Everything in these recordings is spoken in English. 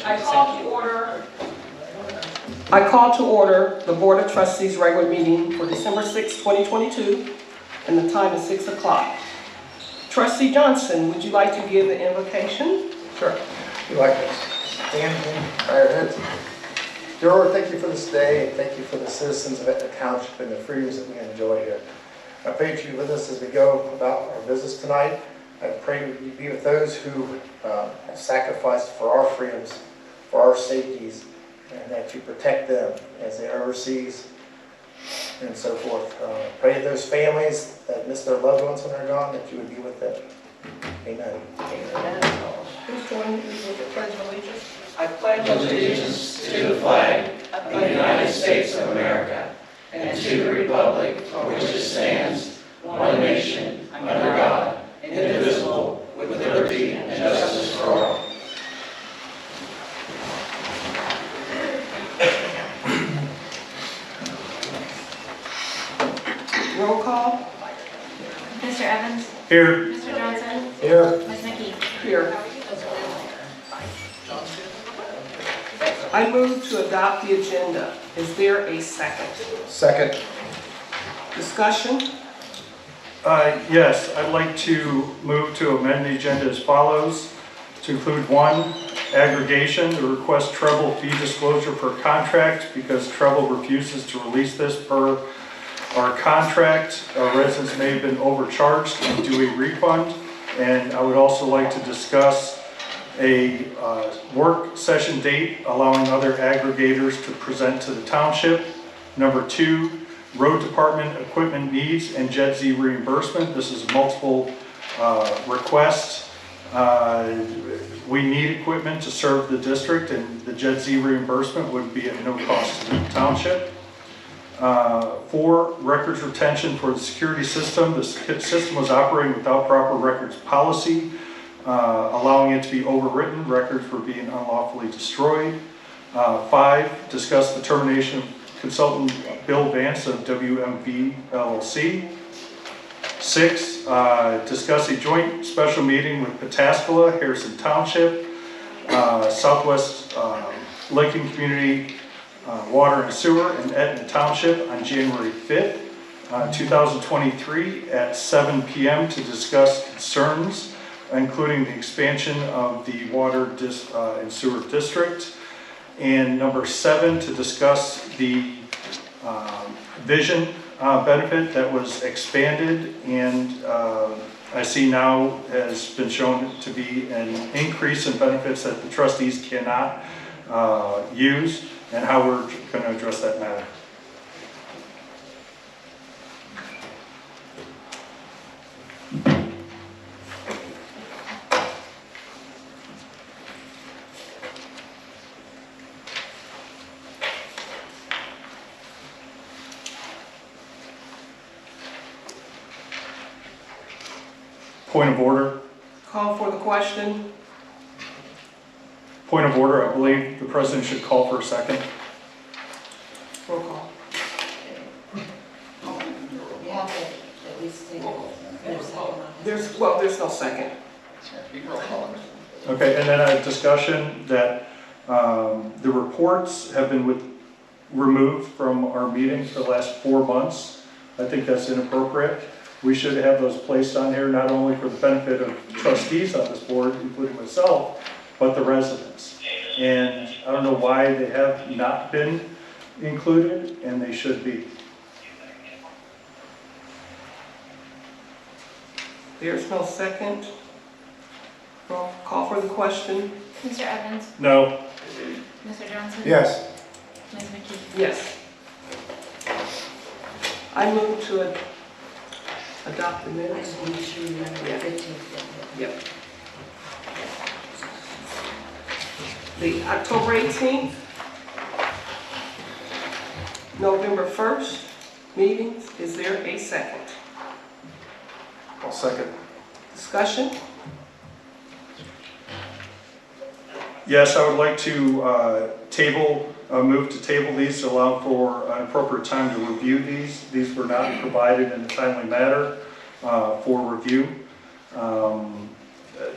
I call to order the Board of Trustees regular meeting for December 6, 2022, and the time is 6 o'clock. Trustee Johnson, would you like to give the invocation? Sure. You like this? Stand in prior heads. Dear Lord, thank you for this day, and thank you for the citizens of Etna Township and the freedoms that we enjoy here. I pray that you be with us as we go about our business tonight. I pray that you be with those who have sacrificed for our freedoms, for our safeties, and that you protect them as they are overseas and so forth. Pray that those families that miss their loved ones when they're gone, that you would be with them. Amen. Amen. Please join me with the Pledge of Allegiance. I pledge allegiance to the flag of the United States of America and to the republic for which it stands, one nation, under God, indivisible, with liberty and justice for all. Roll call. Mr. Evans? Here. Mr. Johnson? Here. Ms. McKee? Here. I move to adopt the agenda. Is there a second? Second. Discussion? Yes, I'd like to move to amend the agenda as follows. To include 1, aggregation, to request treble fee disclosure per contract because treble refuses to release this per our contract. Residents may have been overcharged and due a refund. And I would also like to discuss a work session date allowing other aggregators to present to the township. Number 2, road department equipment needs and JEDD reimbursement. This is multiple requests. We need equipment to serve the district, and the JEDD reimbursement would be at no cost to the township. 4, records retention for the security system. The system was operating without proper records policy, allowing it to be overwritten. Records were being unlawfully destroyed. 5, discuss the termination of consultant Bill Vance of WMV LLC. 6, discuss a joint special meeting with Pataskala, Harrison Township, Southwest Lincoln Community Water and Sewer in Etna Township on January 5th, 2023 at 7 p.m. to discuss concerns, including the expansion of the water and sewer district. And number 7, to discuss the vision benefit that was expanded and I see now has been shown to be an increase in benefits that the trustees cannot use, and how we're going to address that matter. Point of order. Call for the question. Point of order, I believe the president should call for a second. Roll call. You have to at least take their second on it. There's no second. Okay, and then a discussion that the reports have been removed from our meetings for the last 4 months. I think that's inappropriate. We should have those placed on here not only for the benefit of trustees on this board, including myself, but the residents. And I don't know why they have not been included, and they should be. There's no second. Call for the question. Mr. Evans? No. Mr. Johnson? Yes. Ms. McKee? Yes. I move to adopt the I minutes. just make sure you remember Yeah. 15th. Yep. The October 18th, November 1st meetings. Is there a second? I'll second. Discussion? Yes, I would like to move to table these to allow for an appropriate time to review these. These were not provided in a timely manner for review.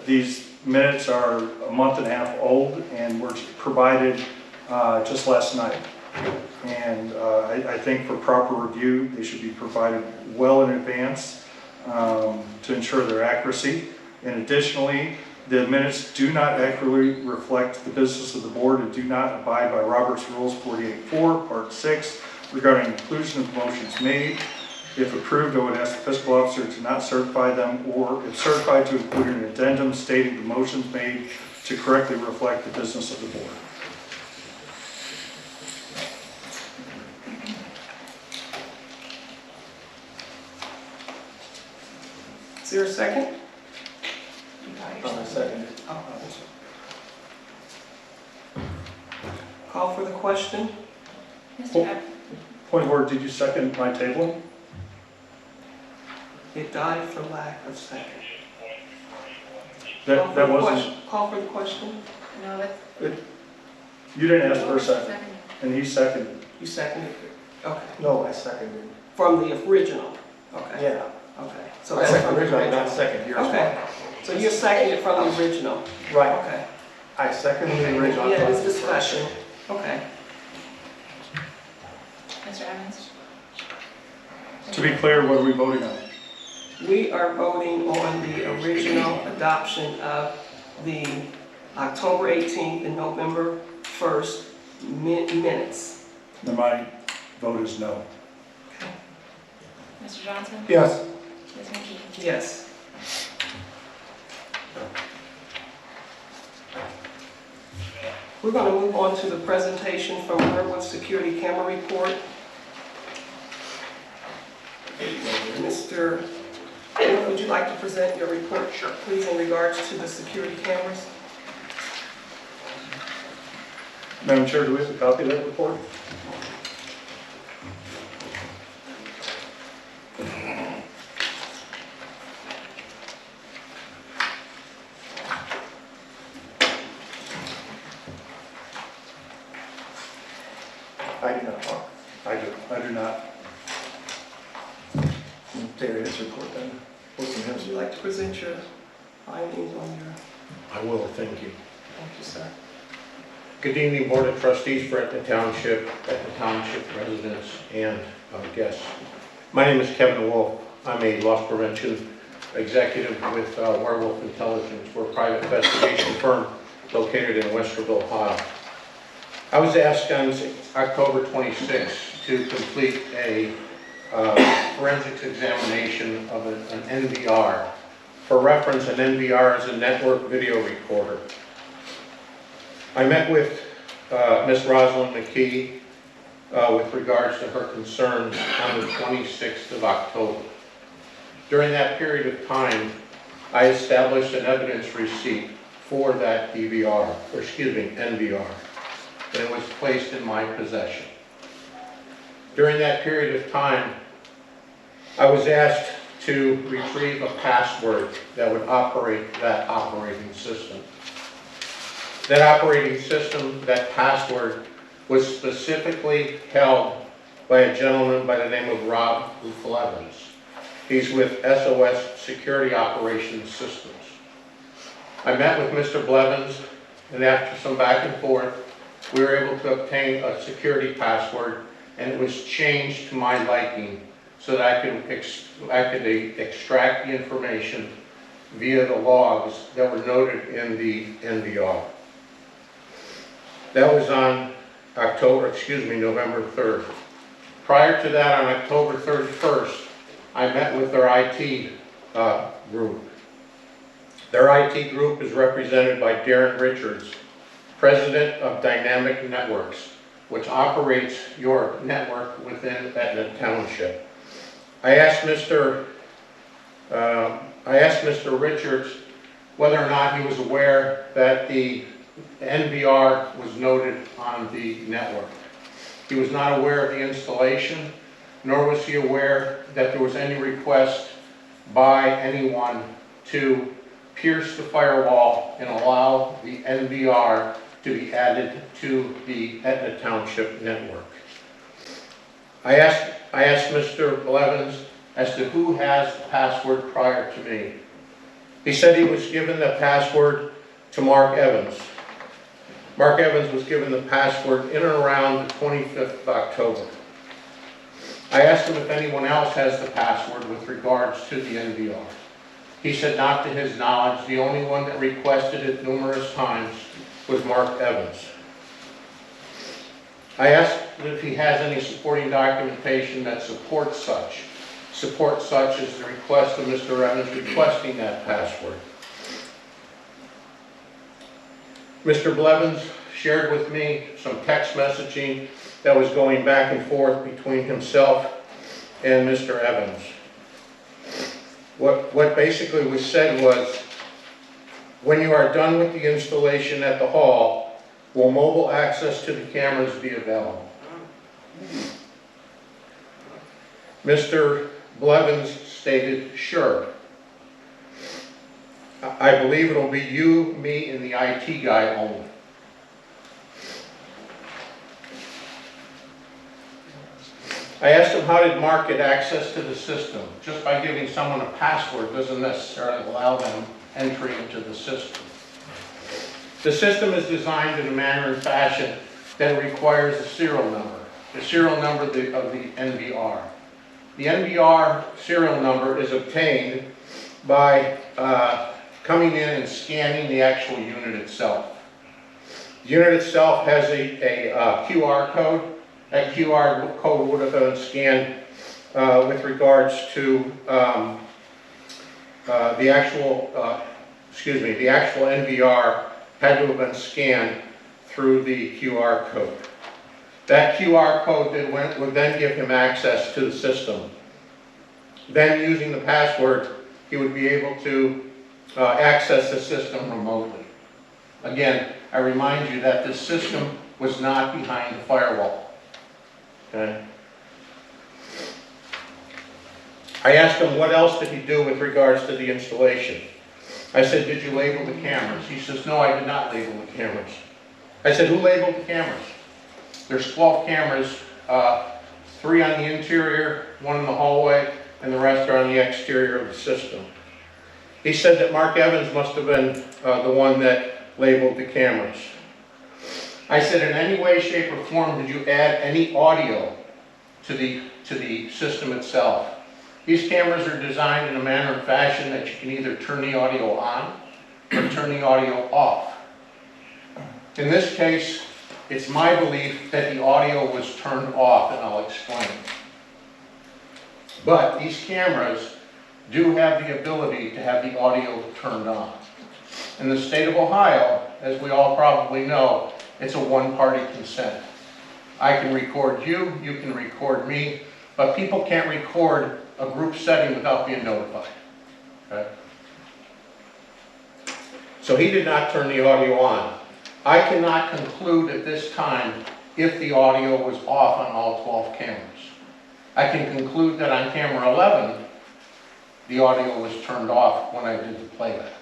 These minutes are a month and a half old and were provided just last night. And I think for proper review, they should be provided well in advance to ensure their accuracy. And additionally, the minutes do not accurately reflect the business of the board and do not abide by Robert's Rules 48.4, Part 6, regarding inclusion of motions made. If approved, I would ask the fiscal officer to not certify them, or if certified, to include an addendum stating the motions made to correctly reflect the business of the board. Is there a second? Second. Call for the question. Mr. Evans? Point of order, did you second my tabling? It died for lack of second. That wasn't, Call for the question. No, it's. you didn't ask for a second, Second. and he seconded. You seconded? Okay. No, I seconded. From the original? Okay. Yeah. Okay. So I that's second from the original, not second yours. Okay. So you're seconded from the original? Right. Okay. I seconded the original. Yeah, it's discussion. Okay. Mr. Evans? To be clear, what are we voting on? We are voting on the original adoption of the October 18th and November 1st minutes. And my vote is no. Mr. Johnson? Yes. Ms. McKee? Yes. We're going to move on to the presentation from WhereWolfe Security Camera Report. Mr. Wolfe, would you like to present your report, please, in regards to the security cameras? Madam Chair, do we have a copy of that report? I do not. I do not. There is report then. Would you like to present your findings on your, I will, thank you. thank you, sir. Good evening, Board of Trustees for Etna Township residents, and guests. My name is Kevin Wolf. I'm a loss prevention executive with WhereWolfe Intelligence. We're a private investigation firm located in Westerville, Ohio. I was asked on October 26th to complete a forensics examination of an NVR. For reference, an NVR is a network video recorder. I met with Ms. Rosalind McKee with regards to her concerns on the 26th of October. During that period of time, I established an evidence receipt for that NVR, and it was placed in my possession. During that period of time, I was asked to retrieve a password that would operate that operating system. That operating system, that password, was specifically held by a gentleman by the name of Rob Evans. He's with SOS Security Operations Systems. I met with Mr. Blevins, and after some back and forth, we were able to obtain a security password, and it was changed to my liking so that I could extract the information via the logs that were noted in the NVR. That was on November 3rd. Prior to that, on October 31st, I met with their IT group. Their IT group is represented by Darren Richards, President of Dynamic Networks, which operates your network within Etna Township. I asked Mr. Richards whether or not he was aware that the NVR was noted on the network. He was not aware of the installation, nor was he aware that there was any request by anyone to pierce the firewall and allow the NVR to be added to the Etna Township network. I asked Mr. Blevins as to who has the password prior to me. He said he was given the password to Mark Evans. Mark Evans was given the password in and around the 25th of October. I asked him if anyone else has the password with regards to the NVR. He said not to his knowledge. The only one that requested it numerous times was Mark Evans. I asked if he has any supporting documentation that supports such as the request of Mr. Evans requesting that password. Mr. Blevins shared with me some text messaging that was going back and forth between himself and Mr. Evans. What basically was said was, when you are done with the installation at the hall, will mobile access to the cameras be available? Mr. Blevins stated, sure. I believe it'll be you, me, and the IT guy only. I asked him how did Mark get access to the system. Just by giving someone a password doesn't necessarily allow them entry into the system. The system is designed in a manner and fashion that requires a serial number, the serial number of the NVR. The NVR serial number is obtained by coming in and scanning the actual unit itself. The unit itself has a QR code. That QR code would have been scanned with regards to the actual NVR had to have been scanned through the QR code. That QR code would then give him access to the system. Then, using the password, he would be able to access the system remotely. Again, I remind you that this system was not behind the firewall. Okay. I asked him what else did he do with regards to the installation. I said, did you label the cameras? He says, no, I did not label the cameras. I said, who labeled the cameras? There's 12 cameras, 3 on the interior, 1 in the hallway, and the rest are on the exterior of the system. He said that Mark Evans must have been the one that labeled the cameras. I said, in any way, shape, or form, did you add any audio to the system itself? These cameras are designed in a manner and fashion that you can either turn the audio on or turn the audio off. In this case, it's my belief that the audio was turned off, and I'll explain. But these cameras do have the ability to have the audio turned on. In the state of Ohio, as we all probably know, it's a one-party consent. I can record you, you can record me, but people can't record a group setting without being notified. Okay? So he did not turn the audio on. I cannot conclude at this time if the audio was off on all 12 cameras. I can conclude that on camera 11, the audio was turned off when I did the playback.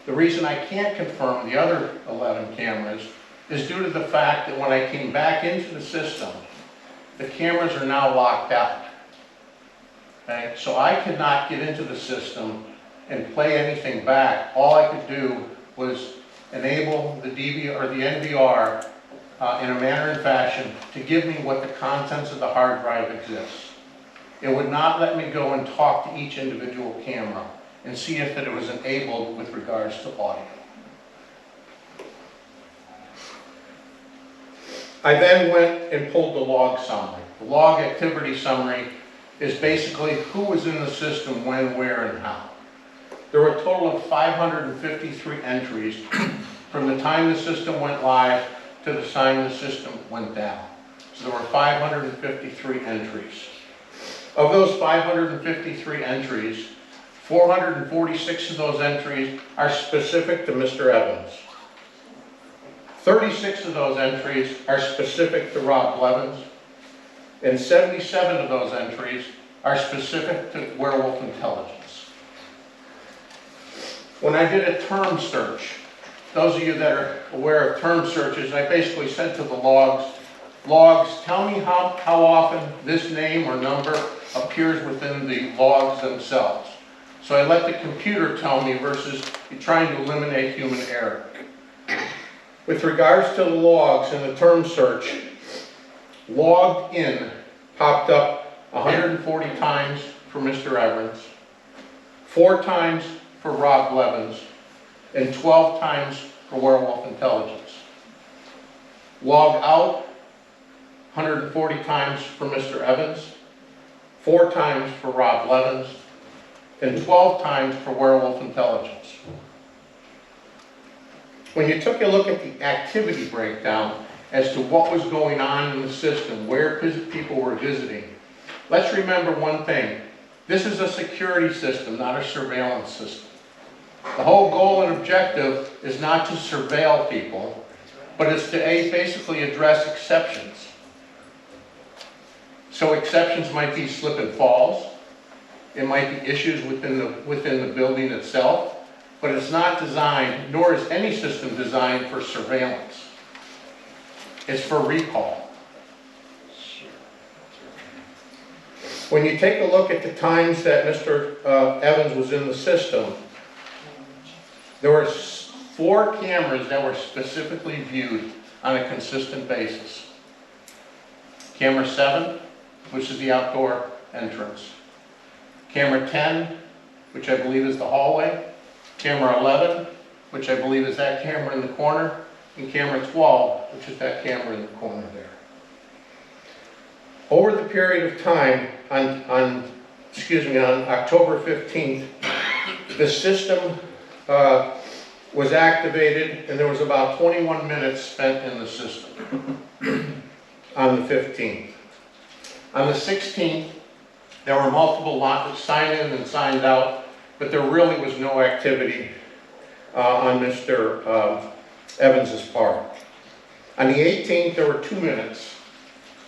The reason I can't confirm the other 11 cameras is due to the fact that when I came back into the system, the cameras are now locked out. Okay? So I could not get into the system and play anything back. All I could do was enable the DVR or the NVR in a manner and fashion to give me what the contents of the hard drive exists. It would not let me go and talk to each individual camera and see if it was enabled with regards to audio. I then went and pulled the log summary. The log activity summary is basically who was in the system, when, where, and how. There were a total of 553 entries from the time the system went live to the time the system went down. So there were 553 entries. Of those 553 entries, 446 of those entries are specific to Mr. Evans. 36 of those entries are specific to Rob Blevins, and 77 of those entries are specific to WhereWolfe Intelligence. When I did a term search, those of you that are aware of term searches, I basically said to the logs, tell me how often this name or number appears within the logs themselves. So I let the computer tell me versus trying to eliminate human error. With regards to the logs in the term search, logged in popped up 140 times for Mr. Evans, 4 times for Rob Blevins, and 12 times for WhereWolfe Intelligence. Log out 140 times for Mr. Evans, 4 times for Rob Blevins, and 12 times for WhereWolfe Intelligence. When you took a look at the activity breakdown as to what was going on in the system, where people were visiting, let's remember one thing. This is a security system, not a surveillance system. The whole goal and objective is not to surveil people, but it's to basically address exceptions. So exceptions might be slip and falls. It might be issues within the building itself, but it's not designed, nor is any system designed for surveillance. It's for recall. When you take a look at the times that Mr. Evans was in the system, there were 4 cameras that were specifically viewed on a consistent basis. Camera 7, which is the outdoor entrance. Camera 10, which I believe is the hallway. Camera 11, which I believe is that camera in the corner. And camera 12, which is that camera in the corner there. Over the period of time, on October 15th, the system was activated, and there was about 21 minutes spent in the system on the 15th. On the 16th, there were multiple sign in and signed out, but there really was no activity on Mr. Evans's part. On the 18th, there were 2 minutes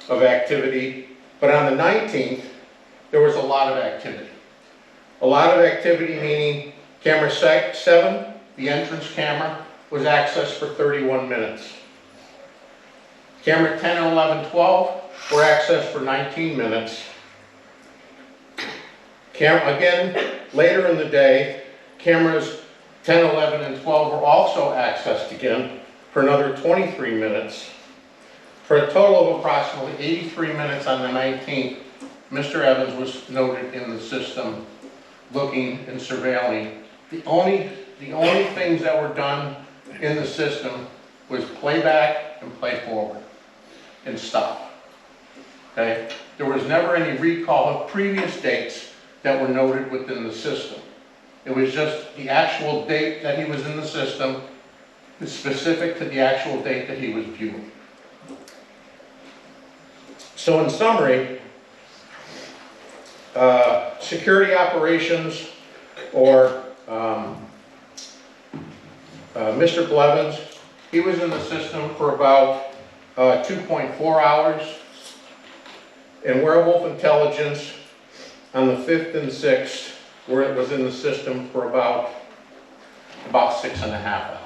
of activity, but on the 19th, there was a lot of activity. A lot of activity meaning camera 7, the entrance camera, was accessed for 31 minutes. Camera 10, 11, 12 were accessed for 19 minutes. Again, later in the day, cameras 10, 11, and 12 were also accessed again for another 23 minutes. For a total of approximately 83 minutes on the 19th, Mr. Evans was noted in the system looking and surveilling. The only things that were done in the system was play back and play forward and stop. Okay? There was never any recall of previous dates that were noted within the system. It was just the actual date that he was in the system, specific to the actual date that he was viewing. So in summary, security operations or Mr. Blevins, he was in the system for about 2.4 hours. And WhereWolfe Intelligence on the 5th and 6th, where it was in the system for about 6.5 hours.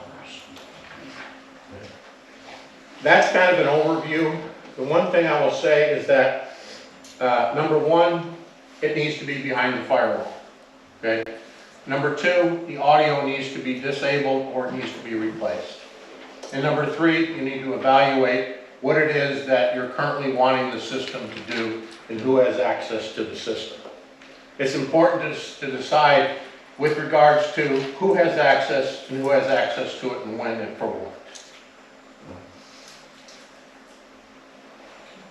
That's kind of an overview. The one thing I will say is that, number 1, it needs to be behind the firewall. Okay? Number 2, the audio needs to be disabled or it needs to be replaced. And number 3, you need to evaluate what it is that you're currently wanting the system to do and who has access to the system. It's important to decide with regards to who has access and who has access to it and when and for what.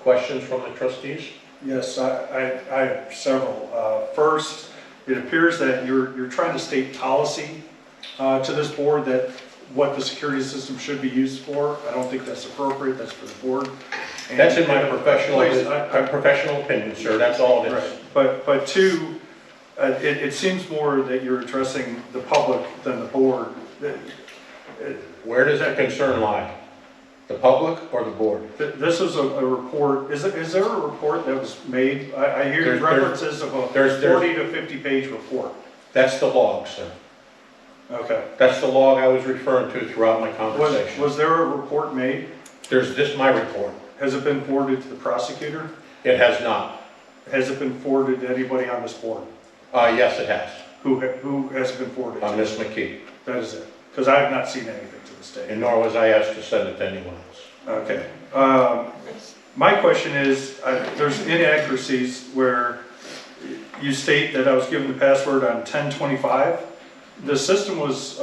Questions from the trustees? Yes, I have several. First, it appears that you're trying to state policy to this board that what the security system should be used for. I don't think that's appropriate. That's for the board. And that's in my professional opinion, sir. That's all it is. Right. But 2, it seems more that you're addressing the public than the board. Where does that concern lie? The public or the board? This is a report. Is there a report that was made? I hear references of a 40 to 50 page report. That's the log, sir. Okay. That's the log I was referring to throughout my conversation. Was there a report made? There's just my report. Has it been forwarded to the prosecutor? It has not. Has it been forwarded to anybody on this board? Yes, it has. Who hasn't been forwarded? to? Ms. McKee, That is it, because I have not seen anything to this day. and nor was I asked to send it to anyone else. Okay. My question is, there's inaccuracies where you state that I was given the password on 10/25. The system was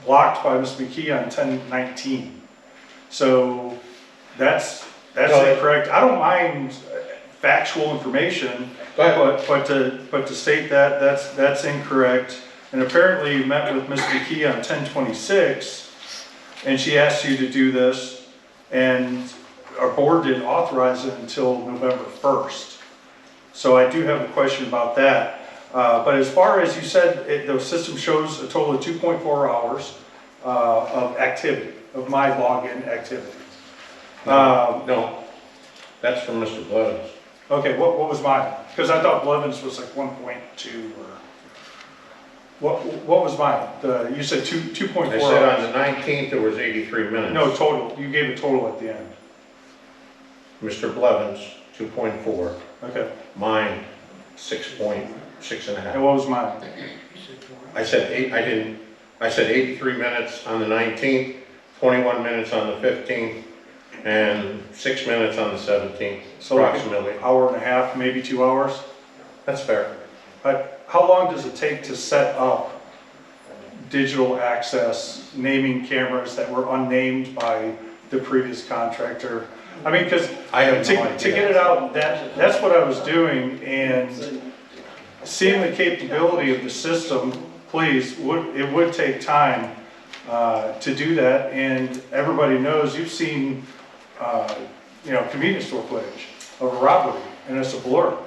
blocked by Ms. McKee on 10/19. So that's incorrect. I don't mind factual information, Go ahead. but to state that, that's incorrect. And apparently you met with Ms. McKee on 10/26, and she asked you to do this, and our board didn't authorize it until November 1st. So I do have a question about that. But as far as you said, the system shows a total of 2.4 hours of activity, of my login activity. No, that's from Mr. Blevins. Okay, what was mine? Because I thought Blevins was like 1.2 or, what was mine? You said 2.4 I said hours. on the 19th, there was 83 minutes. No, total, you gave a total at the end. Mr. Blevins, 2.4. Okay, Mine, 6.6 and a half. and what was mine? I said 83 minutes on the 19th, 21 minutes on the 15th, and 6 minutes on the 17th, So like approximately. an hour and a half, maybe 2 hours? That's fair. But how long does it take to set up digital access, naming cameras that were unnamed by the previous contractor? I mean, because I have no to idea. get it out, that's what I was doing, and seeing the capability of the system, please, it would take time to do that, and everybody knows, you've seen, convenience store footage of a robbery, and it's a blur.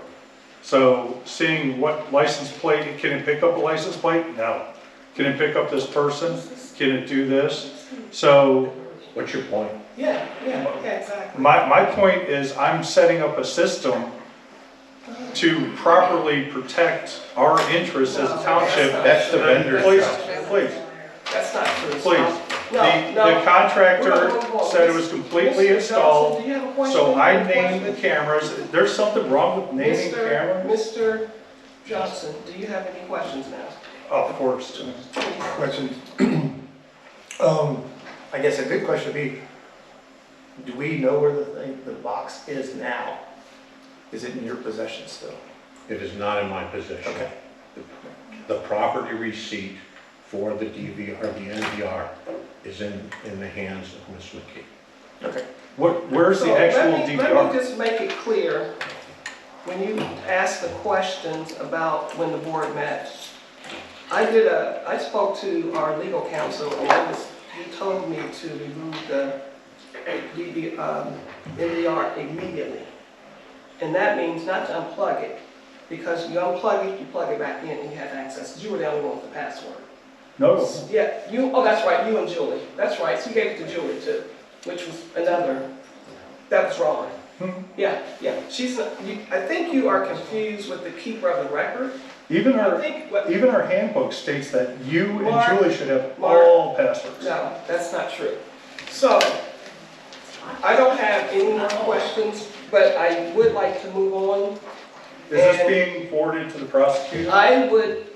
So seeing what license plate, can it pick up a license plate? No. Can it pick up this person? Can it do this? So What's your point? Yeah, exactly. my point is, I'm setting up a system to properly protect our interests as a township. That's the vendor's Please, job. please, That's not true. please. No. The contractor Whoa. said it was completely Mr. installed, Johnson, do you have a question? so I You have a named the question? cameras. There's something wrong with naming cameras? Mr. Johnson, do you have any questions now? Of course. Question. I guess a good question would be, do we know where the box is now? Is it in your possession still? It is not in my possession. Okay. The property receipt for the DVR, the NVR, is in the hands of Ms. McKee. Okay. Where's So the actual Let me DVR? just make it clear, when you ask the questions about when the board met, I spoke to our legal counsel, and he told me to remove the NVR immediately. And that means not to unplug it, because you unplug it, you plug it back in, and you have access. You were the only one with the password. No. Yeah, that's right, you and Julie. That's right, so you gave it to Julie too, which was that was wrong. Yeah. I think you are confused with the keeper of the record. Even I our handbook states that you and Mark, Julie should have Mark, all passwords. No, that's not true. So, I don't have any more questions, but I would like to move on. Is this And being forwarded to the prosecutor? I would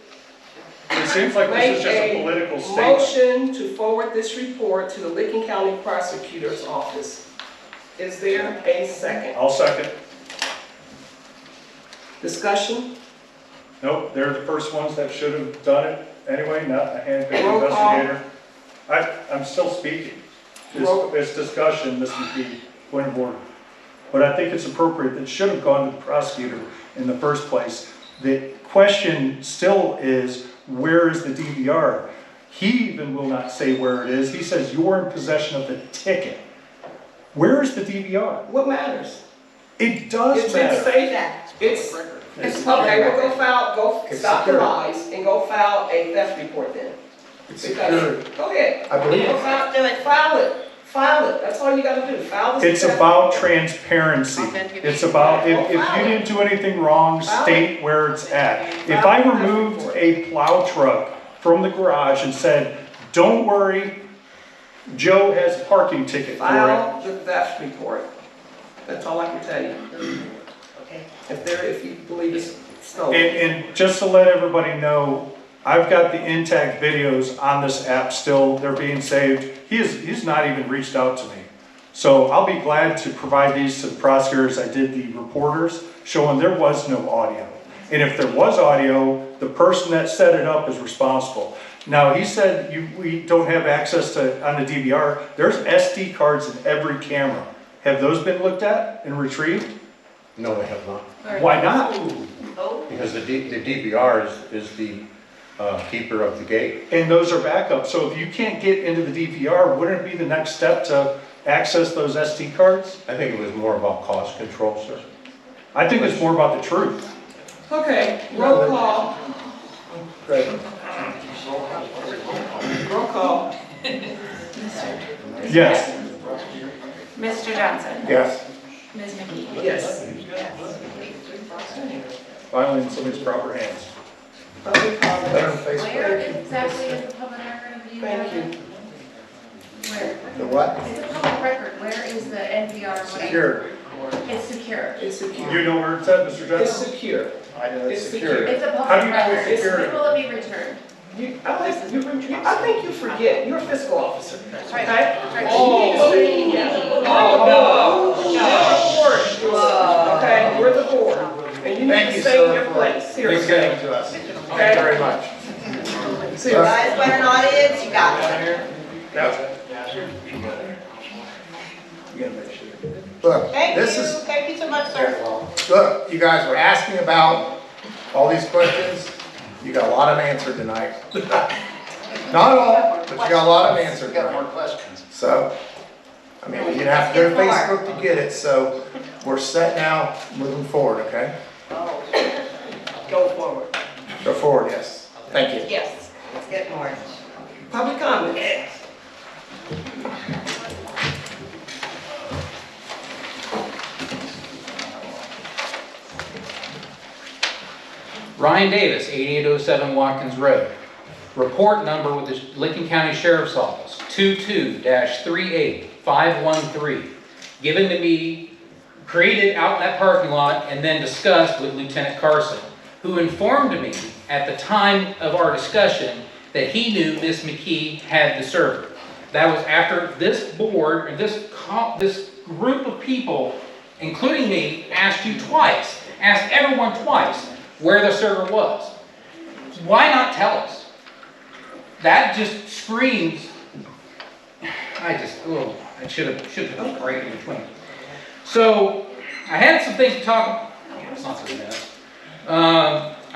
It seems like this make is just a a political statement. motion to forward this report to the Licking County Prosecutor's Office. Is there a second? I'll second. Discussion? Nope, they're the first ones that should have done it anyway, not a handpicked Roll call. investigator. I'm still speaking. Roll- It's discussion, Ms. McKee, point of order. But I think it's appropriate, it should have gone to the prosecutor in the first place. The question still is, where is the DVR? He even will not say where it is. He says you're in possession of the ticket. Where is the DVR? What matters? It does It's been matter. safe. It's, okay, we'll go It's stop the secure. lies and go file a theft report then. It's Because, secure. go ahead. I believe Go it. file it. That's all you gotta do, file the. It's about transparency. It's about, if you didn't do anything wrong, state where it's at. If I removed a plow truck from the garage and said, don't worry, Joe has a parking ticket for it. File the theft report. That's all I can tell you. Okay. If you believe it's So, And just to let everybody know, I've got the intact videos on this app still, they're being saved. He's not even reached out to me. So I'll be glad to provide these to the prosecutors. I did the reporters showing there was no audio. And if there was audio, the person that set it up is responsible. Now, he said we don't have access to, on the DVR, there's SD cards in every camera. Have those been looked at and retrieved? No, they have not. Why not? Because the DVR is the keeper of the gate. And those are backup. So if you can't get into the DVR, wouldn't it be the next step to access those SD cards? I think it was more about cost control, sir. I think it's more about the truth. okay, roll call, Great. roll call. Yes. Mr. Johnson? Yes. Ms. McKee? Yes. Finally, in somebody's proper hands. Public comment. Better on Where Facebook. exactly is the public record of you? Thank you. Where? The what? It's a public record, where is the NPR? What- Secure. It's secure. It's secure. You know where it's at, Mr. It's Johnson? secure. I know it's It's secure. It's a How do public you record. put security? When will it be returned? I think you forget, you're a fiscal officer, Right. okay? Right. Okay, we're the board, and you need Thank to you, stay in sir, your for place, seriously. listening to us. Thank you very much. You guys want an audience? You got one. Look, Thank this you. is, Thank you so much, sir. look, you guys were asking about all these questions. You got a lot of them answered tonight. Not all, but you got a lot of them answered tonight. questions. So, I mean, you didn't have to go to Facebook to get it, so we're set now, moving forward, okay? Go forward. Go forward, yes. Thank you. Yes, let's get more. Public comment. Ryan Davis, 8807 Watkins Road. Report number with the Lincoln County Sheriff's Office, 22-38513. Given to me, created out in that parking lot, and then discussed with Lieutenant Carson, who informed me at the time of our discussion that he knew Miss McKee had the server. That was after this board, or this group of people, including me, asked you twice, asked everyone twice, where the server was. Why not tell us? That just screams, I should have put a break in between. So, I had some things to talk, it's not so bad.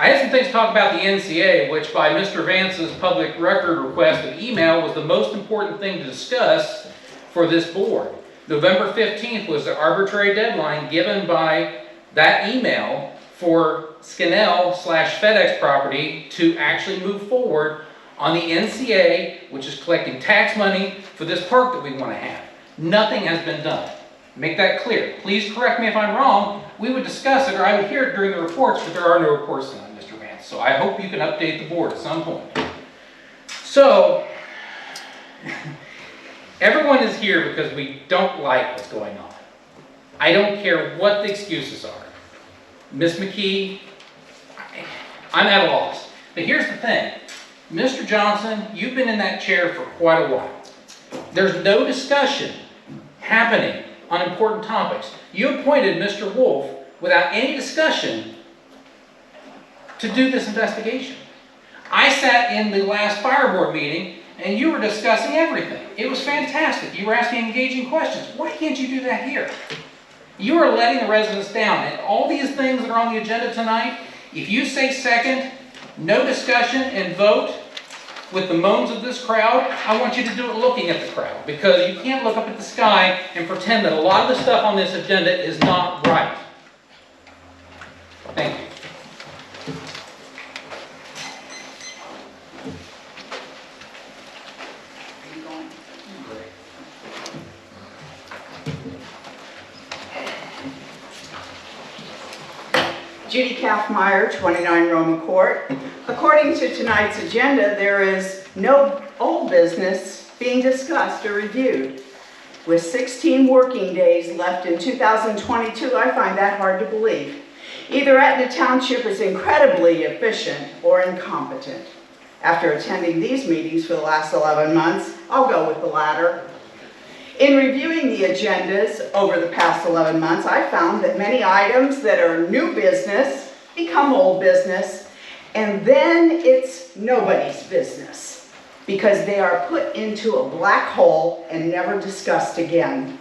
I had some things to talk about the NCA, which by Mr. Vance's public record request of email was the most important thing to discuss for this board. November 15th was the arbitrary deadline given by that email for Scannell/FedEx property to actually move forward on the NCA, which is collecting tax money for this park that we want to have. Nothing has been done. Make that clear. Please correct me if I'm wrong. We would discuss it, or I would hear it during the reports, but there are no reports tonight, Mr. Vance. So I hope you can update the board at some point. So, everyone is here because we don't like what's going on. I don't care what the excuses are. Miss McKee, I'm at a loss. But here's the thing. Mr. Johnson, you've been in that chair for quite a while. There's no discussion happening on important topics. You appointed Mr. Wolf without any discussion to do this investigation. I sat in the last fire board meeting and you were discussing everything. It was fantastic. You were asking engaging questions. Why can't you do that here? You are letting the residents down. And all these things that are on the agenda tonight, if you say second, no discussion, and vote with the moans of this crowd, I want you to do it looking at the crowd, because you can't look up at the sky and pretend that a lot of the stuff on this agenda is not right. Thank you. Judy Kaufmeyer, 29 Roman Court. According to tonight's agenda, there is no old business being discussed or reviewed. With 16 working days left in 2022, I find that hard to believe. Either Etna Township is incredibly efficient or incompetent. After attending these meetings for the last 11 months, I'll go with the latter. In reviewing the agendas over the past 11 months, I found that many items that are new business become old business, and then it's nobody's business because they are put into a black hole and never discussed again.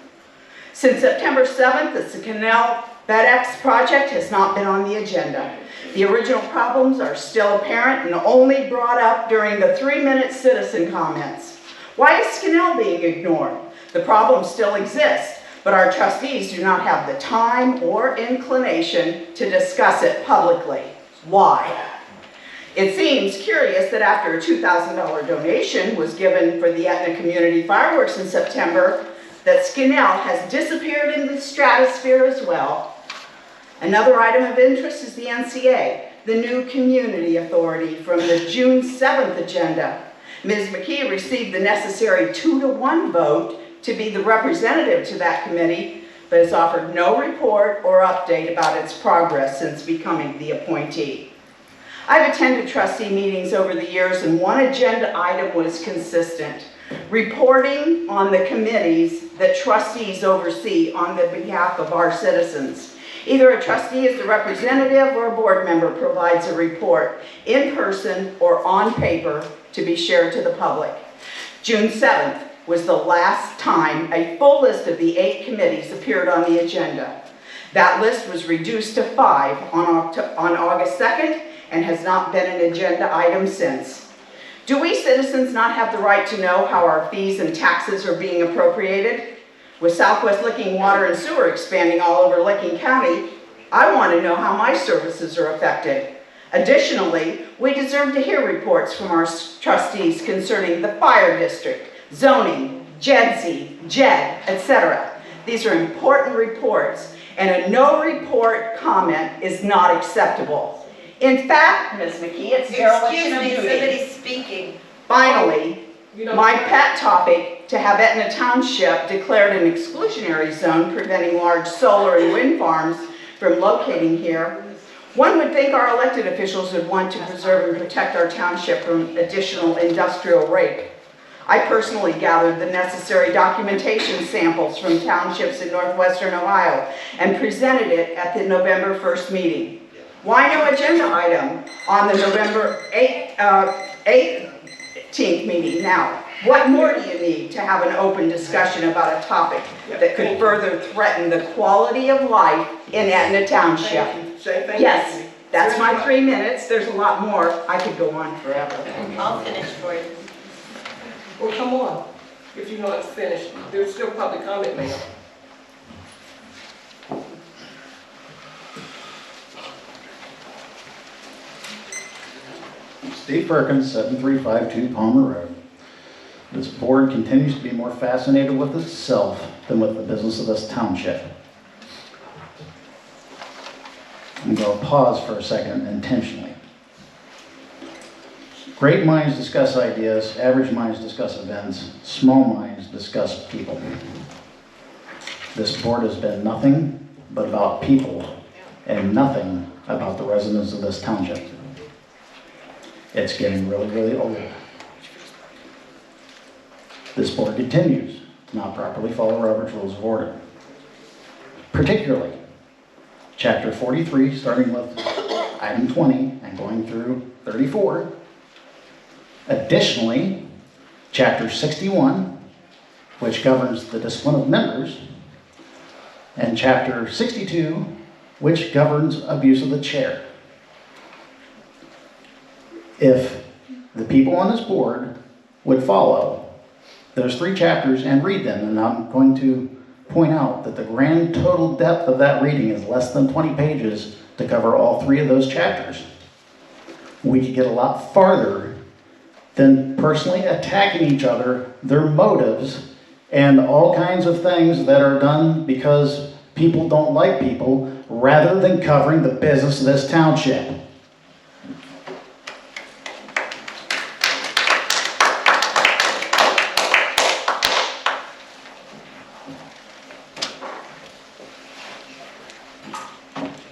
Since September 7th, the Canal FedEx project has not been on the agenda. The original problems are still apparent and only brought up during the 3-minute citizen comments. Why is Scanel being ignored? The problem still exists, but our trustees do not have the time or inclination to discuss it publicly. Why? It seems curious that after a $2,000 donation was given for the Etna Community Fireworks in September, that Scanel has disappeared into the stratosphere as well. Another item of interest is the NCA, the new community authority from the June 7th agenda. Ms. McKee received the necessary 2-to-1 vote to be the representative to that committee, but has offered no report or update about its progress since becoming the appointee. I've attended trustee meetings over the years, and one agenda item was consistent: reporting on the committees that trustees oversee on the behalf of our citizens. Either a trustee is the representative or a board member provides a report in person or on paper to be shared to the public. June 7th was the last time a full list of the 8 committees appeared on the agenda. That list was reduced to 5 on August 2nd and has not been an agenda item since. Do we citizens not have the right to know how our fees and taxes are being appropriated? With Southwest Licking Water and Sewer expanding all over Licking County, I want to know how my services are affected. Additionally, we deserve to hear reports from our trustees concerning the fire district, zoning, JEDD, JEDD, etc. These are important reports, and a no report comment is not acceptable. In fact, Ms. McKee, it's dereliction of Excuse me, duty. somebody's speaking. Finally, my pet topic, to have Etna Township declared an exclusionary zone preventing large solar and wind farms from locating here. One would think our elected officials would want to preserve and protect our township from additional industrial rape. I personally gathered the necessary documentation samples from townships in northwestern Ohio and presented it at the November 1st meeting. Why no agenda item on the November 18th meeting now? What more do you need to have an open discussion about a topic that could further threaten the quality of life in Etna Township? Thank you. Yes, that's my 3 minutes. There's a lot more. I could go on forever. I'll finish for you. Well, come on. If you're not finished, there's still public comment, ma'am. Steve Perkins, 7352 Palmer Road. This board continues to be more fascinated with itself than with the business of this township. I'm going to pause for a second intentionally. Great minds discuss ideas, average minds discuss events, small minds discuss people. This board has been nothing but about people and nothing about the residents of this township. It's getting really, really old. This board continues to not properly follow Robert's Rules of Order. Particularly, Chapter 43, starting with item 20 and going through 34. Additionally, Chapter 61, which governs the discipline of members, and Chapter 62, which governs abuse of the chair. If the people on this board would follow those 3 chapters and read them, and I'm going to point out that the grand total depth of that reading is less than 20 pages to cover all 3 of those chapters, we could get a lot farther than personally attacking each other, their motives, and all kinds of things that are done because people don't like people, rather than covering the business of this township.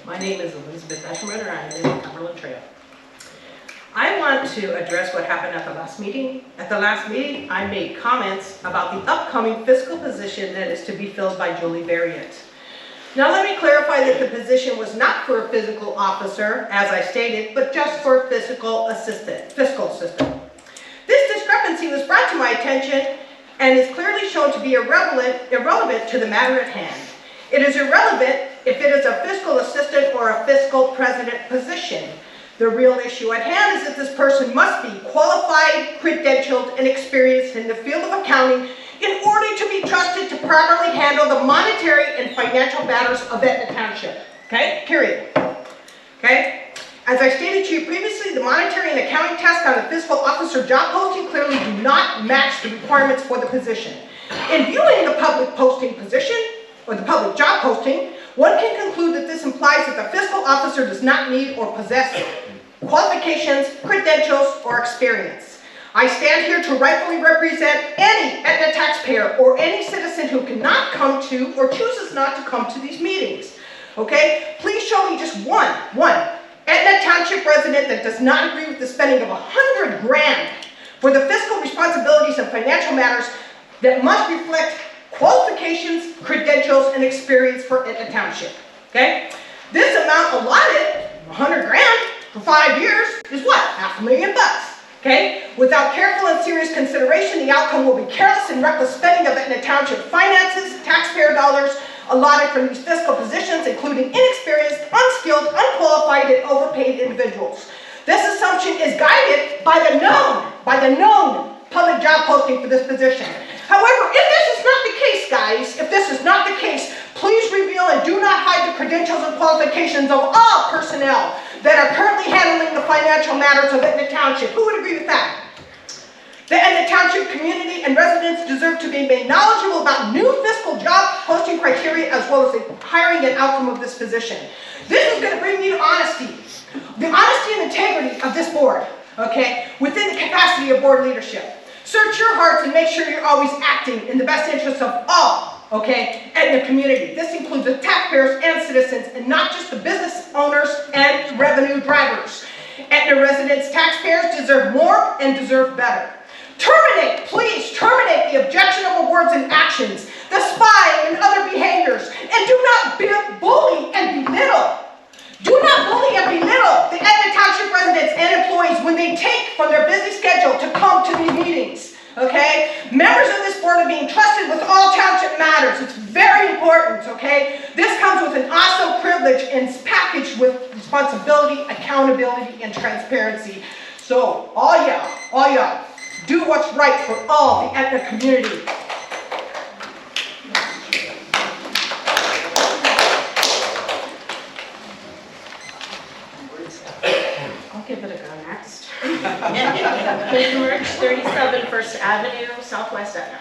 My name is Elizabeth Promoter, and I live in Cumberland Trail. I want to address what happened at the last meeting. At the last meeting, I made comments about the upcoming fiscal position that is to be filled by Julie Variant. Now let me clarify that the position was not for a fiscal officer, as I stated, but just for a fiscal assistant. This discrepancy was brought to my attention and is clearly shown to be irrelevant to the matter at hand. It is irrelevant if it is a fiscal assistant or a fiscal president position. The real issue at hand is that this person must be qualified, credentialed, and experienced in the field of accounting in order to be trusted to properly handle the monetary and financial matters of Etna Township. Okay, period. Okay? As I stated to you previously, the monetary and accounting tasks on the fiscal officer job posting clearly do not match the requirements for the position. In viewing the public posting position, or the public job posting, one can conclude that this implies that the fiscal officer does not need or possess qualifications, credentials, or experience. I stand here to rightfully represent any Etna taxpayer or any citizen who cannot come to or chooses not to come to these meetings. Okay? Please show me just one Etna Township resident that does not agree with the spending of $100 grand for the fiscal responsibilities and financial matters that must reflect qualifications, credentials, and experience for Etna Township. Okay? This amount allotted, $100 grand for 5 years, is what? $500,000. Okay? Without careful and serious consideration, the outcome will be careless and reckless spending of Etna Township finances, taxpayer dollars allotted from these fiscal positions, including inexperienced, unskilled, unqualified, and overpaid individuals. This assumption is guided by the known public job posting for this position. However, if this is not the case, guys, if this is not the case, please reveal and do not hide the credentials and qualifications of all personnel that are currently handling the financial matters of Etna Township. Who would agree with that? The Etna Township community and residents deserve to be made knowledgeable about new fiscal job posting criteria as well as the hiring and outcome of this position. This is going to bring me to honesty. The honesty and integrity of this board, okay, within the capacity of board leadership. Search your hearts and make sure you're always acting in the best interests of all, okay, Etna community. This includes the taxpayers and citizens and not just the business owners and revenue drivers. Etna residents, taxpayers deserve more and deserve better. Terminate, please terminate the objectionable words and actions, the spying and other behaviors, and do not bully and belittle. Do not bully and belittle the Etna Township residents and employees when they take from their busy schedule to come to these meetings, okay? Members of this board are being trusted with all township matters. It's very important, okay? This comes with an awesome privilege and is packaged with responsibility, accountability, and transparency. So, all y'all, do what's right for all the Etna community. I'll give it a go next. Cambridge, 37 First Avenue, Southwest Etna.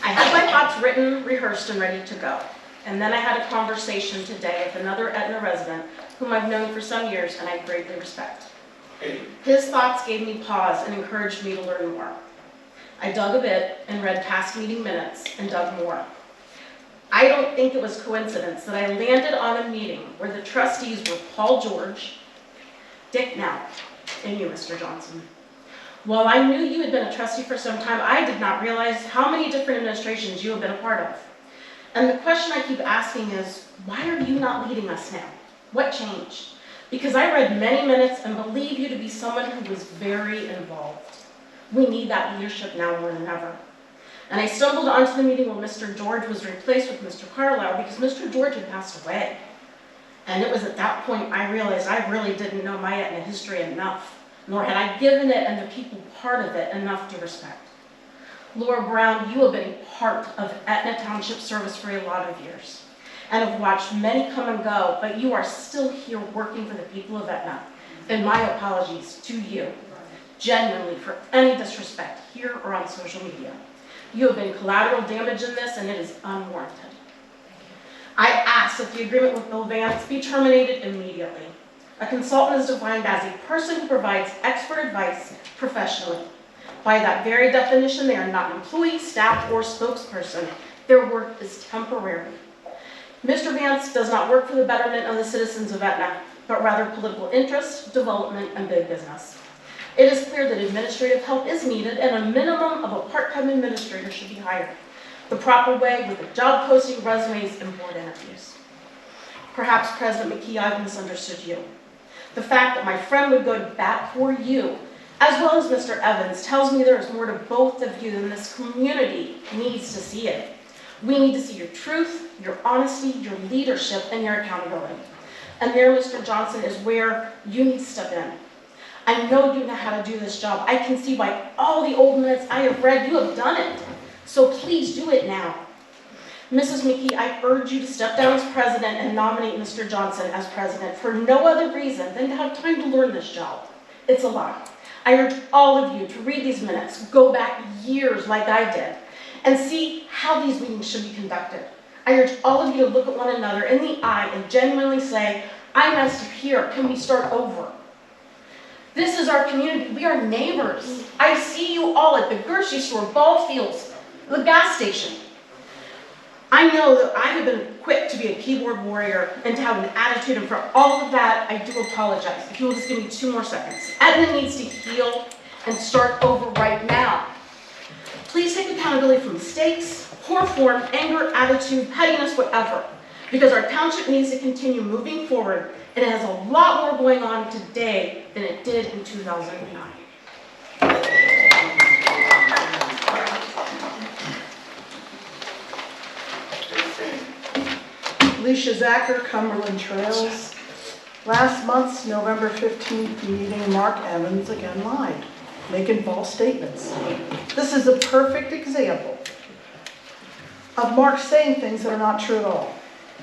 I had my thoughts written, rehearsed, and ready to go. And then I had a conversation today with another Etna resident whom I've known for some years and I greatly respect. His thoughts gave me pause and encouraged me to learn more. I dug a bit and read past meeting minutes and dug more. I don't think it was coincidence that I landed on a meeting where the trustees were Paul George, Dick Now, and you, Mr. Johnson. While I knew you had been a trustee for some time, I did not realize how many different administrations you have been a part of. And the question I keep asking is, why are you not leading us now? What changed? Because I read many minutes and believe you to be someone who was very involved. We need that leadership now more than ever. And I stumbled onto the meeting where Mr. George was replaced with Mr. Carlisle because Mr. George had passed away. And it was at that point I realized I really didn't know my Etna history enough, nor had I given it and the people part of it enough to respect. Laura Brown, you have been a part of Etna Township service for a lot of years and have watched many come and go, but you are still here working for the people of Etna. And my apologies to you, genuinely, for any disrespect here or on social media. You have been collateral damage in this, and it is unwarranted. I ask that the agreement with Bill Vance be terminated immediately. A consultant is defined as a person who provides expert advice professionally. By that very definition, they are not an employee, staff, or spokesperson. Their work is temporary. Mr. Vance does not work for the betterment of the citizens of Etna. but rather political interest, development, and big business. It is clear that administrative help is needed and a minimum of a part-time administrator should be hired the proper way with a job posting, resumes, and board interviews. Perhaps President McKee, I misunderstood you. The fact that my friend would go to bat for you, as well as Mr. Evans, tells me there is more to both of you than this community needs to see it. We need to see your truth, your honesty, your leadership, and your accountability. And there, Mr. Johnson, is where you need to step in. I know you know how to do this job. I can see by all the old minutes I have read, you have done it. So please do it now. Mrs. McKee, I urge you to step down as president and nominate Mr. Johnson as president for no other reason than to have time to learn this job. It's a lot. I urge all of you to read these minutes, go back years like I did, and see how these meetings should be conducted. I urge all of you to look at one another in the eye and genuinely say, I messed up here, can we start over? This is our community, we are neighbors. I see you all at the grocery store, ball fields, the gas station. I know that I have been quick to be a keyboard warrior and to have an attitude, and for all of that, I do apologize. If you will just give me 2 more seconds. Etna needs to heal and start over right now. Please take accountability for mistakes, poor form, anger, attitude, pettiness, whatever, because our township needs to continue moving forward, and it has a lot more going on today than it did in 2009. Alicia Zacher, Cumberland Trails. Last month's November 15th meeting, Mark Evans again lied, making false statements. This is a perfect example of Mark saying things that are not true at all,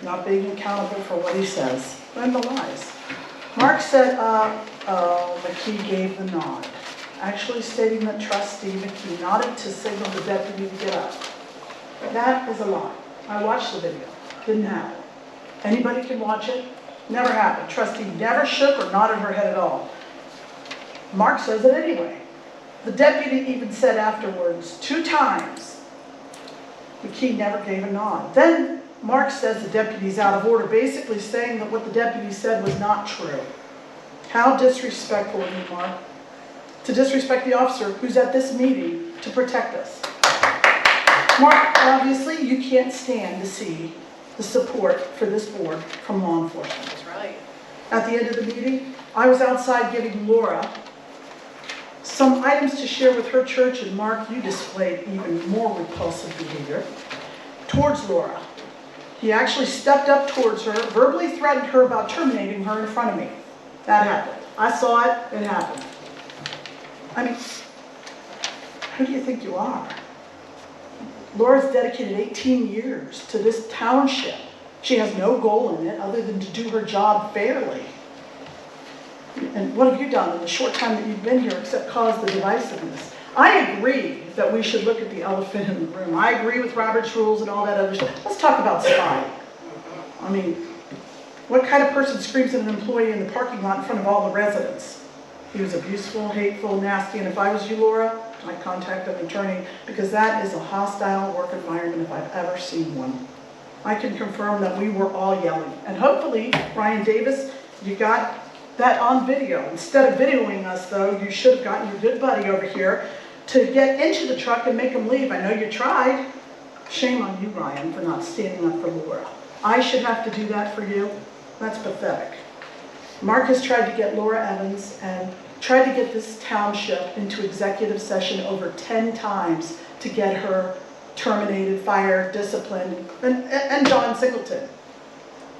not being accountable for what he says, and the lies. Mark said, McKee gave the nod, actually stating that Trustee McKee nodded to signal the deputy to get up. That is a lie. I watched the video. Didn't happen. Anybody can watch it. Never happened. Trustee never shook or nodded her head at all. Mark says it anyway. The deputy even said afterwards, 2 times, McKee never gave a nod. Then Mark says the deputy's out of order, basically saying that what the deputy said was not true. How disrespectful of you, Mark, to disrespect the officer who's at this meeting to protect us. Mark, obviously you can't stand to see the support for this board from law enforcement. That's right. At the end of the meeting, I was outside giving Laura some items to share with her church, and Mark, you displayed even more repulsive behavior towards Laura. He actually stepped up towards her, verbally threatened her about terminating her in front of me. That happened. I saw it, it happened. I mean, who do you think you are? Laura's dedicated 18 years to this township. She has no goal in it other than to do her job fairly. And what have you done in the short time that you've been here except cause the divisiveness? I agree that we should look at the elephant in the room. I agree with Robert's rules and all that other stuff. Let's talk about spying. I mean, what kind of person screams at an employee in the parking lot in front of all the residents? He was abuseful, hateful, nasty, and if I was you, Laura, I'd contact an attorney because that is a hostile work environment if I've ever seen one. I can confirm that we were all yelling. And hopefully, Ryan Davis, you got that on video. Instead of videoing us, though, you should have gotten your good buddy over here to get into the truck and make him leave. I know you tried. Shame on you, Ryan, for not standing up for Laura. I should have to do that for you. That's pathetic. Mark has tried to get Laura Evans and tried to get this township into executive session over 10 times to get her terminated, fired, disciplined, and John Singleton.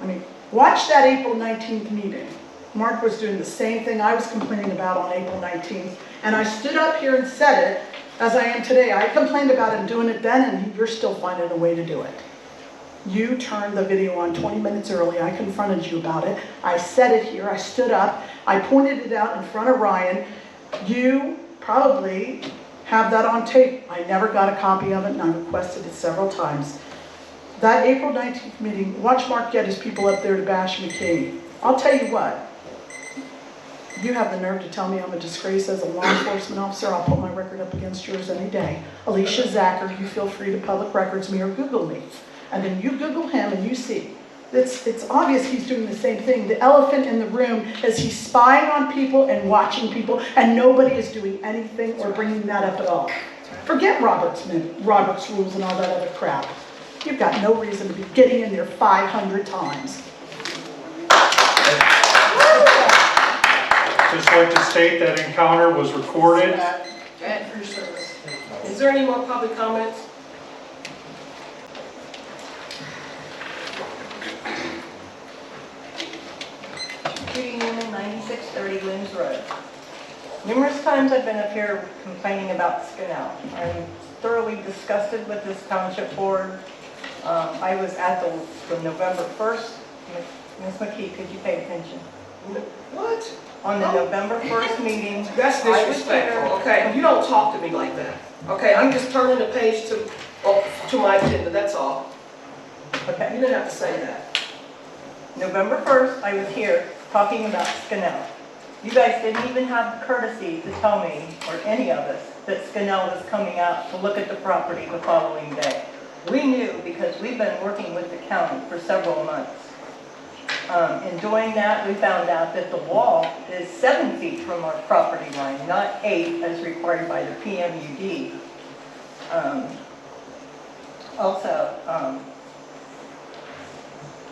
I mean, watch that April 19th meeting. Mark was doing the same thing I was complaining about on April 19th, and I stood up here and said it as I am today. I complained about him doing it then, and you're still finding a way to do it. You turned the video on 20 minutes early. I confronted you about it. I said it here. I stood up. I pointed it out in front of Ryan. You probably have that on tape. I never got a copy of it, and I requested it several times. That April 19th meeting, watch Mark get his people up there to bash McKee. I'll tell you what. You have the nerve to tell me I'm a disgrace as a law enforcement officer. I'll put my record up against yours any day. Alicia Zacher, you feel free to public records me or Google me. And then you Google him and you see It's obvious he's doing the same thing. The elephant in the room is he's spying on people and watching people, and nobody is doing anything or bringing that up at all. Forget Robert's rules and all that other crap. You've got no reason to be getting in there 500 times. Just like to state that encounter was recorded. Is there any more public comments? Judy Newman, 9630 Williams Road. Numerous times I've been up here complaining about Scanal. I'm thoroughly disgusted with this township board. I was at the November 1st. Ms. McKee, could you pay attention? What? On the November 1st meeting. That's disrespectful, okay? You don't talk to me like that, okay? I'm just turning the page to my agenda, that's all. Okay. You didn't have to say that. November 1st, I was here talking about Scanal. You guys didn't even have the courtesy to tell me, or any of us, that Scanal was coming out to look at the property the following day. We knew because we've been working with the county for several months. In doing that, we found out that the wall is 7 feet from our property line, not 8 as required by the PMUD.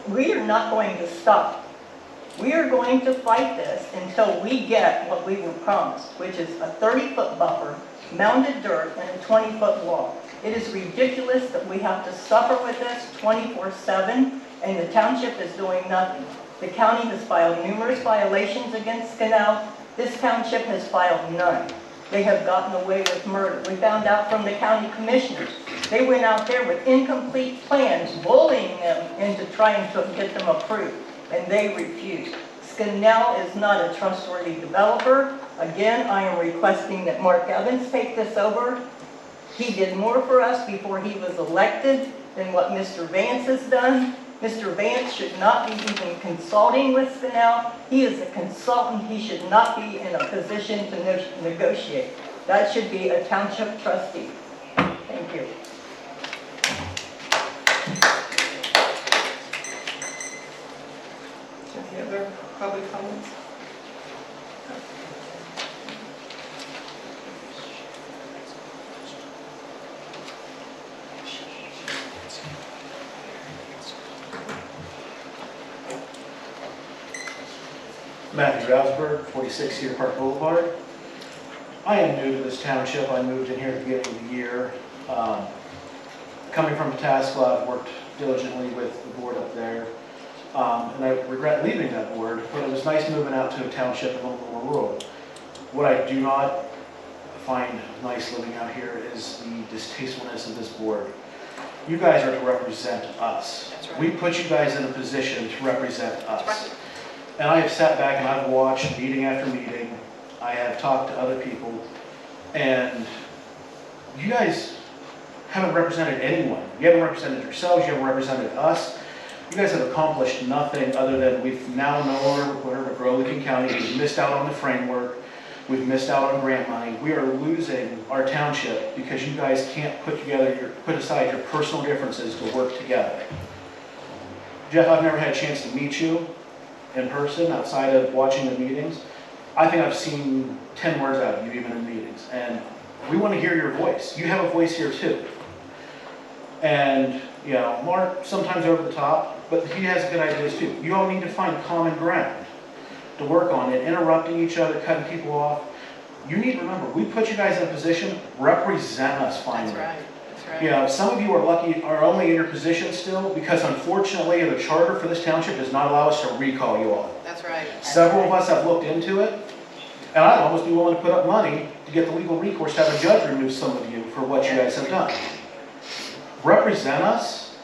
We are not going to stop. We are going to fight this until we get what we were promised, which is a 30-foot buffer, mounded dirt, and a 20-foot wall. It is ridiculous that we have to suffer with this 24/7, and the township is doing nothing. The county has filed numerous violations against Scanal. This township has filed none. They have gotten away with murder. We found out from the county commissioners. They went out there with incomplete plans, bullying them into trying to get them approved, and they refused. Scanal is not a trustworthy developer. Again, I am requesting that Mark Evans take this over. He did more for us before he was elected than what Mr. Vance has done. Mr. Vance should not be even consulting with Scanal. He is a consultant. He should not be in a position to negotiate. That should be a township trustee. Thank you. Any other public comments? Matthew Ravsberg, 46 Cedar Park Boulevard. I am new to this township. I moved in here at the beginning of the year. Coming from Pataskla, I've worked diligently with the board up there. And I regret leaving that board, but it was nice moving out to a township a little bit more rural. What I do not find nice living out here is the distastefulness of this board. You guys are to represent us. That's right. We put you guys in a position to represent us. Right. And I have sat back and I've watched meeting after meeting. I have talked to other people, and you guys haven't represented anyone. You haven't represented yourselves, you haven't represented us. You guys have accomplished nothing other than we've now no longer reported to grow Lincoln County. We've missed out on the framework. We've missed out on grant money. We are losing our township because you guys can't put aside your personal differences to work together. Jeff, I've never had a chance to meet you in person outside of watching the meetings. I think I've seen 10 words out of you even in meetings, and we want to hear your voice. You have a voice here too. And you know, Mark, sometimes over the top, but he has good ideas too. You all need to find common ground to work on it, interrupting each other, cutting people off. You need to remember, we put you guys in a position, represent us finally. That's right. That's right. You know, some of you are lucky, are only in your position still because unfortunately the charter for this township does not allow us to recall you all. That's right. Several of us have looked into it, and I'd almost be willing to put up money to get the legal recourse to have a judge remove some of you for what you guys have done. Represent us,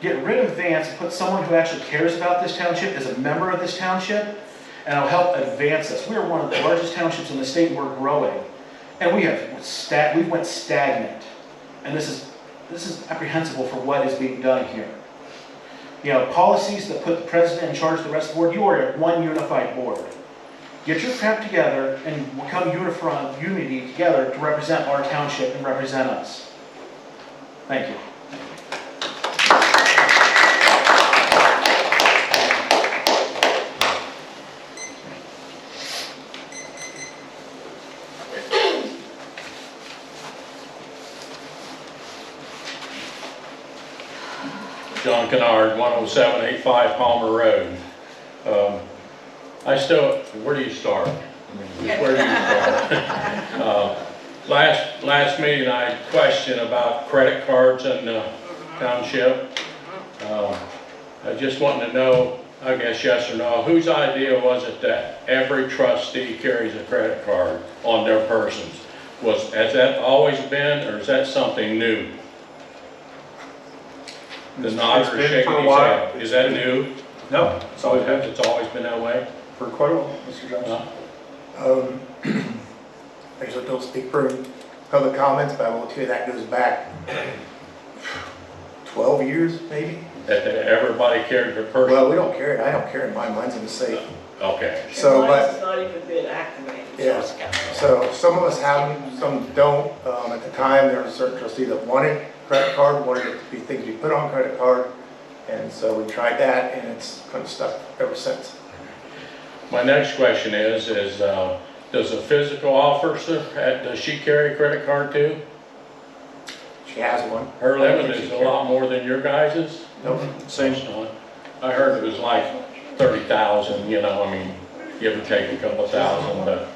get rid of Vance, and put someone who actually cares about this township as a member of this township, and it'll help advance us. We are one of the largest townships in the state, and we're growing, and we went stagnant, and this is apprehensible for what is being done here. You know, policies that put the president in charge of the rest of the board, you are one unified board. Get your crap together and become unity together to represent our township and represent us. Thank you. John Kennard, 10785 Palmer Road. Where do you start? Where do you start? Last meeting, I had a question about credit cards in the township. I just wanted to know, I guess yes or no, whose idea was it that every trustee carries a credit card on their persons? Has that always been, or is that something new? The nod or shaking his head. Is that new? No, it's always been. It's always been that way? For quite a while, Mr. Johnson. I usually don't speak for public comments, but I will tell you that goes back 12 years, maybe. That everybody carried their person? Well, we don't carry it. I don't carry mine. Mine's in the safe. Okay. So, but It's not even been activated. yeah. So some of us have them, some don't. At the time, there was a certain trustee that wanted credit card, wanted it to be things you put on credit card, and so we tried that, and it's kind of stuck ever since. My next question is does a fiscal officer, does she carry a credit card too? She has one. Her limit is a lot more than your guys's? Nope. Same. I heard it was like 30,000, you know, I mean, give or take a couple thousand, but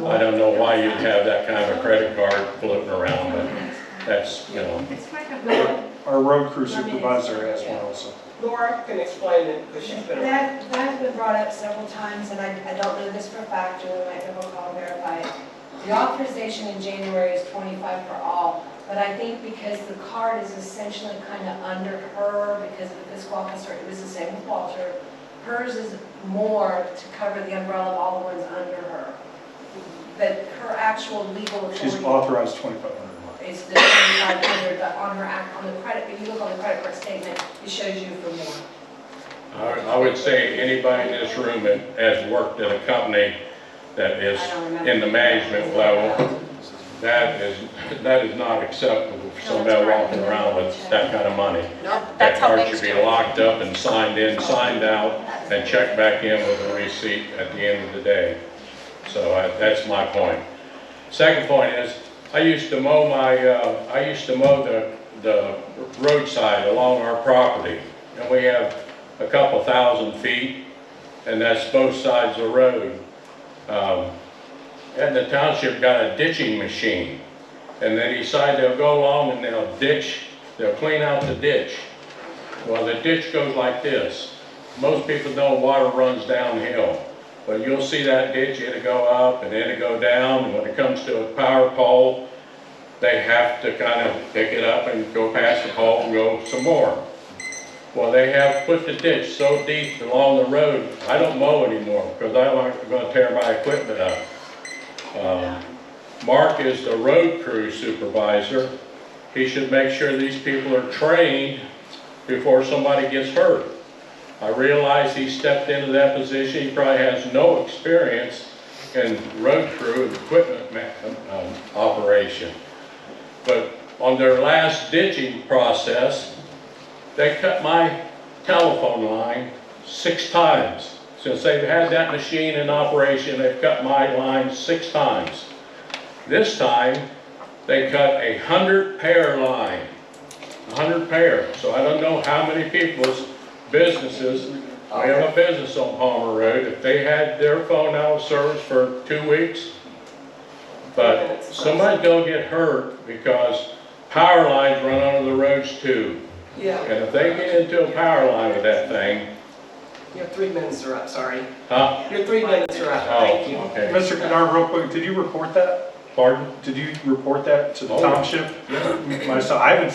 I don't know why you'd have that kind of a credit card floating around, but that's, you know. Our road crew supervisor has one also. Laura can explain it, because she's been around. That has been brought up several times, and I don't know this for a fact, and we might have a call and verify it. The authorization in January is 25 for all, but I think because the card is essentially kind of under her, because of the fiscal officer, it was the same with Walter, hers is more to cover the umbrella of all the ones under her. But her actual legal authority. She's authorized 2,500 a month. It's the 2,500, but on her on the credit, if you look on the credit card statement, it shows you for more. I would say anybody in this room that has worked at a company that is in the management level, that is not acceptable for somebody walking around with that kind of money. That card should be locked up and signed in, signed out, and checked back in with a receipt at the end of the day. So that's my point. Second point is, I used to mow the roadside along our property, and we have a couple thousand feet, and that's both sides of the road. And the township got a ditching machine, and they decide they'll go along and they'll clean out the ditch. Well, the ditch goes like this. Most people know water runs downhill, but you'll see that ditch, it'll go up and then it'll go down, and when it comes to a power pole, they have to kind of pick it up and go past the pole and go some more. Well, they have put the ditch so deep along the road, I don't mow anymore because I'm going to tear my equipment up. Mark is the road crew supervisor. He should make sure these people are trained before somebody gets hurt. I realize he stepped into that position. He probably has no experience in road crew and equipment operation. But on their last ditching process, they cut my telephone line 6 times. Since they've had that machine in operation, they've cut my line 6 times. This time, they cut 100 pair line, 100 pair. So I don't know how many people's businesses, we have a business on Palmer Road, if they had their phone out of service for 2 weeks, but somebody's gonna get hurt because power lines run under the roads too. Yeah. And if they get into a power line with that thing. Your 3 minutes are up, sorry. Huh? Your 3 minutes are up, Oh, thank you. okay. Mr. Kennard, real quick, did you report that? Pardon? Did you report that to the township? Myself, I haven't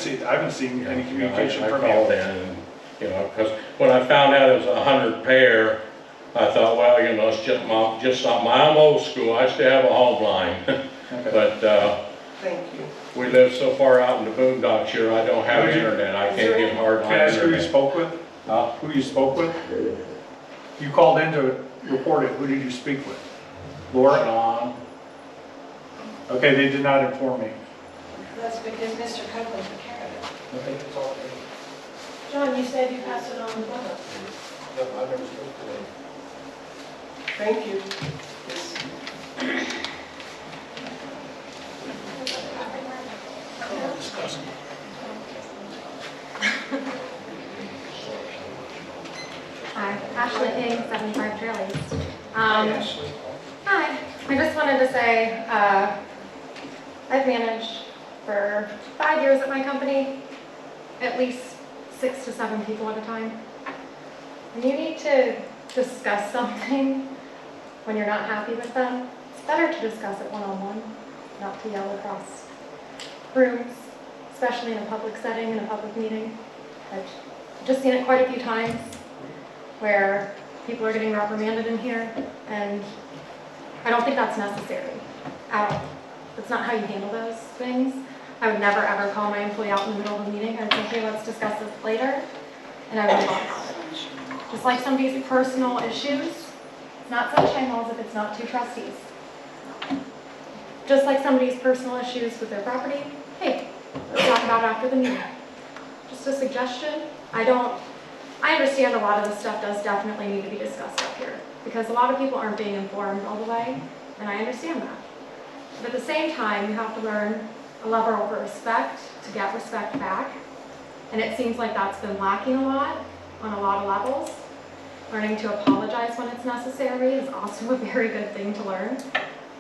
seen any communication I from called you. in and, you know, because when I found out it was 100 pair, I thought, well, you know, it's just not I'm old school. I still have a home line. Okay. But Thank you. we live so far out in the boondocks here, I don't have internet. I can't get hard Can I line ask who you internet. spoke with? Who you spoke with? You called in to report it. Who did you speak with? Laura? John. Okay, they did not inform me. That's because Mr. Copeland took care of it. I think it's all good. John, you said you passed it on to Bubba. No, I've never spoken to them. Thank you. Ashley King, 75 Trail East. Hi, Ashley. Hi, I just wanted to say, I've managed for 5 years at my company, at least 6 to 7 people at a time. When you need to discuss something when you're not happy with them, it's better to discuss it one-on-one, not to yell across rooms, especially in a public setting, in a public meeting. I've just seen it quite a few times where people are getting reprimanded in here, and I don't think that's necessary at all. That's not how you handle those things. I would never ever call my employee out in the middle of a meeting. I'd say, hey, let's discuss this later, and I would move on. Just like somebody's personal issues, it's not sunshine laws if it's not two trustees. Just like somebody's personal issues with their property, hey, let's talk about it after the meeting. Just a suggestion. I understand a lot of this stuff does definitely need to be discussed up here, because a lot of people aren't being informed all the way, and I understand that. But at the same time, you have to learn a level of respect to get respect back, and it seems like that's been lacking a lot on a lot of levels. Learning to apologize when it's necessary is also a very good thing to learn.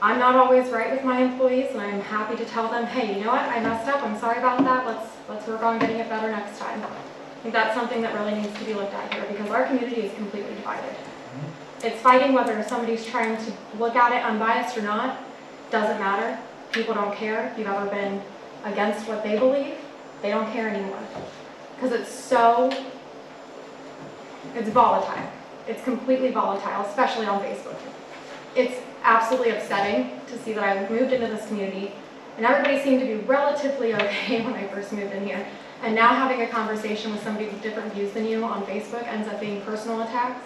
I'm not always right with my employees, and I'm happy to tell them, hey, you know what, I messed up, I'm sorry about that, let's work on getting it better next time. I think that's something that really needs to be looked at here, because our community is completely divided. It's fighting whether somebody's trying to look at it unbiased or not. Doesn't matter. People don't care. If you've ever been against what they believe, they don't care anymore. Because it's volatile. It's completely volatile, especially on Facebook. It's absolutely upsetting to see that I moved into this community, and everybody seemed to be relatively okay when I first moved in here. And now having a conversation with somebody with different views than you on Facebook ends up being personal attacks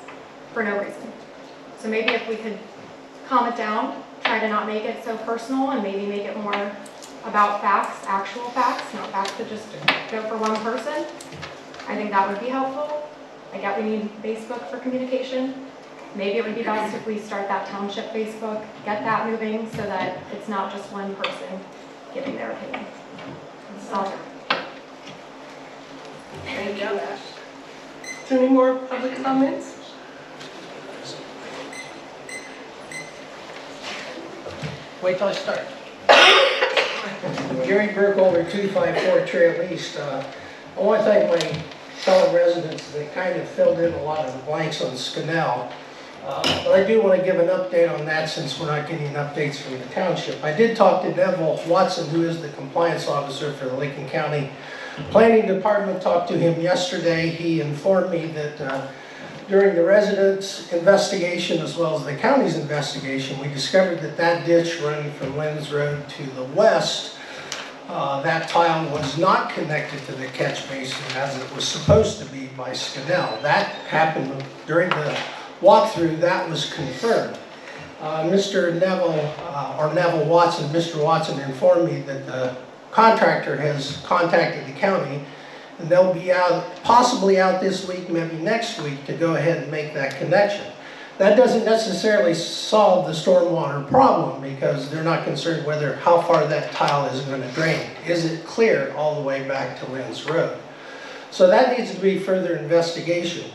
for no reason. So maybe if we could calm it down, try to not make it so personal, and maybe make it more about facts, actual facts, not facts that just go for one person. I think that would be helpful. I get we need Facebook for communication. Maybe it would be best if we start that township Facebook, get that moving so that it's not just one person giving their opinion. So, Thank you, Ash. Is there any more public comments? Wait till I start. Gary Burkholder, 254 Trail East. I want to thank my fellow residents that kind of filled in a lot of the blanks on Scannell. But I do want to give an update on that since we're not getting updates from the township. I did talk to Neville Watson, who is the compliance officer for the Lincoln County Planning Department. Talked to him yesterday. He informed me that during the residents' investigation as well as the county's investigation, we discovered that that ditch running from Lynn's Road to the west, that tile was not connected to the catch basin as it was supposed to be by Scannell. That happened during the walkthrough. That was confirmed. Mr. Neville Watson, Mr. Watson informed me that the contractor has contacted the county, and they'll be possibly out this week, maybe next week, to go ahead and make that connection. That doesn't necessarily solve the stormwater problem, because they're not concerned how far that tile is going to drain. Is it clear all the way back to Lynn's Road? So that needs to be further investigated.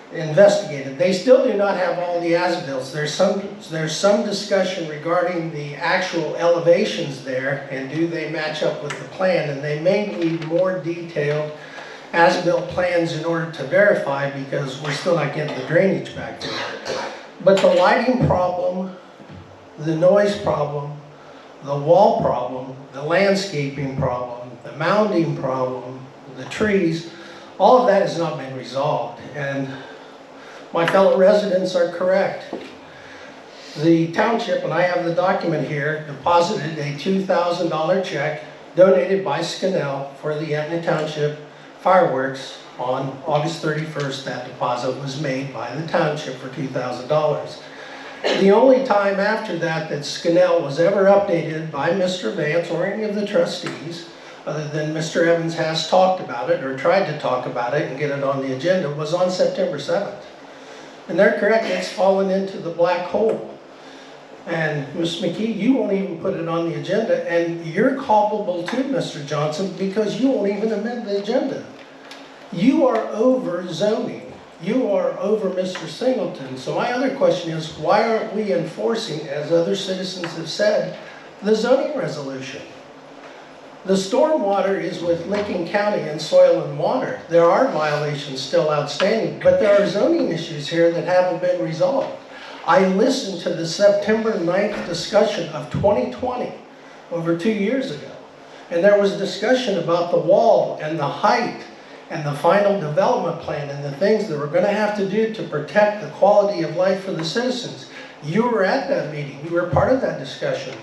They still do not have all the as-bills. There's some discussion regarding the actual elevations there, and do they match up with the plan, and they may need more detailed as-built plans in order to verify, because we're still not getting the drainage back there. But the lighting problem, the noise problem, the wall problem, the landscaping problem, the mounding problem, the trees, all of that has not been resolved. And my fellow residents are correct. The township, and I have the document here, deposited a $2,000 check donated by Scannell for the Etna Township fireworks on August 31st. That deposit was made by the township for $2,000. The only time after that that Scannell was ever updated by Mr. Vance or any of the trustees, other than Mr. Evans has talked about it or tried to talk about it and get it on the agenda, was on September 7th. And they're correct, it's fallen into the black hole. And Ms. McKee, you won't even put it on the agenda, and you're culpable too, Mr. Johnson, because you won't even amend the agenda. You are over zoning. You are over Mr. Singleton. So my other question is, why aren't we enforcing, as other citizens have said, the zoning resolution? The stormwater is with Licking County and Soil and Water. There are violations still outstanding, but there are zoning issues here that haven't been resolved. I listened to the September 9th discussion of 2020, over 2 years ago, and there was discussion about the wall and the height and the final development plan and the things that we're going to have to do to protect the quality of life for the citizens. You were at that meeting. You were part of that discussion.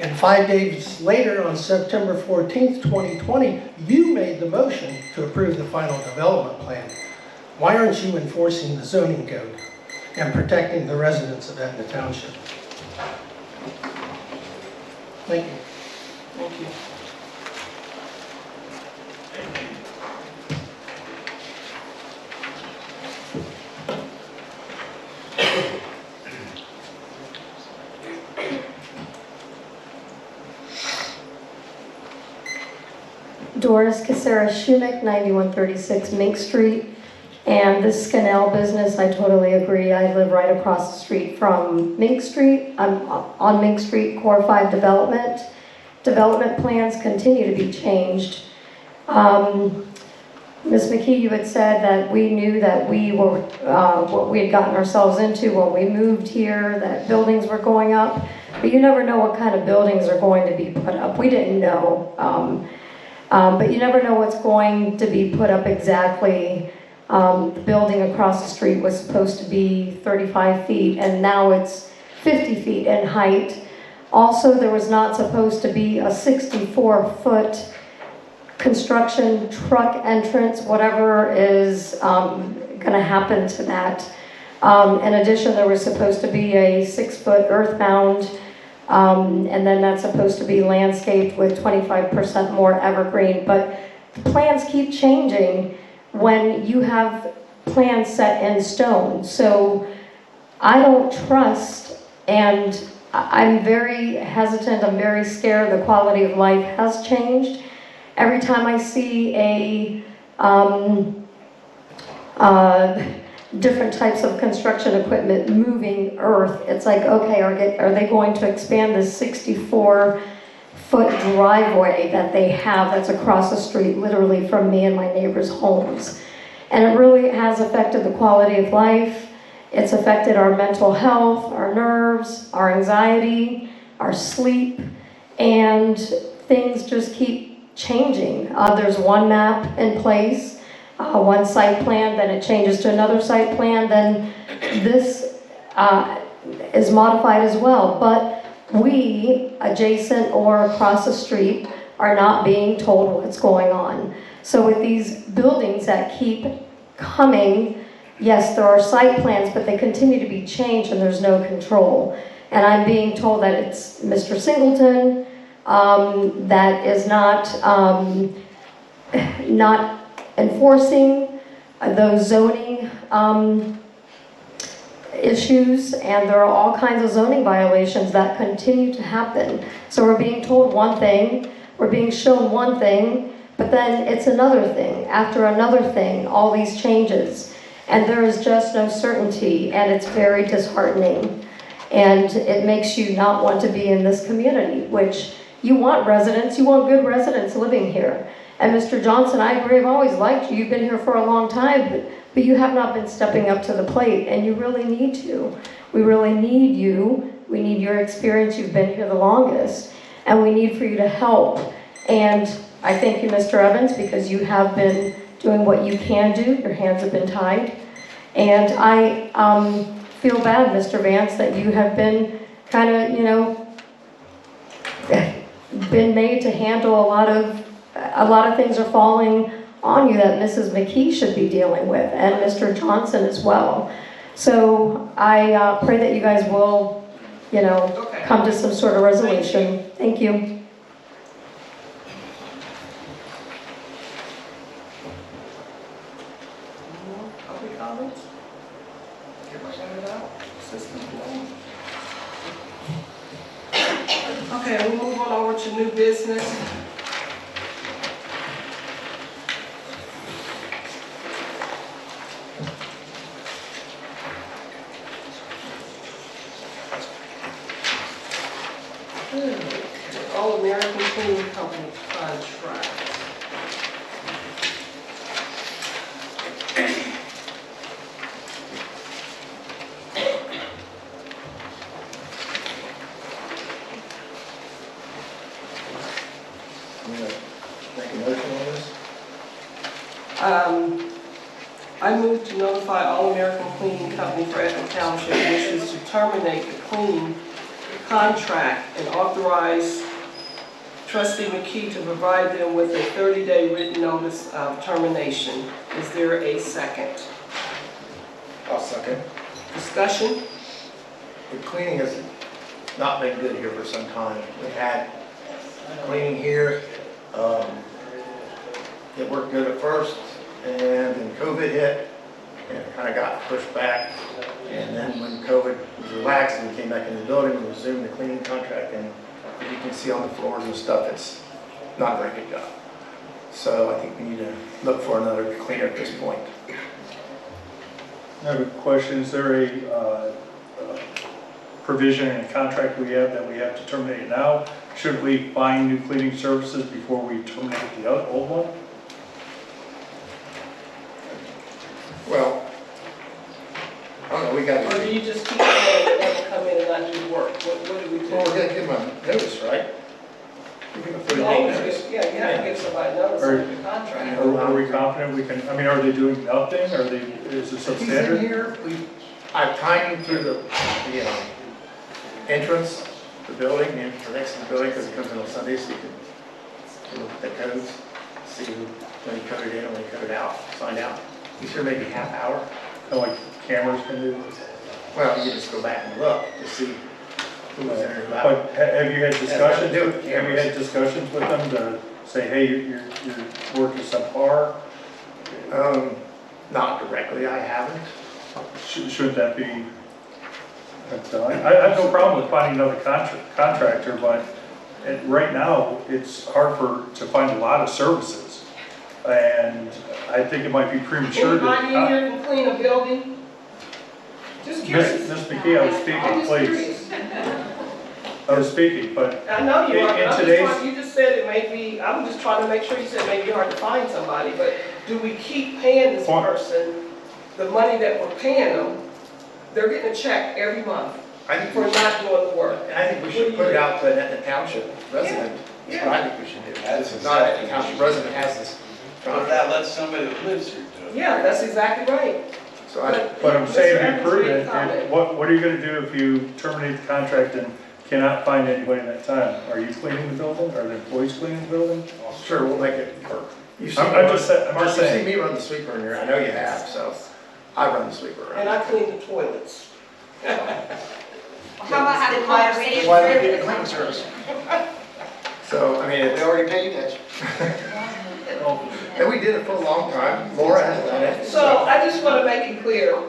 And 5 days later, on September 14th, 2020, you made the motion to approve the final development plan. Why aren't you enforcing the zoning code and protecting the residents of Etna Township? Thank you. Thank you. Doris Casera Schumich, 9136 Mink Street. And this Scanel business, I totally agree. I live right across the street from Mink Street. I'm on Mink Street, Core 5 development. Development plans continue to be changed. Ms. McKee, you had said that we knew that we were, what we had gotten ourselves into when we moved here, that buildings were going up. But you never know what kind of buildings are going to be put up. We didn't know. But you never know what's going to be put up exactly. The building across the street was supposed to be 35 feet, and now it's 50 feet in height. Also, there was not supposed to be a 64-foot construction truck entrance, whatever is going to happen to that. In addition, there was supposed to be a 6-foot earthbound, and then that's supposed to be landscaped with 25% more evergreen. But the plans keep changing when you have plans set in stone. So I don't trust, and I'm very hesitant, I'm very scared. The quality of life has changed. Every time I see a different types of construction equipment moving earth, it's like, okay, are they going to expand this 64-foot driveway that they have that's across the street literally from me and my neighbors' homes? And it really has affected the quality of life. It's affected our mental health, our nerves, our anxiety, our sleep, and things just keep changing. There's one map in place, one site plan, then it changes to another site plan, then this is modified as well. But we, adjacent or across the street, are not being told what's going on. So with these buildings that keep coming, yes, there are site plans, but they continue to be changed and there's no control. And I'm being told that it's Mr. Singleton that is not enforcing those zoning issues, and there are all kinds of zoning violations that continue to happen. So we're being told one thing, we're being shown one thing, but then it's another thing, after another thing, all these changes. And there is just no certainty, and it's very disheartening. And it makes you not want to be in this community, which you want residents, you want good residents living here. And Mr. Johnson, I agree, I've always liked you. You've been here for a long time, but you have not been stepping up to the plate, and you really need to. We really need you. We need your experience. You've been here the longest, and we need for you to help. And I thank you, Mr. Evans, because you have been doing what you can do. Your hands have been tied. And I feel bad, Mr. Vance, that you have been kind of, you know, been made to handle a lot of things are falling on you that Mrs. McKee should be dealing with, and Mr. Johnson as well. So I pray that you guys will, you know, come to some sort of resolution. Thank you. Other comments? Everybody got it out? System plan? Okay, we'll move on over to new business. cleaning company contract. Make a motion on this? I move to notify All American Cleaning Company for Etna Township wishes to terminate the cleaning contract and authorize Trustee McKee to provide them with a 30-day written notice of termination. Is there a second? I'll second. Discussion? The cleaning has not been good here for some time. We had cleaning here, it worked good at first, and then COVID hit, and it kind of got pushed back. And then when COVID was relaxed and we came back in the building, we resumed the cleaning contract, and as you can see on the floors and stuff, it's not a very good job. So I think we need to look for another cleaner at this point. I have a question. Is there a provision in a contract we have that we have to terminate it now? Should we find new cleaning services before we terminate the old one? Well, I don't know, we got Or to... do you just keep saying that they will come in and not do work? What do we do? Well, we're going to give them a notice, right? You give them a You 30-day always notice. give- Yeah, you have to give somebody notice Or- of the contract. Are we confident we can, I mean, are they doing nothing? Are they, is it He's in substandard? here, I've timed him through the entrance, the building, the entrance next to the building, because it comes in on Sundays, so you can look at the codes, see when he coded in and when he coded out, find out. He's here maybe half hour. Kind of like cameras can do? Well, you just go back and look to see who was in there and out. But have you had discussions, do with have you cameras. had discussions with them to say, hey, your work is subpar? Not directly, I haven't. Should that be done? I have no problem with finding another contractor, but right now, it's hard to find a lot of services. And I think it might be premature Anybody in to... here can clean a building? Just curious. Ms. McKee, I was I'm speaking, just please. curious. I was speaking, but I know you are, in but today's... you just said it may be, I'm just trying to make sure you said it may be hard to find somebody, but do we keep paying this person the money that we're paying them? They're getting a check every month I think for not doing the work. I think we should put it out to an Etna Township resident. That's what I think we should do. That's Not an Etna Township resident has this But that lets somebody that lives here do it. Yeah, that's exactly right. So I, But I'm saying Mr. if you prove Evans it, made a comment. what are you gonna do if you terminate the contract and cannot find anybody in that time? Are you cleaning the building? Are the employees cleaning the building? sure, we'll make it work. You've seen I'm me just run- Mark, saying. you've seen me run the sweeper in here, I know you have, so I run the sweeper around. And I clean the toilets. How about having conversations? Why don't we get a cleaning service? So, I mean, They already paid that. and we did it for a long time, Laura has done it. So I just want to make it clear,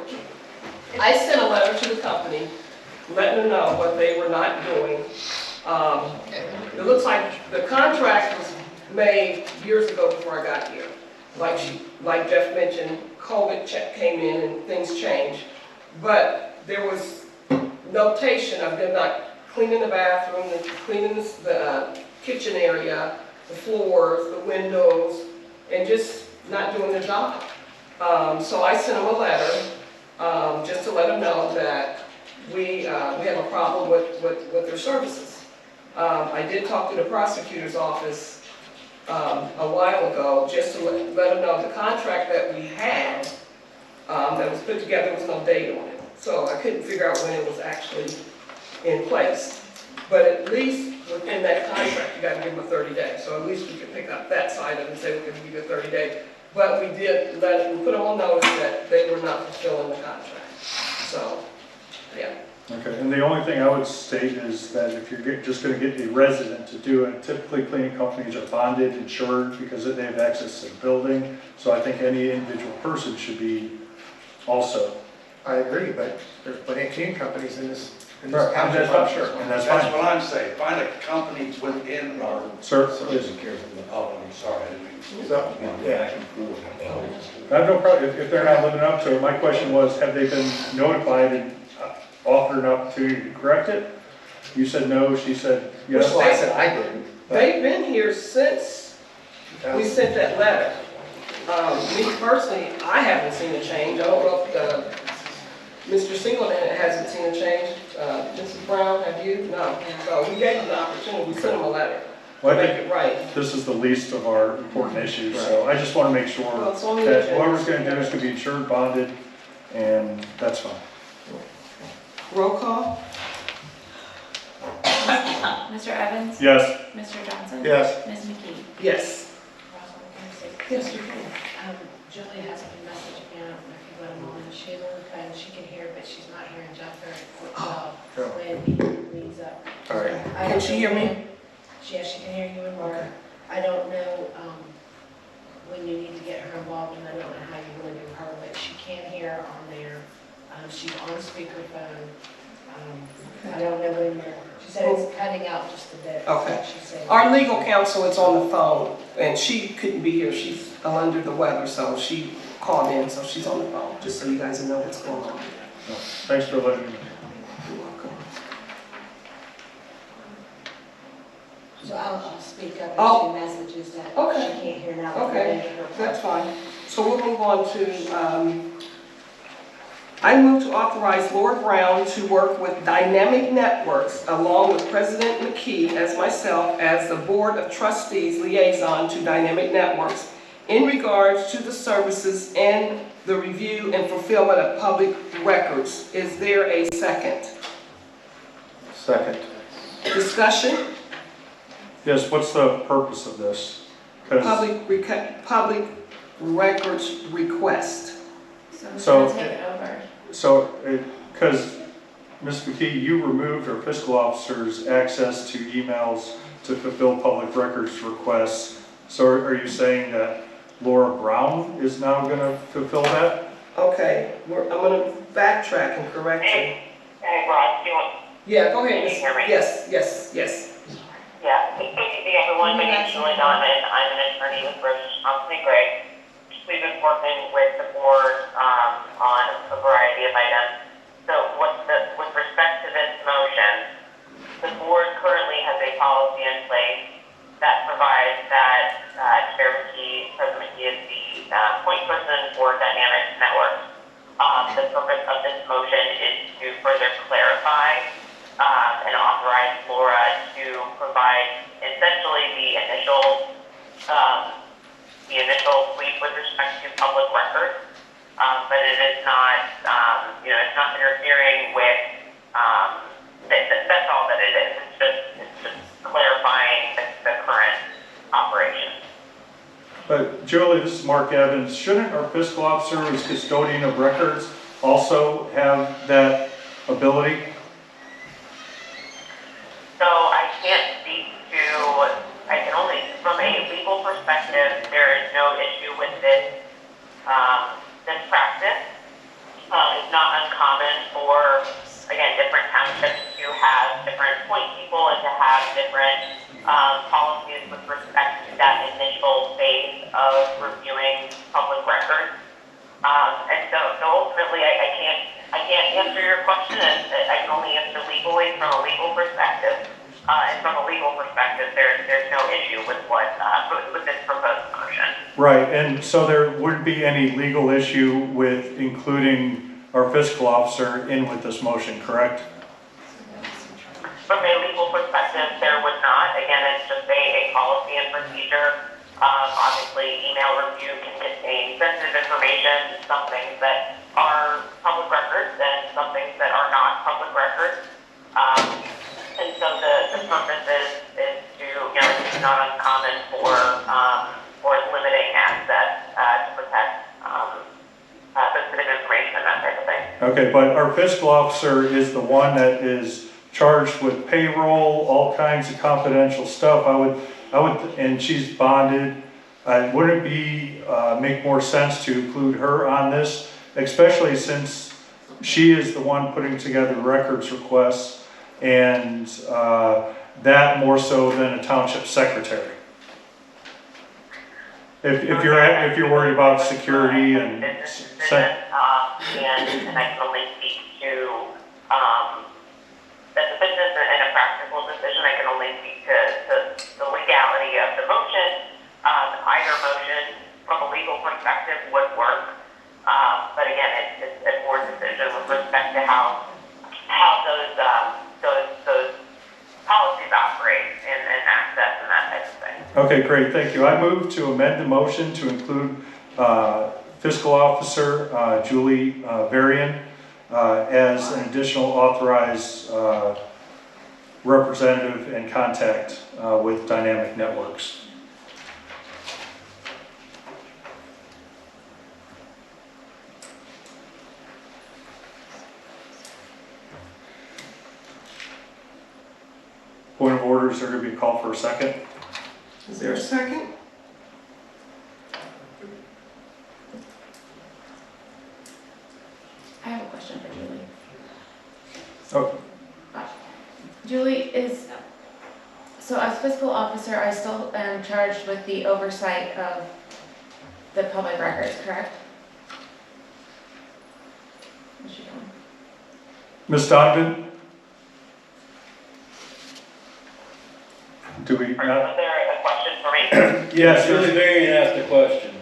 I sent a letter to the company, letting them know what they were not doing. It looks like the contract was made years ago before I got here. Like Jeff mentioned, COVID came in and things changed. But there was notation of them not cleaning the bathroom, cleaning the kitchen area, the floors, the windows, and just not doing their job. So I sent them a letter just to let them know that we have a problem with their services. I did talk to the prosecutor's office a while ago just to let them know the contract that we had that was put together, was no date on it. So I couldn't figure out when it was actually in place. But at least within that contract, you got to give them a 30 days. So at least we could pick up that side of it and say we can give you a 30 day. But we did we put them on notice that they were not fulfilling the contract. So, yeah. Okay, and the only thing I would state is that if you're just gonna get the resident to do it, typically cleaning companies are bonded, insured, because they have access to the building. So I think any individual person should be also. I agree, but there's plenty of cleaning companies in this Right, township, and I'm that's sure. fine. And that's That's fine. what I'm saying, find a company within our. Sir, Oh, I'm sorry, I didn't mean. So, yeah. I have no problem, if they're not living up to it. My question was, have they been notified and offered an opportunity to correct it? You said no, she said yes. Well, I said I didn't. They've been here since we sent that letter. Me personally, I haven't seen a change. I don't know if Mr. Singleton hasn't seen a change. Mrs. Brown, have you? No. So we gave them the opportunity. We sent them a letter to make it right. This is the least of our important issues, so I just want to make sure Well, it's on the that agenda. whoever's going to do this can be insured, bonded, and that's fine. Roll call? Mr. Evans? Yes. Mr. Johnson? Yes. Ms. McKee? Yes. Yes, you can. Julie has a message, I don't know if you want to know, and she can hear, but she's not hearing Jeff very well when he leaves up. All right. Can she hear me? Yes, she can hear you and Laura. I don't know when you need to get her involved, and I don't know how you want to do her, but she can hear on there. She's on speakerphone. I don't know when she said it's cutting out just a bit. Okay. She said. Our legal counsel is on the phone, and she couldn't be here. She's under the weather, so she called in, so she's on the phone, just so you guys know what's going on. Thanks for letting me know. You're welcome. So I'll speak up Oh. if she messages that Okay. she can't hear now. Okay, that's fine. So we'll move on to, I move to authorize Laura Brown to work with Dynamic Networks along with President McKee as myself as the Board of Trustees liaison to Dynamic Networks in regards to the services and the review and fulfillment of public records. Is there a second? Second. Discussion? Yes, what's the purpose of this? 'Cause- Public records request. So- Take it over. So, because Ms. McKee, you removed our fiscal officer's access to emails to fulfill public records requests. So are you saying that Laura Brown is now going to fulfill that? Okay, I'm going to backtrack and correct you. Hey, Rod, do you want? Yeah, go ahead. Can you hear me? Yes, yes, yes. Yeah, good evening, everyone. My name is Julie Donovan. I'm an attorney with British Thompson & Gray. We've been working with the board on a variety of items. So with respect to this motion, the board currently has a policy in place that provides that Chair McKee, President McKee is the point person for Dynamics Networks. The purpose of this motion is to further clarify and authorize Laura to provide essentially the initial sweep with respect to public records, but it is not, it's not interfering with, that's all that it is. It's just clarifying the current operation. But Julie, this is Mark Evans. Shouldn't our fiscal officer as custodian of records also have that ability? So I can't speak to, I can only, from a legal perspective, there is no issue with this, this practice. It's not uncommon for, again, different townships to have different point people and to have different policies with respect to that initial phase of reviewing public records. And so ultimately, I can't answer your question, and I can only answer legally from a legal perspective. And from a legal perspective, there's no issue with with this proposed motion. Right, and so there wouldn't be any legal issue with including our fiscal officer in with this motion, correct? From a legal perspective, there would not. Again, it's just a policy and procedure. Obviously, email review can contain sensitive information, some things that are public records and some things that are not public records. And so the purpose is to, it's not uncommon for limiting access to protect sensitive information and that type of thing. Okay, but our fiscal officer is the one that is charged with payroll, all kinds of confidential stuff. I would, and she's bonded. Wouldn't it make more sense to include her on this, especially since she is the one putting together records requests, and that more so than a township secretary? If you're worried about security and and I can only speak to that's a business and a practical decision. I can only speak to the legal Okay, great, thank you. I move to amend the motion to include Fiscal Officer Julie Varian as an additional authorized representative and contact with Dynamic Networks. Point of order, is there going to be a call for a second? Is there a second? I have a question for Julie. Oh, Julie, so as fiscal officer, I still am charged with the oversight of the public records, correct? What's she doing? Ms. Donovan? Do we not? Was there a question for me? Yes. Julie Varian asked a question.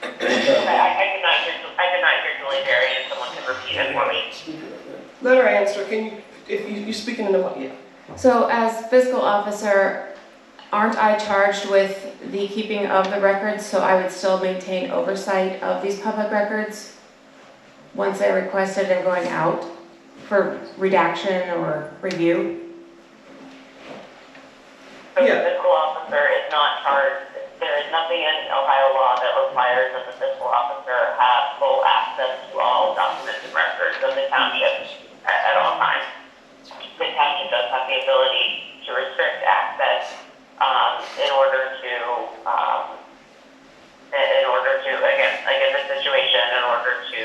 I did not hear Julie Varian, someone can repeat it for me. Let her answer. Can you, if you're speaking in the mic, yeah. So as fiscal officer, aren't I charged with the keeping of the records, so I would still maintain oversight of these public records once they're requested and going out for redaction or review? So the fiscal officer is not charged, there is nothing in Ohio law that requires that the fiscal officer have full access to all documents and records of the township at all times. The township does have the ability to restrict access in order to again, like in this situation, in order to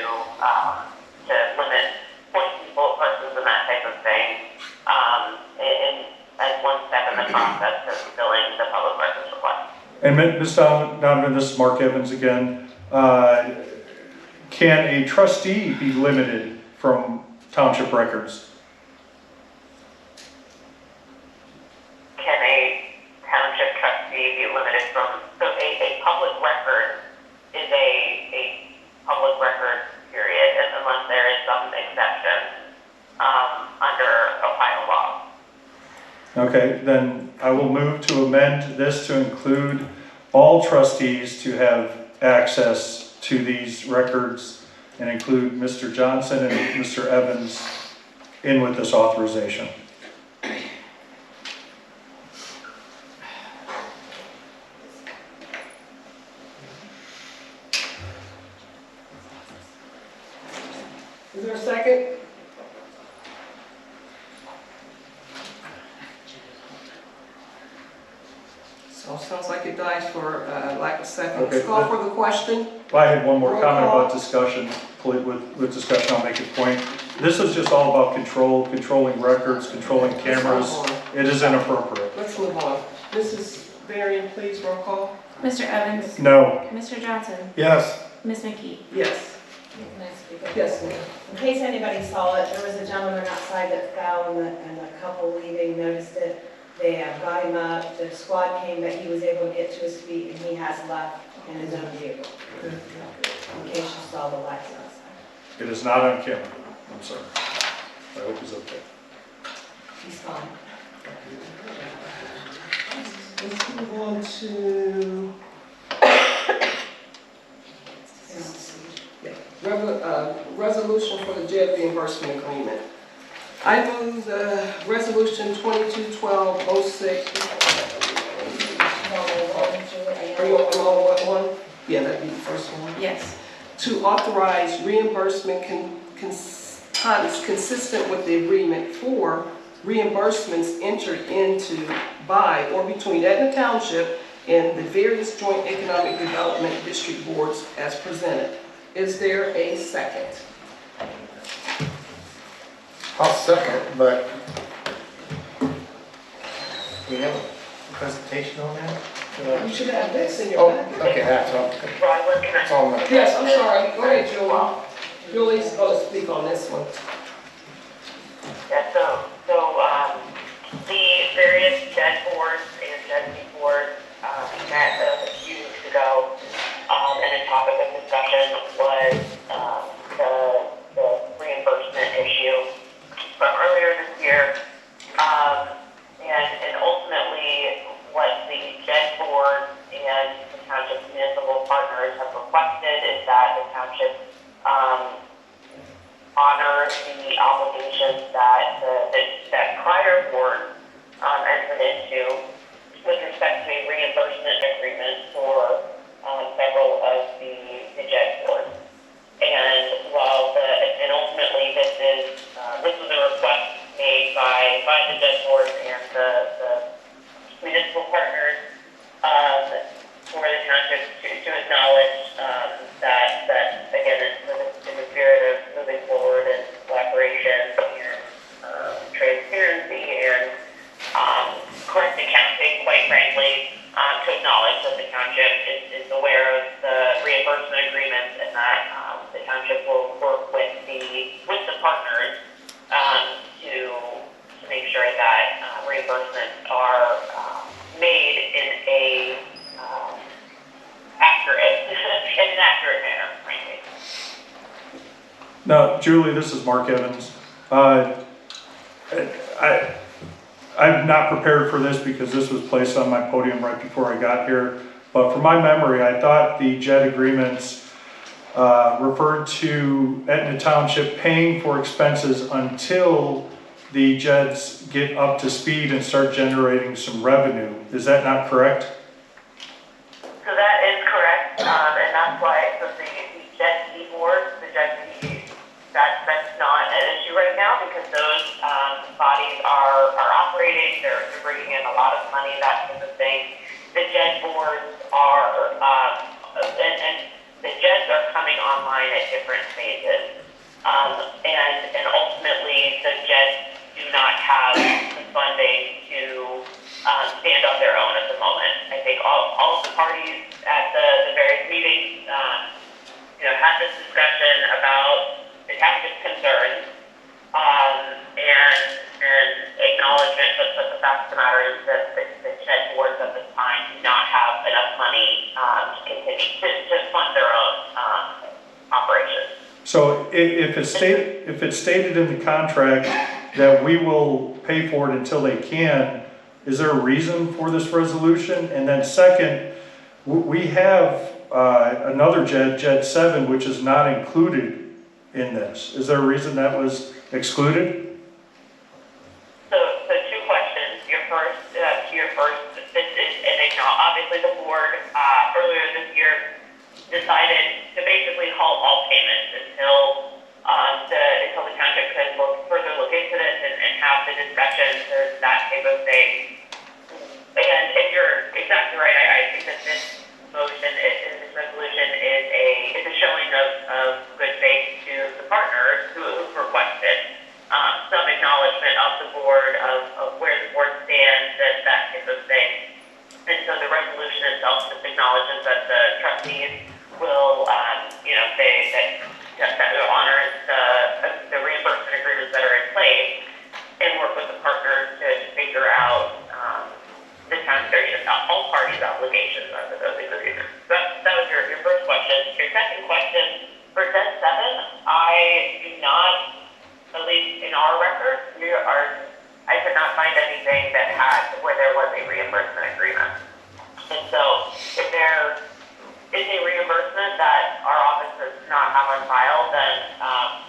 limit point people, persons, and that type of thing. As one step in the process of fulfilling the public records request. And Ms. Donovan, this is Mark Evans again. Can a trustee be limited from township records? Can a township trustee be limited from, so a public record is a public record, period, unless there is some exception under Ohio law. Okay, then I will move to amend this to include all trustees to have access to these records and include Mr. Johnson and Mr. Evans in with this authorization. Is there a second? So sounds like it dies for lack of second. Okay, Let's call for the question. I had one more Roll comment call. about discussion. With discussion, I'll make a point. This is just all about controlling records, controlling cameras. It is inappropriate. Let's move on. Mrs. Varian, please, roll call. Mr. Evans? No. Mr. Johnson? Yes. Ms. McKee? Yes. Can I speak up? Yes, ma'am. In case anybody saw it, there was a gentleman outside that fell and the couple leaving noticed it. They got him up, the squad came, but he was able to get to his feet and he has left in his own vehicle. In case you saw the lights outside. It is not on camera. I'm sorry. I hope he's okay. He's fine. Let's move on to resolution for the JEDD reimbursement agreement. I move the resolution 221206. Are you on all one? Yeah, that'd be the first one. Yes. To authorize reimbursement consistent with the agreement for reimbursements entered into by or between Etna Township and the various joint economic development district boards as presented. Is there a second? I'll second, but we have a presentation on that? You should have this in your Oh, packet. okay, that's all. Yes, I'm sorry. Go ahead, Julie. Julie's going to speak on this one. Yeah, so the various JEDD boards and JEDD boards met a few weeks ago, and a topic of discussion was the reimbursement issue from earlier this year, and ultimately what the JEDD and the township's municipal partners have requested is that the township honor the obligations that that prior board entered into with respect to a reimbursement agreement for several of the JEDD boards. And while and ultimately this was a request made by the JEDD board and the municipal partners for the township to acknowledge that again in the spirit of moving forward and collaboration and transparency and correct accounting, quite frankly, to acknowledge that the township is aware of the reimbursement agreements and that the township will work with the partners to make sure that reimbursements are made in a accurate manner, frankly. Now, Julie, this is Mark Evans. I'm not prepared for this because this was placed on my podium right before I got here. But from my memory, I thought the JEDD agreements referred to Etna Township paying for expenses until the JEDDs get up to speed and start generating some revenue. Is that not correct? So that is correct, and that's why the JEDD boards, that's not an issue right now because those bodies are operating, they're bringing in a lot of money, that type of thing. The JEDD boards are, and the JEDDs are coming online at different phases, and ultimately the JEDDs do not have the funding to stand on their own at the moment. I think all of the parties at the various meetings, had this discussion about the township's concerns and acknowledgement that the fact of the matter is that the JEDD boards at this time do not have enough money to continue to fund their own operations. So if it's stated in the contract that we will pay for it until they can, is there a reason for this resolution? And then second, we have another JEDD 7, which is not included in this. Is there a reason that was excluded? So two questions. To your first, this is, and obviously the board earlier this year decided to basically halt all payments until the township could further look into this and have the discussions or that type of thing. And if you're exactly right, I think that this motion, this resolution is a showing of good faith to the partners who've requested some acknowledgement of the board, of where the board stands, and that type of thing. And so the resolution itself just acknowledges that the trustees will, say that it honors the reimbursement agreements that are in place and work with the partners to figure out the all parties' obligations under those agreements. That was your first question. Your second question, for JEDD 7, I do not, at least in our records, I could not find anything that had where there was a reimbursement agreement. And so if there is a reimbursement that our office does not have on file, then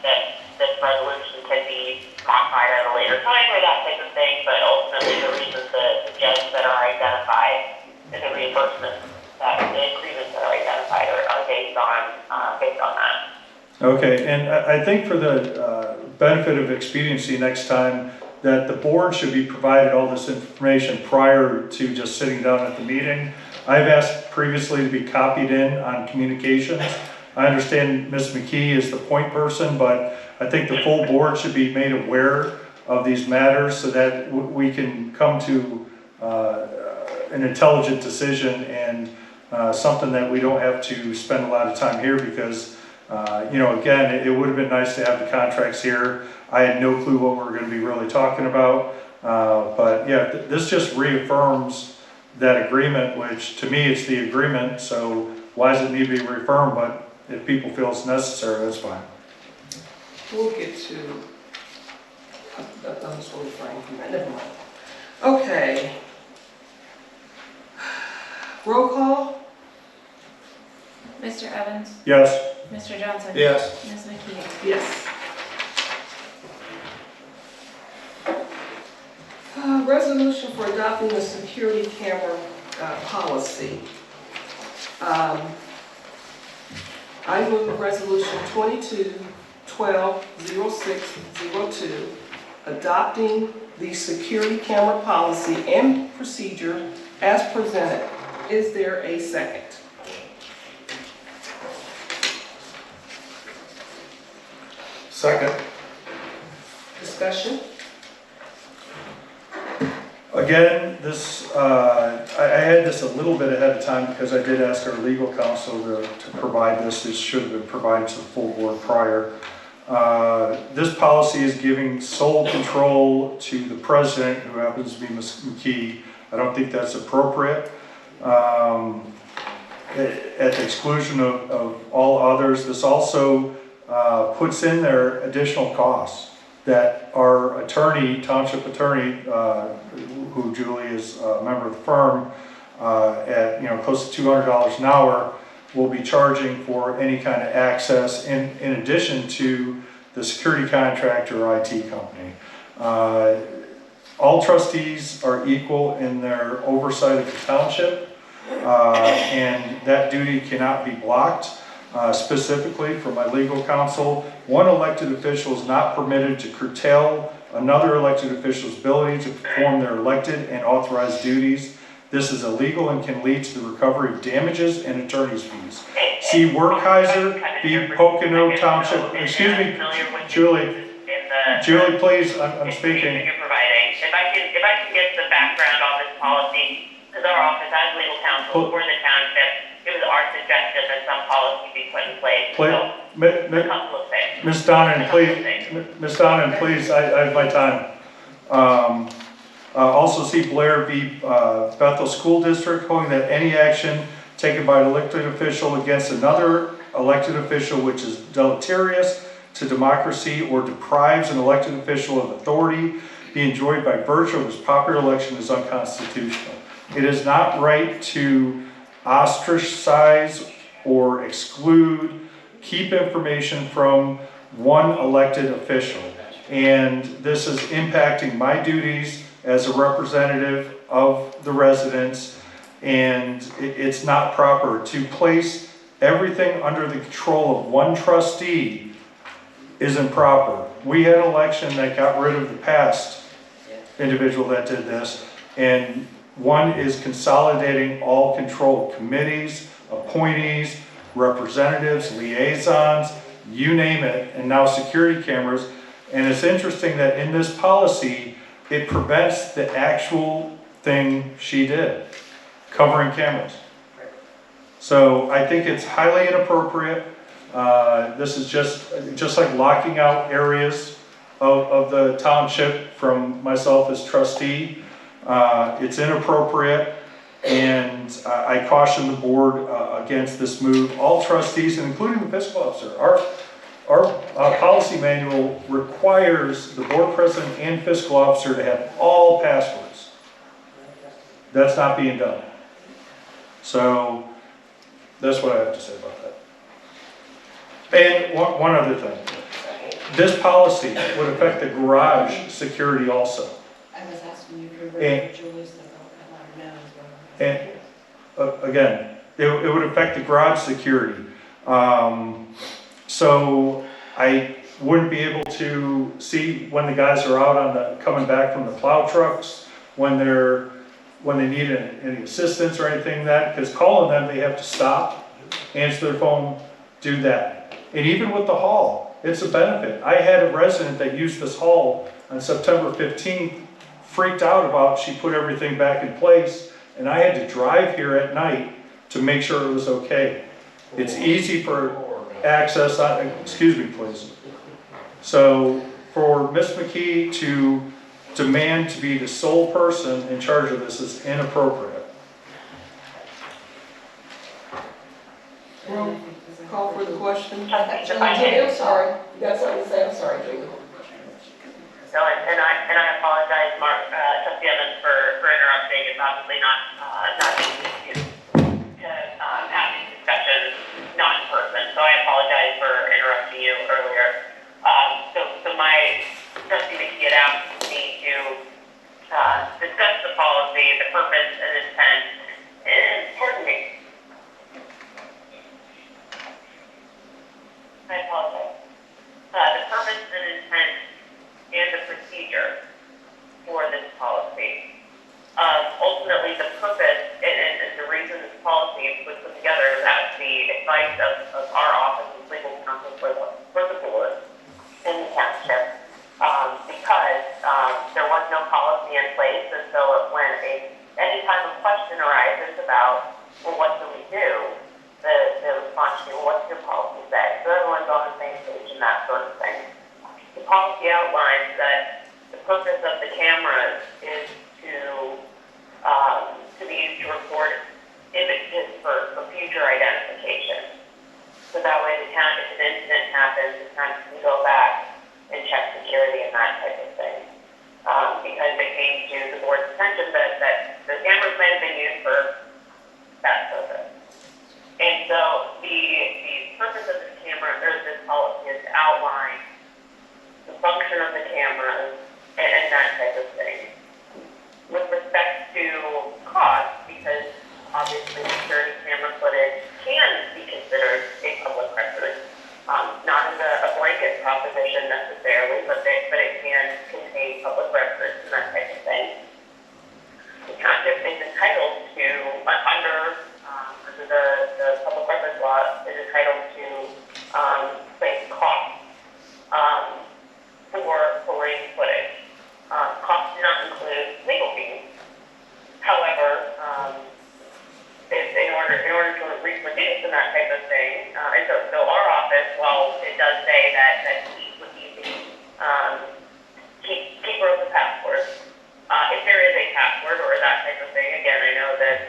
that this resolution can be modified at a later time or that type of thing, but ultimately the reasons the JEDDs that are identified and the reimbursements, the agreements that are identified are based on that. Okay, and I think for the benefit of expediency next time, that the board should be provided all this information prior to just sitting down at the meeting. I've asked previously to be copied in on communications. I understand Ms. McKee is the point person, but I think the full board should be made aware of these matters so that we can come to an intelligent decision and something that we don't have to spend a lot of time here because, again, it would have been nice to have the contracts here. I had no clue what we were going to be really talking about. But yeah, this just reaffirms that agreement, which to me it's the agreement, so why does it need to be reaffirmed? But if people feel it's necessary, that's fine. We'll get to, I'm just going to refrain from that, never mind. Okay. Roll call? Mr. Evans? Yes. Mr. Johnson? Yes. Ms. McKee? Yes. Resolution for adopting the security camera policy. I move resolution 22-12-0602, adopting the security camera policy and procedure as presented. Is there a second? Second. Discussion? Again, this, I had this a little bit ahead of time because I did ask our legal counsel to provide this. This should have been provided to the full board prior. This policy is giving sole control to the president, who happens to be Ms. McKee. I don't think that's appropriate. At the exclusion of all others, this also puts in there additional costs that our attorney, township attorney, who Julie is a member of the firm, at close to $200 an hour, will be charging for any kind of access in addition to the security contractor or IT company. All trustees are equal in their oversight of the township, and that duty cannot be blocked. Specifically for my legal counsel, one elected official is not permitted to curtail another elected official's ability to perform their elected and authorized duties. This is illegal and can lead to the recovery of damages and attorney's fees. See Werkheiser v. Pocono Township. Excuse me, Julie. Julie, please, I'm speaking. You're providing. If I can get the background on this policy, because our office as legal counsel for the township, it was our suggestion that some policy be put in place. So, a couple of things. Ms. Donnan, please, I have my time. Also see Blair v. Bethel School District, holding that any action taken by an elected official against another elected official which is deleterious to democracy or deprives an elected official of authority being enjoyed by virtue of his popular election is unconstitutional. It is not right to ostracize or exclude, keep information from one elected official. And this is impacting my duties as a representative of the residents, and it's not proper. To place everything under the control of one trustee isn't proper. We had an election that got rid of the past individual that did this, and one is consolidating all control, committees, appointees, representatives, liaisons, you name it, and now security cameras. And it's interesting that in this policy, it prevents the actual thing she did, covering cameras. So I think it's highly inappropriate. This is just like locking out areas of the township from myself as trustee. It's inappropriate, and I caution the board against this move. All trustees, and including the fiscal officer, our policy manual requires the board president and fiscal officer to have all passwords. That's not being done. So that's what I have to say about that. And one other thing. This policy would affect the garage security also. I was asking you if you were Julie's the And again, it would affect the garage security. So I wouldn't be able to see when the guys are out on coming back from the plow trucks, when they need any assistance or anything like that, because calling them, they have to stop, answer their phone, do that. And even with the hall, it's a benefit. I had a resident that used this hall on September 15th, freaked out about she put everything back in place, and I had to drive here at night to make sure it was okay. It's easy for access, excuse me please. So for Ms. McKee to demand to be the sole person in charge of this is inappropriate. Well, call for the question. I'm sorry. You got something to say? I'm sorry, Julie. No, and I apologize, Mark, Trustee Evans, for interrupting. It's obviously not easy to have these discussions together that the advice of our office as legal counsel for the board in the township, because there was no policy in place, and so when any type of question arises about, well, what do we do? The response to, well, what's your policy say? So everyone's on the same page and that sort of thing. The policy outlines that the purpose of the cameras is to be used to record images for future identification. So that way if an incident happens, the town can go back and check security and that type of thing. Because it came to the board's attention that the cameras might have been used for that purpose. And so the purpose of this camera, or this policy, is to outline the function of the cameras and that type of thing. With respect to cost, because obviously security camera footage can be considered a public record, not as a blanket proposition necessarily, but it can contain public records and that type of thing. The township is entitled to, under the public records law, is entitled to place costs for pulling footage. Costs do not include legal fees. However, in order to reproduce and that type of thing, and so our office, while it does say that he would be the keeper of the password, if there is a password or that type of thing, again, I know that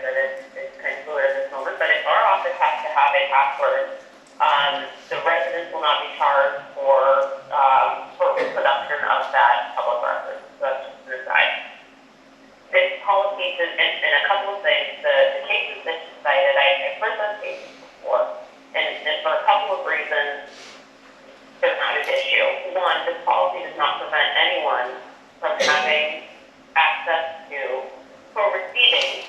it's kind of fluid at this moment, but if our office has to have a password, the residents will not be charged for reproduction of that public record. So that's just an aside. This policy is in a couple of things. The cases that you cited, I've heard those cases before, and for a couple of reasons, they're not an issue. One, this policy does not prevent anyone from having access to, for receiving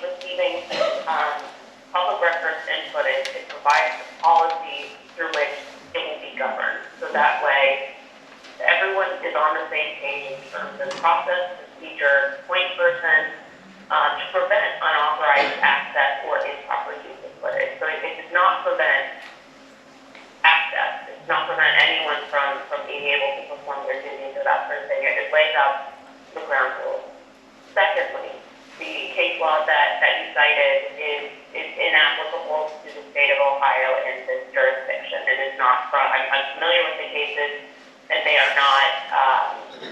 public records and footage. It provides the policy through which it will be governed. So that way, everyone is on the same page in terms of process, procedure, point person, to prevent unauthorized access or improper use of footage. So it does not prevent access. It does not prevent anyone from being able to perform their duties or that sort of thing. It lays out the ground rules. Secondly, the case law that you cited is inapplicable to the state of Ohio in this jurisdiction. It is not I'm familiar with the cases, and they are not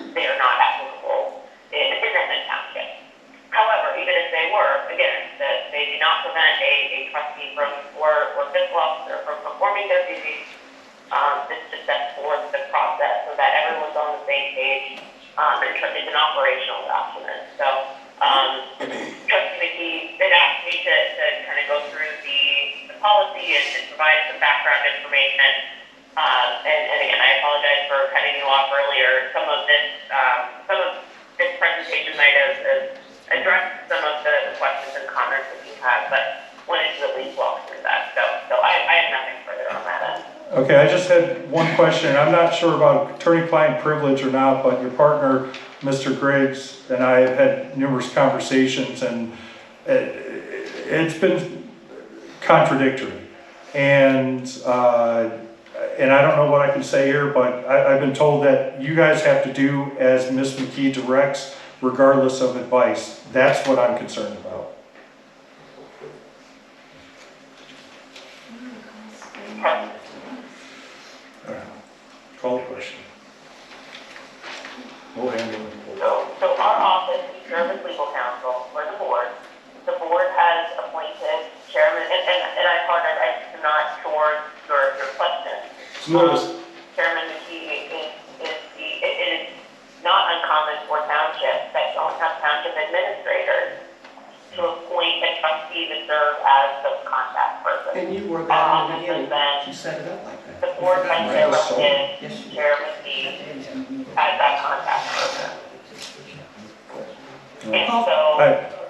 applicable in Etna Township. However, even if they were, again, they do not prevent a trustee or fiscal officer from performing their duties. This just sets forth the process so that everyone's on the same page. It's an operational document. So, Trustee McKee did ask me to kind of go through the policy and provide some background information. And again, I apologize for cutting you off earlier. Some of this presentation might have addressed some of the questions and comments that you have, but wanted to at least walk through that. So I have nothing further on that end. Okay, I just had one question. I'm not sure about attorney-client privilege or not, but your partner, Mr. Griggs, and I have had numerous conversations, and it's been contradictory. And I don't know what I can say here, but I've been told that you guys have to do as Ms. McKee directs, regardless of advice. That's what I'm concerned about. Call the question. We'll handle it. So our office, we serve as legal counsel for the board. The board has appointed chairman, and I apologize, I'm not sure your question. Chairman McKee it is not uncommon for townships that don't have township administrators to appoint a trustee to serve as the contact person. And you were there in the beginning. You set it up like that. The board has selected Chair McKee as that contact person. And so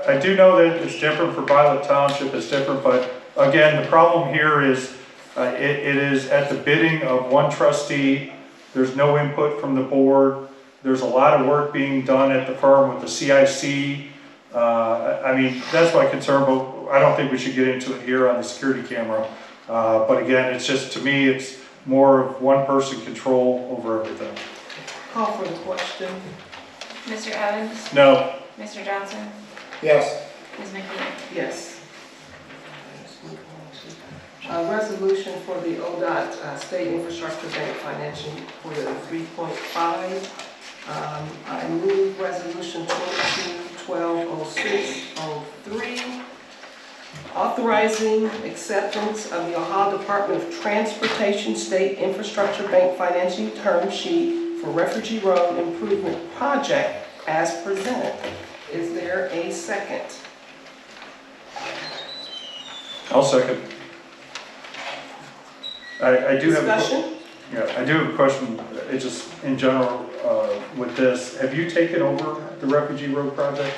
I do know that it's different for Violet Township, it's different, but again, the problem here is it is at the bidding of one trustee. There's no input from the board. There's a lot of work being done at the firm with the CIC. I mean, that's my concern, but I don't think we should get into it here on the security camera. But again, it's just, to me, it's more of one person control over everything. Call for the question. Mr. Evans? No. Mr. Johnson? Yes. Ms. McKee? Yes. Resolution for the ODOT State Infrastructure Bank financing for the 3.5. I move resolution 22-1206-03, authorizing acceptance of the Ohio Department of Transportation State Infrastructure Bank financing term sheet for Refugee Road Improvement Project as presented. Is there a second? I'll second. I do have Discussion? I do have a question. It's just in general with this. Have you taken over the Refugee Road project?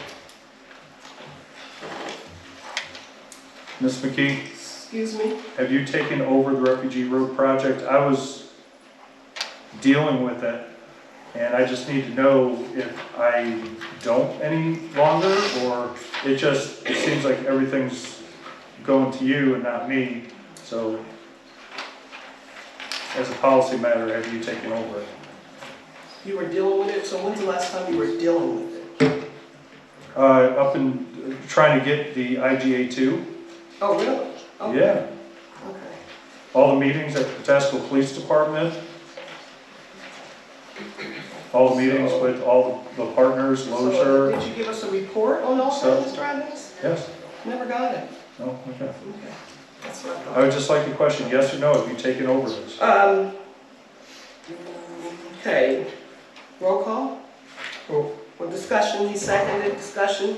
Ms. McKee? Excuse me? Have you taken over the Refugee Road project? I was dealing with it, and I just need to know if I don't any longer, or it seems like everything's going to you and not me. So, as a policy matter, have you taken over it? You were dealing with it, so when's the last time you were dealing with it? Up in trying to get the IGA 2. Oh, really? Okay. Yeah. Okay. All the meetings at the Pataskala Police Department. All the meetings with all the partners, So, Lozier. did you give us a report on all So- service drivings? Yes. Never got it. No, okay. Okay. That's what I thought. I would just like to question, yes or no, have you taken over this? Okay. Roll call? With discussion, he seconded discussion.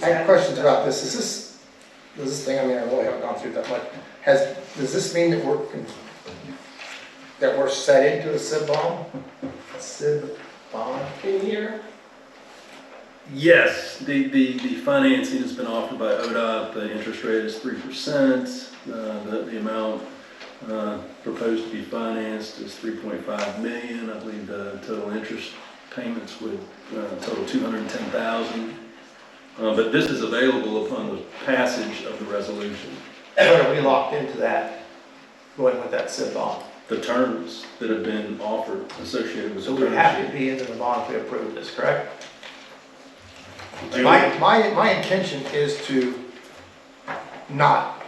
I have questions about this. Does this thing, I mean, I really haven't gone through that much. Does this mean that we're set into a SIB bond? A SIB bond? In here? Yes, the financing has been offered by ODOT. The interest rate is 3%. The amount proposed to be financed is $3.5 million. I believe the total interest payments would total $210,000. But this is available upon the passage of the resolution. But are we locked into that, going with that SIB bond? The terms that have been offered associated with So the we have to be into the bond if we approve this, correct? Do- My intention is to not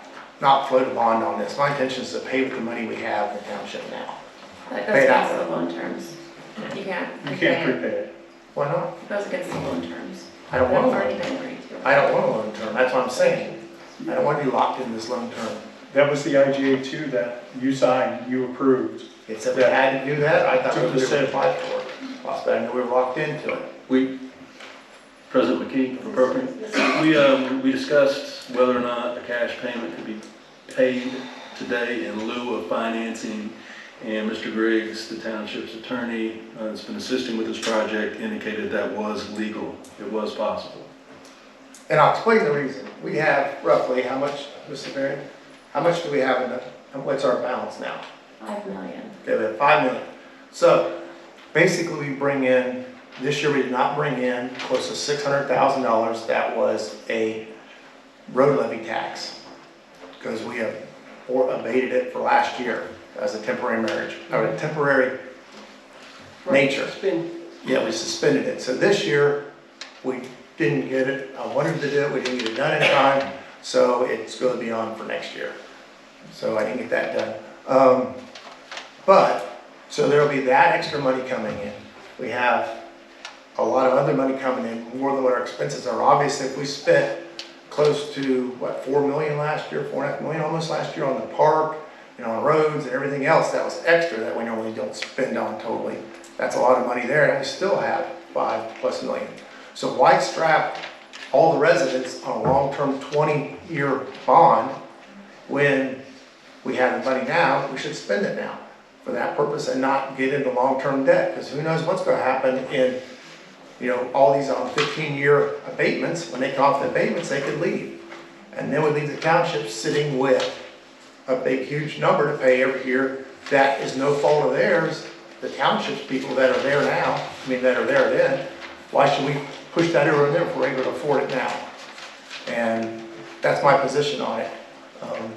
float a bond on this. My intention is to pay with the money we have in the township now. That Pay goes it out. against the loan terms. You can't You can't prepay it. Why not? It goes against the loan terms. I don't want a They've already loan been term. agreed to. I don't want a loan term, that's what I'm saying. I don't want to be locked in this loan term. That was the IGA 2 that you signed, you approved. It said we had to do that, I thought To we the were SIB. applied for it. Possibly, I knew we were locked into it. President McKee, if appropriate, we discussed whether or not a cash payment could be paid today in lieu of financing, and Mr. Griggs, the township's attorney, that's been assisting with this project, indicated that was legal. It was possible. And I'll explain the reason. We have roughly, how much, Mr. Barry? How much do we have in and what's our balance now? 5 million. Okay, we have 5 million. So basically we bring in, this year we did not bring in close to $600,000. That was a road levy tax because we have abated it for last year as a temporary marriage, or a temporary nature. Yeah, we suspended it. So this year we didn't get it. I wanted to do it, we didn't get it done in time, so it's going to be on for next year. So I didn't get that done. So there'll be that extra money coming in. We have a lot of other money coming in, more than what our expenses are. Obviously, if we spent close to, what, $4 million last year, $4.5 million almost last year on the park, on roads and everything else, that was extra that we normally don't spend on totally. That's a lot of money there, and we still have $5+ million. So why strap all the residents on a long-term 20-year bond when we have the money now? We should spend it now for that purpose and not get into long-term debt, because who knows what's going to happen in, all these on 15-year abatements. When they come off the abatements, they could leave, and then we leave the township sitting with a big, huge number to pay every year. That is no fault of theirs. The township's people that are there now, that are there then. Why should we push that over there if we're able to afford it now? And that's my position on it.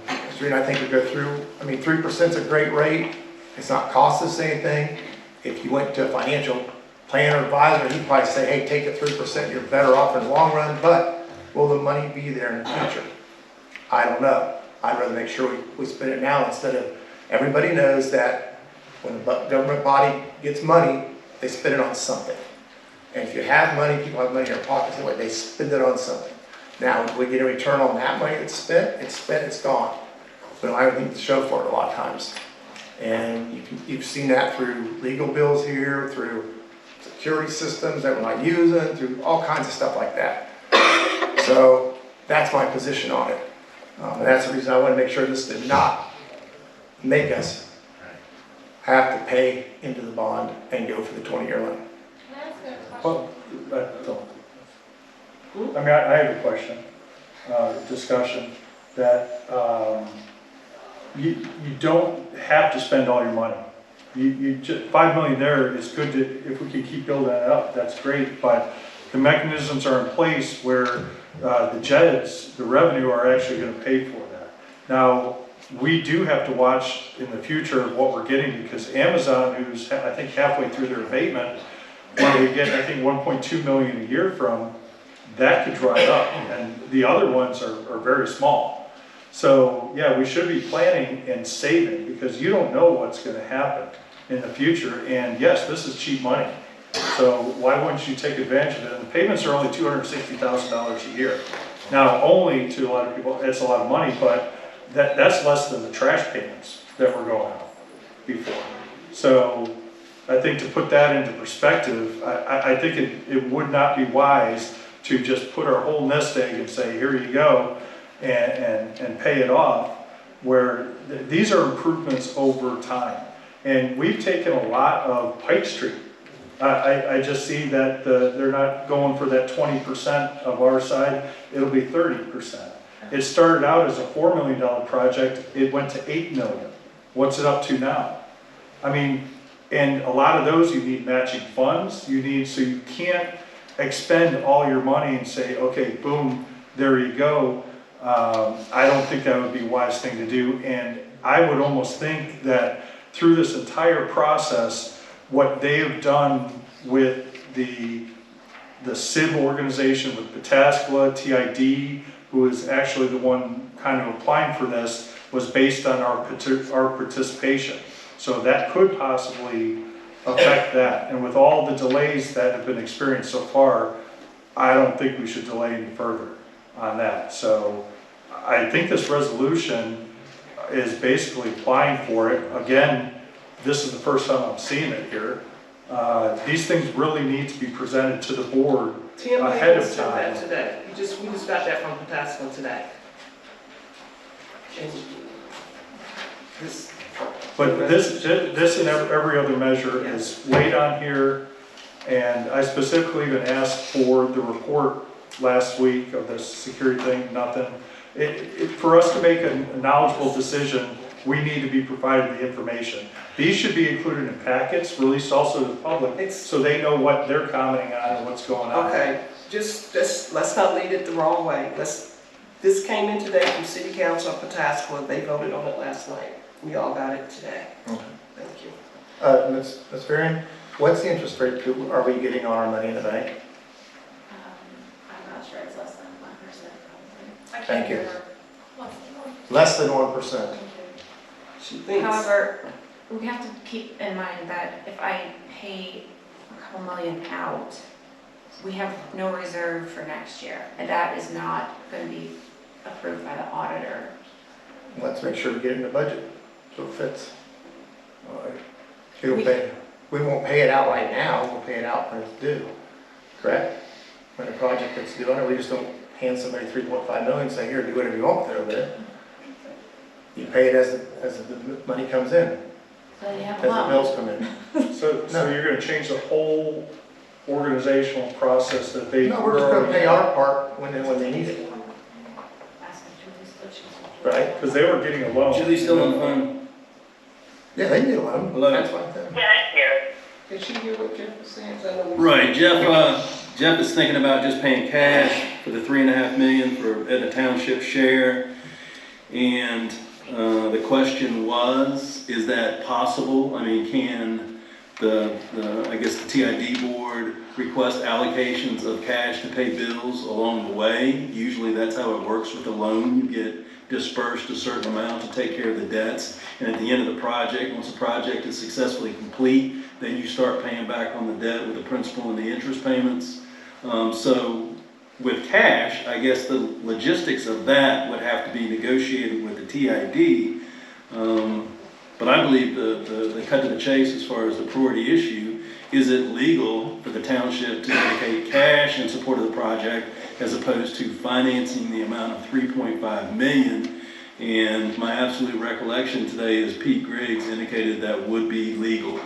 Because I think we go through, I mean, 3% is a great rate. It's not cost us anything. If you went to a financial planner or advisor, he'd probably say, hey, take it 3%, you're better off in the long run, but will the money be there in the future? I don't know. I'd rather make sure we spend it now instead of, everybody knows that when the government body gets money, they spend it on something. And if you have money, people have money in their pockets, they spend it on something. Now, if we get a return on that money that's spent, it's gone. We don't have anything to show for it a lot of times. And you've seen that through legal bills here, through security systems that we're not using, through all kinds of stuff like that. So that's my position on it. And that's the reason I want to make sure this did not make us have to pay into the bond and go for the 20-year loan. Well, I have a question, discussion, that you don't have to spend all your money. You just, $5 million there is good to, if we can keep building it up, that's great, but the mechanisms are in place where the JEDDs, the revenue, are actually going to pay for that. Now, we do have to watch in the future what we're getting, because Amazon, who's I think halfway through their abatement, where we get I think 1.2 million a year from, that could dry up, and the other ones are very small. So yeah, we should be planning and saving, because you don't know what's going to happen in the future. And yes, this is cheap money, so why wouldn't you take advantage of it? And the payments are only $260,000 a year. Now, only to a lot of people, it's a lot of money, but that's less than the trash payments that were going out before. So I think to put that into perspective, I think it would not be wise to just put our whole nest egg and say, here you go, and pay it off, where these are improvements over time. And we've taken a lot of Pike Street. I just see that they're not going for that 20% of our side, it'll be 30%. It started out as a $4 million project, it went to $8 million. What's it up to now? I mean, and a lot of those you need matching funds, so you can't expend all your money and say, okay, boom, there you go. I don't think that would be a wise thing to do. And I would almost think that through this entire process, what they have done with the SIB organization, with Pataskla, TID, who is actually the one kind of applying for this, was based on our participation. So that could possibly affect that. And with all the delays that have been experienced so far, I don't think we should delay any further on that. So I think this resolution is basically applying for it. Again, this is the first time I'm seeing it here. These things really need to be presented to the board ahead of time. That today. We just got that from Pataskla today. And but this and every other measure is laid on here, and I specifically even asked for the report last week of this security thing, nothing. For us to make a knowledgeable decision, we need to be provided the information. These should be included in packets, released also to the public, so they know what they're commenting on and what's going on. okay, just let's not lead it the wrong way. This came in today from City Council of Pataskla. They voted on it last night. We all got it today. Okay. Thank you. Ms. Varian, what's the interest rate are we getting on our money in the bank? I'm not sure, it's less than 1%. Thank you. Less than 1%. She thinks. However, we have to keep in mind that if I pay a couple million out, we have no reserve for next year, and that is not going to be approved by the auditor. Let's make sure we get it in the budget so it fits. All right. We won't pay it out right now, we'll pay it out when it's due, correct? When a project gets due on it, we just don't hand somebody 3.5 million and say, here, do whatever you want with it over there. You pay it as the money comes in, So you have as a the loan. bills come in. So you're going to change the whole organizational process that they... No, we're just going to pay our part when they need it. Right? Because they were getting a loan. Julie's still on the phone. Yeah, they need a loan. Hello. That's like that. Yeah, I'm here. Did she hear what Jeff was saying? 'Cause I know we- Right, Jeff is thinking about just paying cash for the $3.5 million for Etna Township share. And the question was, is that possible? I mean, can I guess the TID board request allocations of cash to pay bills along the way? Usually that's how it works with a loan. You get dispersed a certain amount to take care of the debts. And at the end of the project, once the project is successfully complete, then you start paying back on the debt with the principal and the interest payments. So with cash, I guess the logistics of that would have to be negotiated with the TID. But I believe the cut to the chase as far as the priority issue, is it legal for the township to dedicate cash in support of the project as opposed to financing the amount of $3.5 million? And my absolute recollection today is Pete Griggs indicated that would be legal.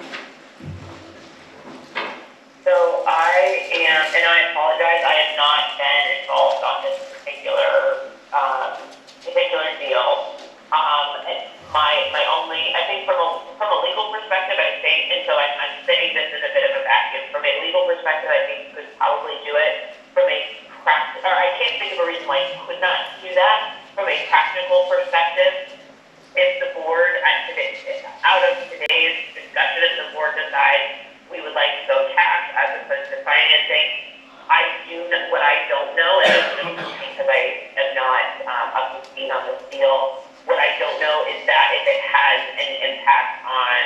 So I am, and I apologize, I have not been involved on this particular deal. My only, I think from a legal perspective, I think, and so I'm saying this in a bit of a vacuum. From a legal perspective, I think you could probably do it. From a practical, or I can't think of a reason why you could not do that. From a practical perspective, if the board, out of today's discussion, if the board decides we would like to go cash as opposed to financing, what I don't know, and because I am not up to speed on this deal, what I don't know is that if it has any impact on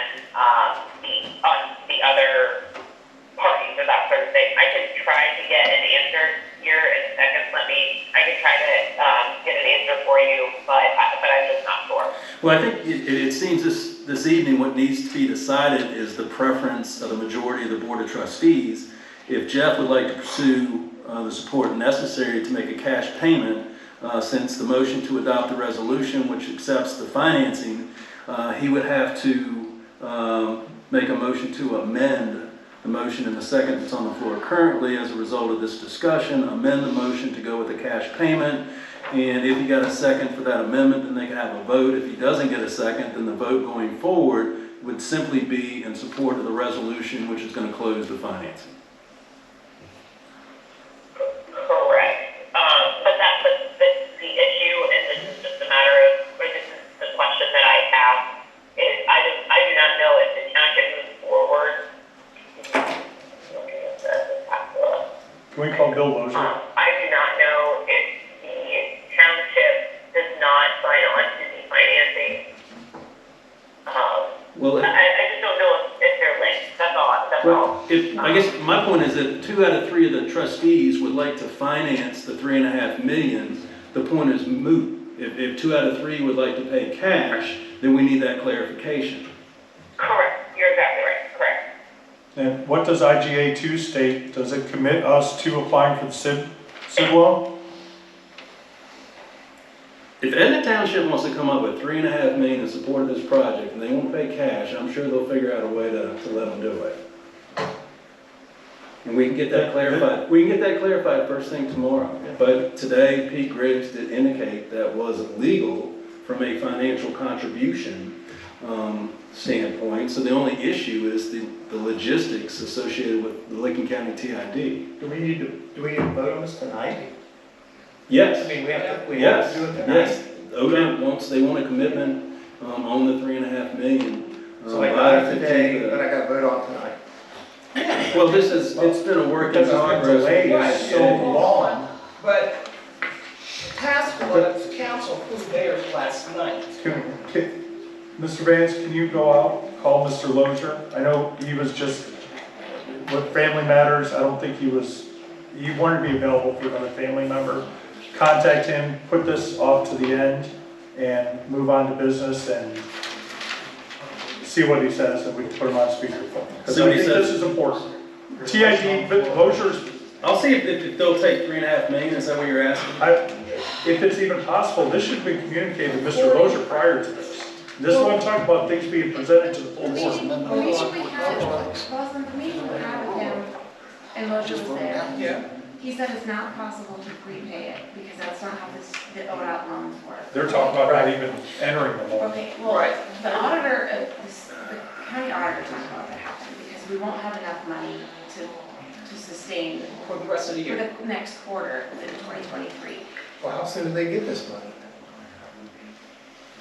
the other parties or that sort of thing. I can try to get an answer here in a second. I can try to get an answer for you, but I'm just not sure. Well, I think it seems this evening what needs to be decided is the preference of the majority of the Board of Trustees. If Jeff would like to pursue the support necessary to make a cash payment, since the motion to adopt the resolution which accepts the financing, he would have to make a motion to amend the motion in the second that's on the floor currently as a result of this discussion, amend the motion to go with a cash payment. And if he got a second for that amendment, then they can have a vote. If he doesn't get a second, then the vote going forward would simply be in support of the resolution which is going to close the financing. Correct. But the issue, and this is just a matter of, or this is the question that I have, is I do not know if the township moves forward. Can we call Bill Lozier? I do not know if the township does not sign on to the financing. I just don't know if they're linked. That's all. I guess my point is that 2 out of 3 of the trustees would like to finance the $3.5 million. The point is moot. If 2 out of 3 would like to pay cash, then we need that clarification. Correct. You're exactly right. Correct. And what does IGA 2 state? Does it commit us to applying for the SID loan? If Etna Township wants to come up with $3.5 million in support of this project and they won't pay cash, I'm sure they'll figure out a way to let them do it. And we can get that clarified. We can get that clarified first thing tomorrow. But today, Pete Griggs did indicate that was legal from a financial contribution standpoint. So the only issue is the logistics associated with the Licking County TID. Do we need to vote on this tonight? Yes. I mean, we have to Yes. do it tonight. Yes. ODOT they want a commitment on the $3.5 million. So I got it today, but I got to vote on tonight. Well, it's been a work in progress. Delayed so long. But task force council approved theirs last night. Mr. Vance, can you go out, call Mr. Lozier? I know he was just, with family matters, I don't think he wanted to be available for another family member. Contact him, put this off to the end, and move on to business and see what he says, and we can put him on speakerphone. Because I think this is important. TID, Lozier's. I'll see if they'll take $3.5 million. Is that what you're asking? If it's even possible, this should be communicated to Mr. Lozier prior to this. This is what I'm talking about, things being presented to the full board. The meeting we had, Boston, the meeting we had with him, and Lozier was there. Yeah. He said it's not possible to prepay it, because that's not how the ODOT loans work. They're talking about not even entering the loan. Okay, well, the auditor, the county auditor talked about that happening, because we won't have enough money to sustain For the rest of the for year. the next quarter in 2023. Well, how soon do they get this money?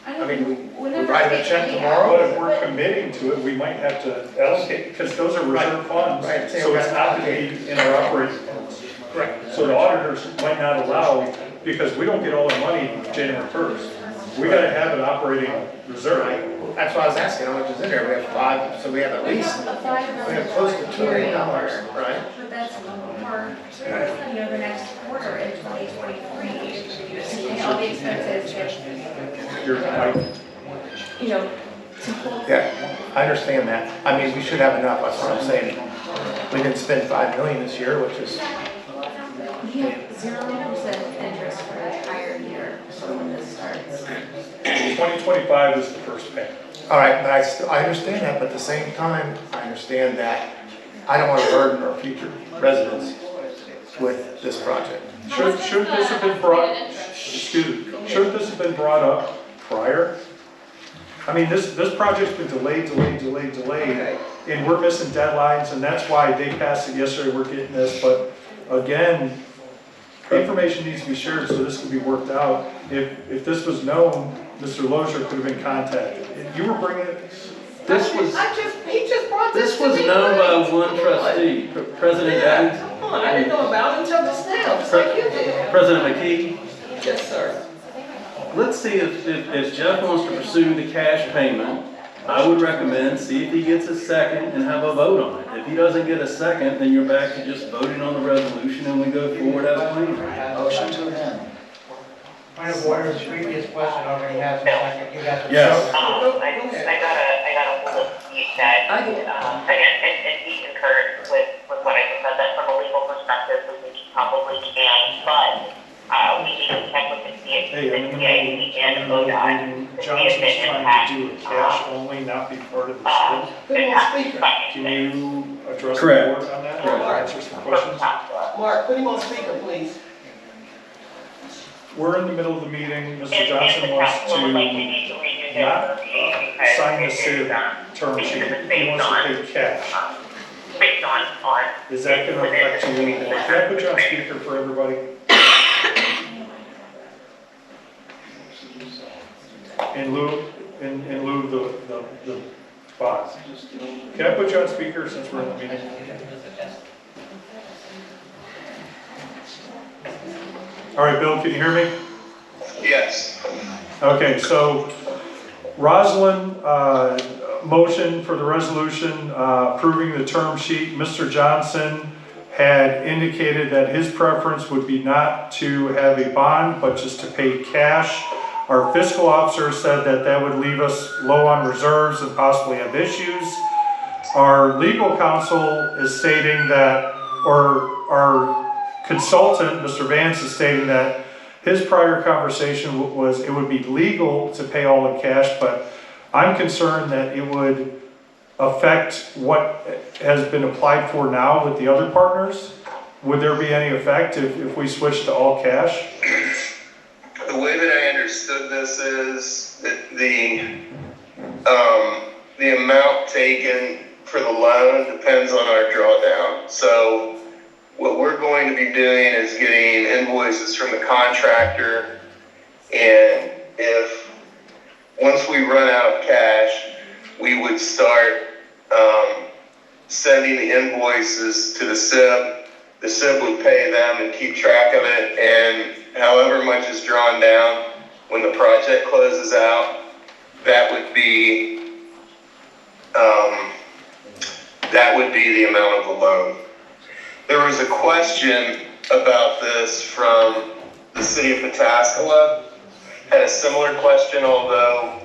I mean, we whenever write a it's check paid tomorrow? But out, if we're committing to it, we might have to allocate, because those are reserve funds. Right. So it's not to be in our operating funds. Correct. So the auditors might not allow, because we don't get all the money January 1st. We gotta have an operating reserve. Right. That's why I was asking, how much is in there? We have 5, so we have at we least, have a $5 we have close to $2 million, carryover. right? But that's for, the next quarter in 2023, to pay all the expenses that, You're right. to hold. Yeah, I understand that. I mean, we should have enough, that's what I'm saying. We didn't spend $5 million this year, which is, We have 0% interest for the entire year, so when this starts. 2025 is the first payment. all right, but I understand that, but at the same time, I understand that I don't want to burden our future residents with this project. Should this have been brought, excuse me, should this have been brought up prior? I mean, this project's been delayed, and we're missing deadlines, and that's why they passed it yesterday, we're getting this, but again, information needs to be shared so this can be worked out. If this was known, Mr. Lozier could have been contacted. You were bringing it, He just brought this This to was me. known by one Come on. trustee, President Evans. Come on, I didn't know about it until just now, just like you did. President McKee. Yes, sir. Let's see if Jeff wants to pursue the cash payment. I would recommend, see if he gets a second and have a vote on it. If he doesn't get a second, then you're back to just voting on the resolution and we go forward as planned. Motion to amend. Point of order, the previous question already has a second. You got to. yes. I got a hold of Steve that, again, and he concurred with what I just said, that from a legal perspective, we probably can, but, we need to check with the CID and ODOT to see if Johnson's it trying impacts. to do a cash only, not be part of the SIP. Put him on speaker. Can you address the Correct. board on that, or answer some questions? Mark, put him on speaker, please. We're in the middle of the meeting, Mr. Johnson wants to not sign the SIP term sheet, he wants to pay cash. Based on. Is that gonna affect you? Can I put you on speaker for everybody? In lieu of the bonds. Can I put you on speaker since we're in the meeting? All right, Bill, can you hear me? Yes. Okay, so Rosalind, motion for the resolution approving the term sheet. Mr. Johnson had indicated that his preference would be not to have a bond, but just to pay cash. Our fiscal officer said that that would leave us low on reserves and possibly have issues. Our legal counsel is stating that, or our consultant, Mr. Vance, is stating that his prior conversation was it would be legal to pay all in cash, but I'm concerned that it would affect what has been applied for now with the other partners. Would there be any effect if we switch to all cash? The way that I understood this is that the amount taken for the loan depends on our drawdown. So what we're going to be doing is getting invoices from the contractor, and if once we run out of cash, we would start sending the invoices to the SIP. The SIP would pay them and keep track of it, and however much is drawn down when the project closes out, that would be the amount of the loan. There was a question about this from the city of Pataskala. Had a similar question, although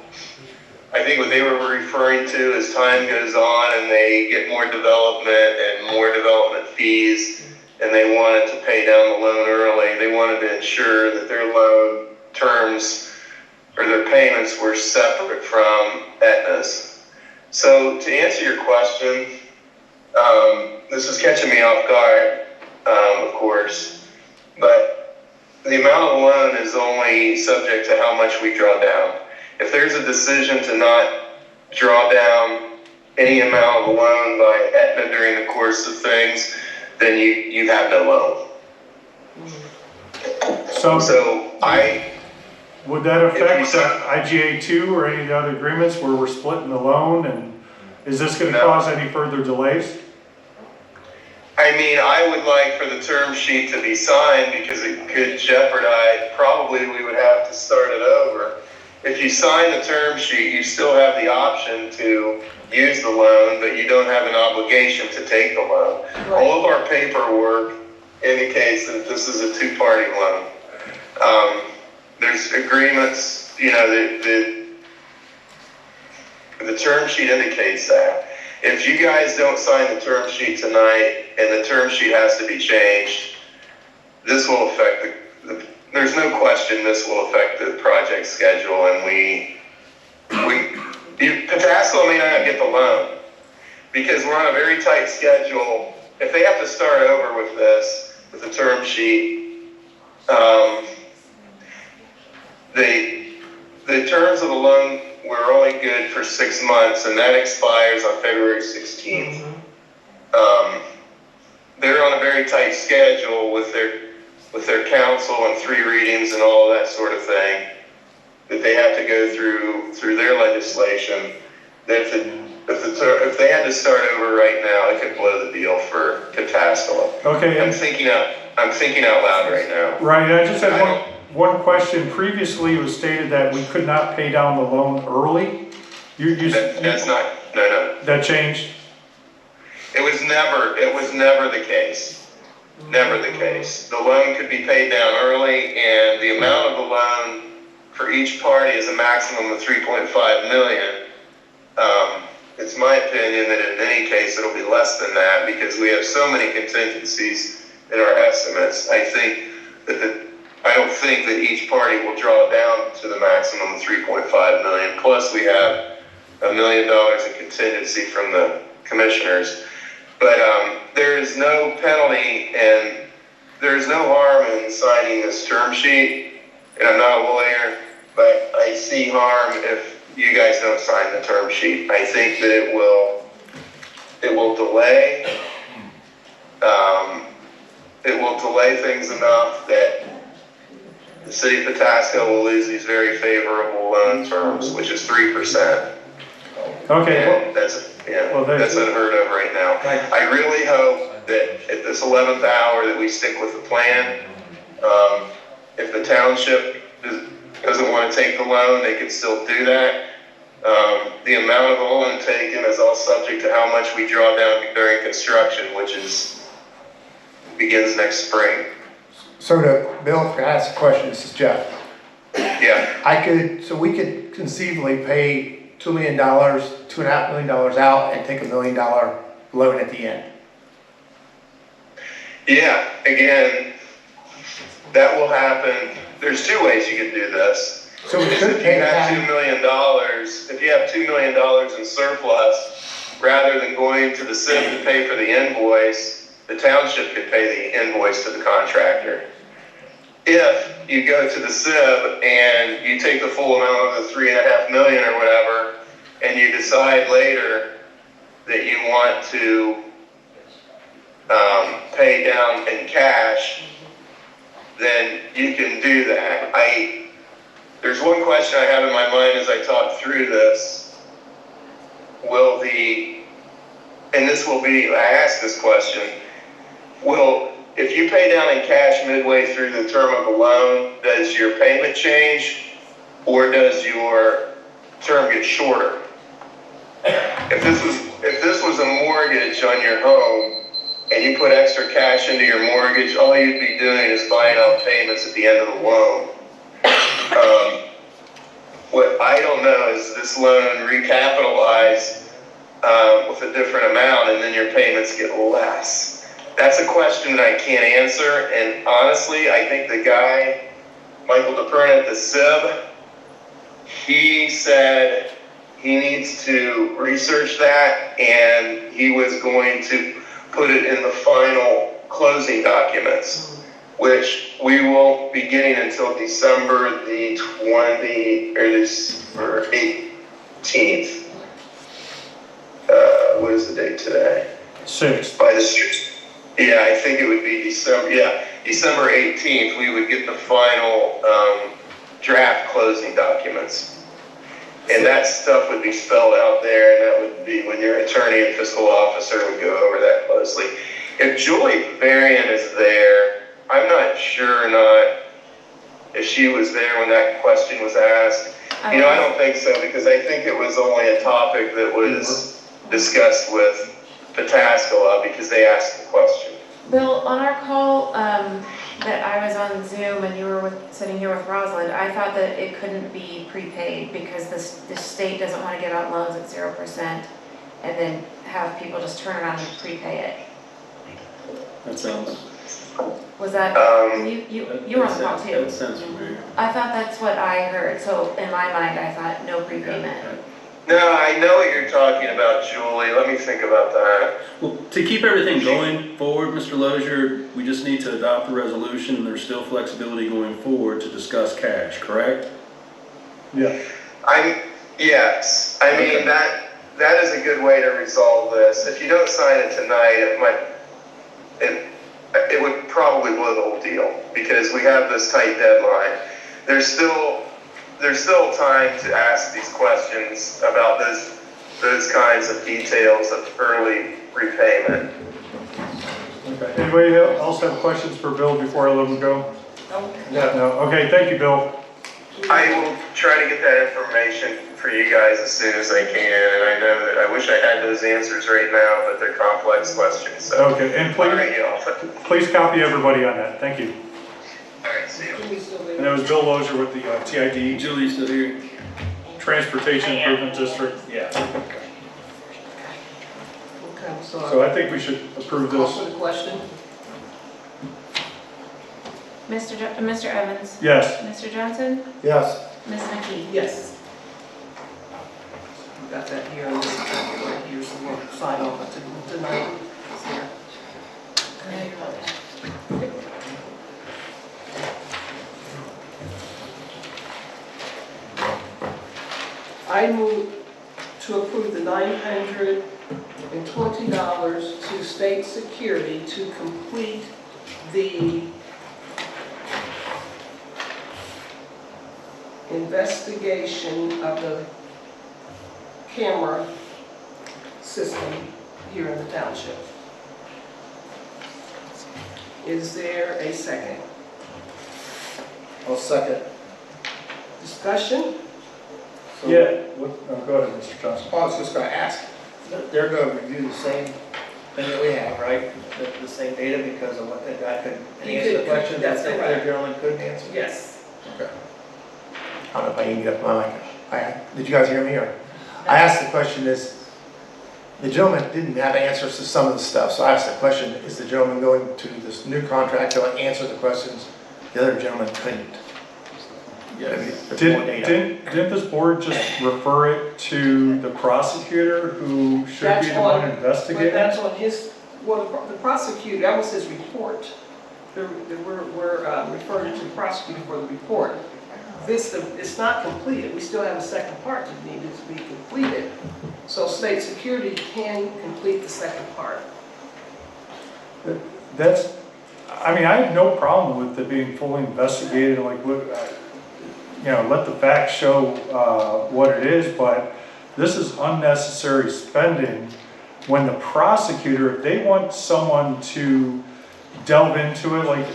I think what they were referring to as time goes on and they get more development and more development fees, and they wanted to pay down the loan early. They wanted to ensure that their loan terms or their payments were separate from Etna's. So to answer your question, this is catching me off guard, of course, but the amount of the loan is only subject to how much we draw down. If there's a decision to not draw down any amount of the loan by Etna during the course of things, then you have no loan. So would that affect If you- IGA 2 or any of the other agreements where we're splitting the loan, and is this gonna cause any further delays? I mean, I would like for the term sheet to be signed because it could jeopardize, probably we would have to start it over. If you sign the term sheet, you still have the option to use the loan, but you don't have an obligation to take the loan. All of our paperwork indicates that this is a two-party loan. There's agreements, you know, the term sheet indicates that. If you guys don't sign the term sheet tonight and the term sheet has to be changed, this will affect there's no question this will affect the project schedule, and Pataskala may not get the loan because we're on a very tight schedule. If they have to start over with this, with the term sheet, the terms of the loan were only good for 6 months, and that expires on February 16th. They're on a very tight schedule with their council and 3 readings and all of that sort of thing that they have to go through their legislation. If they had to start over right now, it could blow the deal for Pataskala. Okay. I'm thinking out loud right now. Right, I just had one question. Previously, it was stated that we could not pay down the loan early. That's not, no. That changed? It was never the case. Never the case. The loan could be paid down early, and the amount of the loan for each party is a maximum of $3.5 million. It's my opinion that in any case it'll be less than that because we have so many contingencies in our estimates. I don't think that each party will draw down to the maximum of $3.5 million. Plus, we have $1 million in contingency from the commissioners. But there is no penalty and there is no harm in signing this term sheet. And I'm not a lawyer, but I see harm if you guys don't sign the term sheet. I think that it will delay. It will delay things enough that the city of Pataskala will lose these very favorable loan terms, which is 3%. Okay. And that's unheard of right now. I really hope that at this 11th hour that we stick with the plan. If the township doesn't want to take the loan, they can still do that. The amount of the loan taken is all subject to how much we draw down during construction, which begins next spring. So to Bill, I ask a question, this is Jeff. Yeah. So we could conceivably pay $2 million, $2.5 million out and take $1 million loan at the end. Yeah, again, that will happen. There's 2 ways you can do this. So we If could you pay have that. $2 million, if you have $2 million in surplus, rather than going to the CIV to pay for the invoice, the township could pay the invoice to the contractor. If you go to the CIV and you take the full amount of the $3.5 million or whatever, and you decide later that you want to pay down in cash, then you can do that. There's one question I have in my mind as I talk through this. I asked this question, if you pay down in cash midway through the term of the loan, does your payment change or does your term get shorter? If this was a mortgage on your home and you put extra cash into your mortgage, all you'd be doing is buying out payments at the end of the loan. What I don't know is this loan recapitalized with a different amount and then your payments get less. That's a question that I can't answer, and honestly, I think the guy, Michael DePerna at the CIV, he said he needs to research that, and he was going to put it in the final closing documents, which we won't be getting until December the 18th. What is the date today? 6th. By the 6th. Yeah, I think it would be December 18th, we would get the final draft closing documents. And that stuff would be spelled out there, and that would be when your attorney and fiscal officer would go over that closely. If Julie Varian is there, I'm not sure or not if she was there when that question was asked. I don't think so, because I think it was only a topic that was discussed with Pataskala because they asked the question. Bill, on our call that I was on Zoom and you were sitting here with Rosalind, I thought that it couldn't be prepaid because the state doesn't want to give out loans at 0% and then have people just turn around and prepay it. That sounds. Was that, you were on the call too? That sounds familiar. I thought that's what I heard, so in my mind I thought no prepayment. No, I know what you're talking about, Julie. Let me think about that. Well, to keep everything going forward, Mr. Lozier, we just need to adopt the resolution, and there's still flexibility going forward to discuss cash, correct? Yeah. Yes. I mean, that is a good way to resolve this. If you don't sign it tonight, it would probably blow the whole deal because we have this tight deadline. There's still time to ask these questions about those kinds of details of early repayment. Okay. Anybody else have questions for Bill before I let him go? No. Okay, thank you, Bill. I will try to get that information for you guys as soon as I can, and I know that I wish I had those answers right now, but they're complex questions. So. Okay, and please copy everybody on that. Thank you. All right, see you. And that was Bill Lozier with the TID. Julie's still here. Transportation Improvement District. Yeah. Okay, So I think we should approve call this. for the question. Mr. Evans? Yes. Mr. Johnson? Yes. Ms. McKee? Yes. We got that here, and this is right here, so we'll sign off tonight. I move to approve the $920 to state security to complete the investigation of the camera system here in the township. Is there a second? I'll second. Discussion? Yeah. Go ahead, Mr. Johnson. I was just going to ask, they're going to review the same thing that we have, right? The same data because of what the guy could answer the question that the other gentleman couldn't answer? Yes. Okay. I don't know if I can get up my mic. Did you guys hear me? Or I asked the question the gentleman didn't have answers to some of the stuff, so I asked the question, is the gentleman going to this new contract to answer the questions the other gentleman couldn't? Yes. Didn't this board just refer it to the prosecutor who should be the one investigating? But that's on his, well, the prosecutor, that was his report. We're referring to the prosecutor for the report. It's not completed. We still have a second part that needed to be completed. So state security can complete the second part. I mean, I have no problem with it being fully investigated, like, look, let the facts show what it is, but this is unnecessary spending when the prosecutor, if they want someone to delve into it, like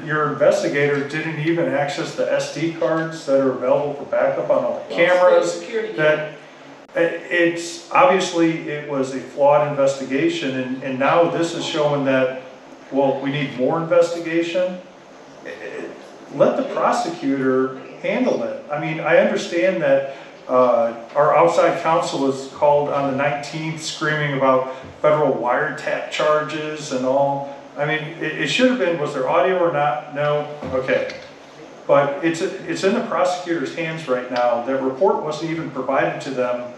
your investigator didn't even access the SD cards that are available for backup on all the cameras. That it's obviously it was a flawed investigation, and now this is showing that, well, we need more investigation. Let the prosecutor handle it. I mean, I understand that our outside counsel was called on the 19th screaming about federal wiretap charges and all. I mean, it should have been, was there audio or not? No? Okay. But it's in the prosecutor's hands right now. That report wasn't even provided to them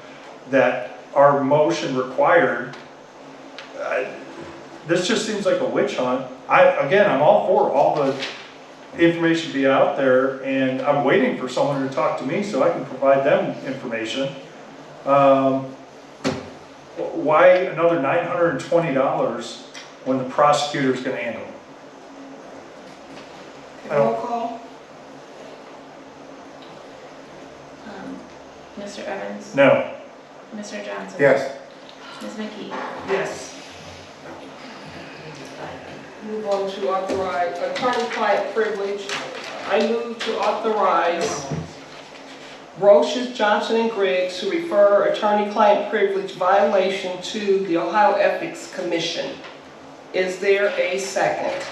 that our motion required. This just seems like a witch hunt. I'm all for all the information be out there, and I'm waiting for someone to talk to me so I can provide them information. Why another $920 when the prosecutor's gonna handle it. Roll call? Mr. Evans? No. Mr. Johnson? Yes. Ms. McKee? Yes. Move on to authorize attorney-client privilege. I move to authorize Roches, Johnson, and Griggs to refer attorney-client privilege violation to the Ohio Ethics Commission. Is there a second?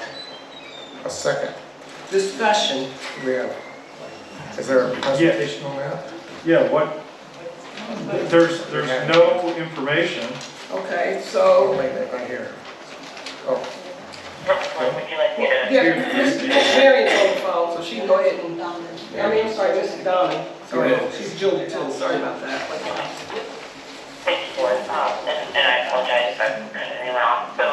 A second. Discussion. Is there a presentation on that? Yeah, what, there's no information. Okay, Oh, so, wait, right here. Oh. Would you like me to? yeah, Miss Marion's on the phone, so she can go ahead and, I'm sorry, Mrs. Donnelly. Sorry, she's Julie too, sorry about that. Thank you for it, and I apologize if I've turned anyone off. So,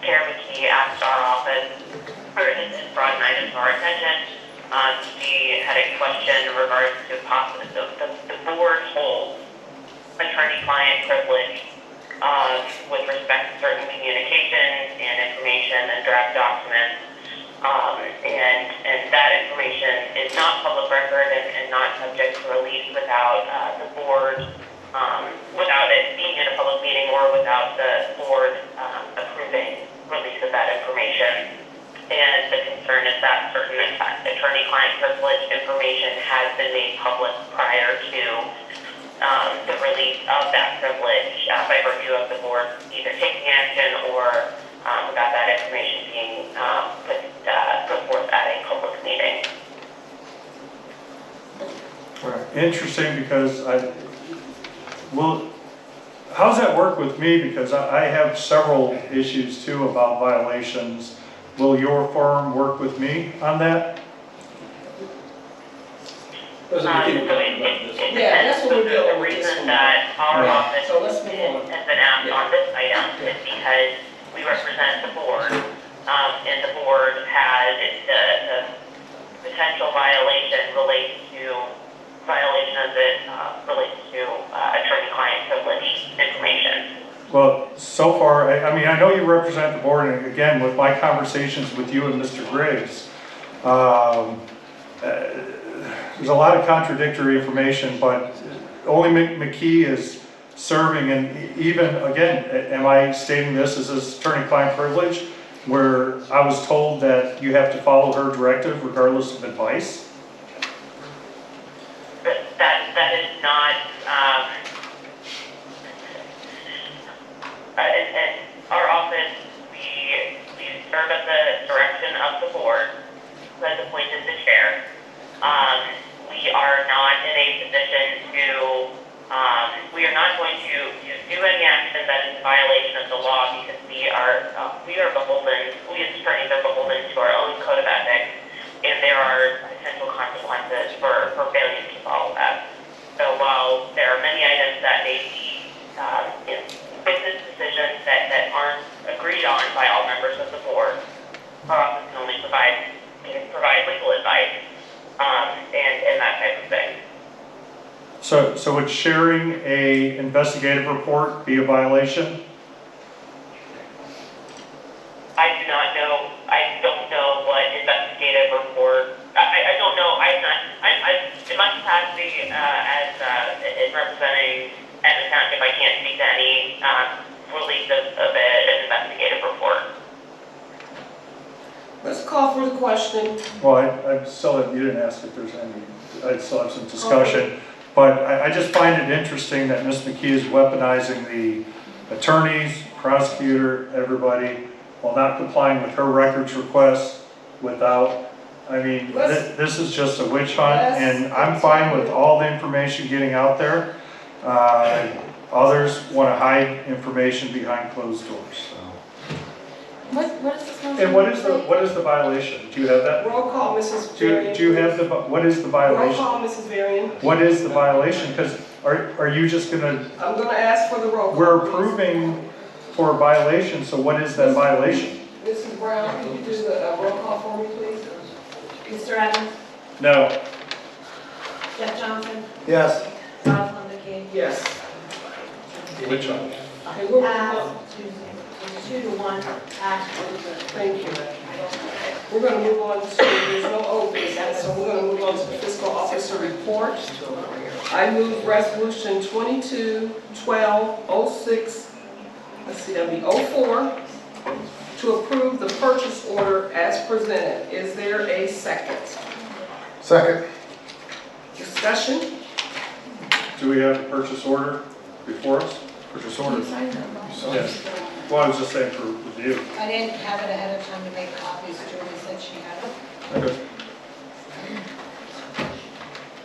Chair McKee asked our office, or has brought an item to our attention. She had a question in regards to the board holds attorney-client privilege with respect to certain communications and information and draft documents. And that information is not public record and not subject to release without the board, without it being in a public meeting or without the board approving release of that information. And the concern is that certain attorney-client privilege information has been made public prior to the release of that privilege by virtue of the board either taking action or without that information being put forth at a public meeting. Interesting, because how's that work with me? Because I have several issues too about violations. Will your firm work with me on that? Yeah, that's what we're doing. The reason that our office So let's move on. has been asked on this item is because we represent the board, and the board had the potential violation relates to attorney-client privilege information. Well, so far, I mean, I know you represent the board, and again, with my conversations with you and Mr. Griggs, there's a lot of contradictory information, but only McKee is serving, and even, again, am I stating this as attorney-client privilege, where I was told that you have to follow her directive regardless of advice? That is not, in our office, we serve at the direction of the board, who has appointed the chair. We are not in a position to, we are not going to do any action that is in violation of the law, because we are beholden, we as attorneys are beholden to our own code of ethics, and there are potential consequences for failure to follow that. So while there are many items that may be business decisions that aren't agreed on by all members of the board, our office can only provide legal advice and that type of thing. So would sharing a investigative report be a violation? I do not know. I don't know what investigative report. I don't know. In my capacity as representing Etna Township, I can't speak to any release of an investigative report. Let's call for the question. Well, I still have, you didn't ask if there's any, I still have some discussion. But I just find it interesting that Ms. McKee is weaponizing the attorneys, prosecutor, everybody, while not complying with her records request without, I mean, this is just a witch hunt, and I'm fine with all the information getting out there. Others want to hide information behind closed doors. So. What is this motion? And what is the violation? Do you have that? Roll call, Mrs. Varian. Do you have what is the violation? Roll call, Mrs. Varian. What is the violation? Because are you just gonna? I'm gonna ask for the roll call. We're approving for a violation, so what is that violation? Mrs. Brown, can you do the roll call for me, please? Mr. Evans? No. Jeff Johnson? Yes. Rosalind McKee? Yes. Which one? Okay, we'll move Pass, on. 2-1, pass. Thank you. We're going to move on to, there's no old business, so we're going to move on to the fiscal officer report. I move resolution 22-12-06, let's see, that'll be 04, to approve the purchase order as presented. Is there a second? Second. Discussion? Do we have the purchase order before us? Purchase order? Yes. Well, I was just saying for review. I didn't have it ahead of time to make copies. Julie said she had it. Okay.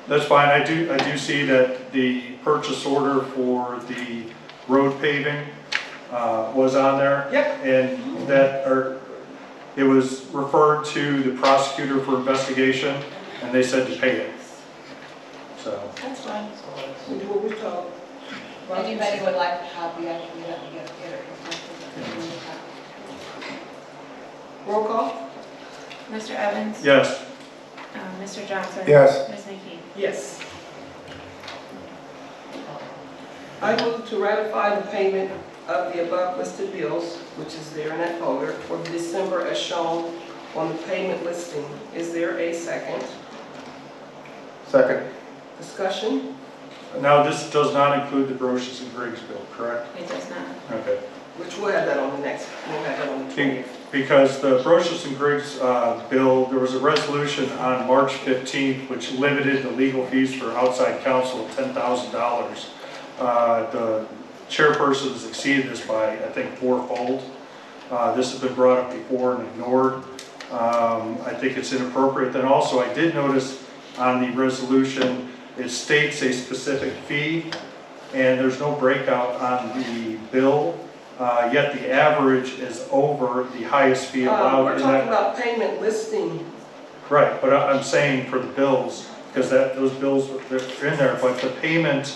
That's fine. I do see that the purchase order for the road paving was on there. Yep. And it was referred to the prosecutor for investigation, and they said to pay it. So. That's fine. We do what we're told. Anybody would like a copy, I can get it. Roll call? Mr. Evans? Yes. Mr. Johnson? Yes. Ms. McKee? Yes. I move to ratify the payment of the above listed bills, which is there in that folder, for December as shown on the payment listing. Is there a second? Second. Discussion? Now, this does not include the Brochus and Griggs bill, correct? It does not. Okay. Which we'll have that on the next, we'll have that on the 20th. Because the Brochus and Griggs bill, there was a resolution on March 15th which limited the legal fees for outside counsel to $10,000. The chairperson has exceeded this by, I think, fourfold. This has been brought up before and ignored. I think it's inappropriate. Then also, I did notice on the resolution, it states a specific fee, and there's no breakout on the bill. Yet the average is over the highest fee allowed. We're talking about payment listing. Right, but I'm saying for the bills, because those bills are in there, but the payment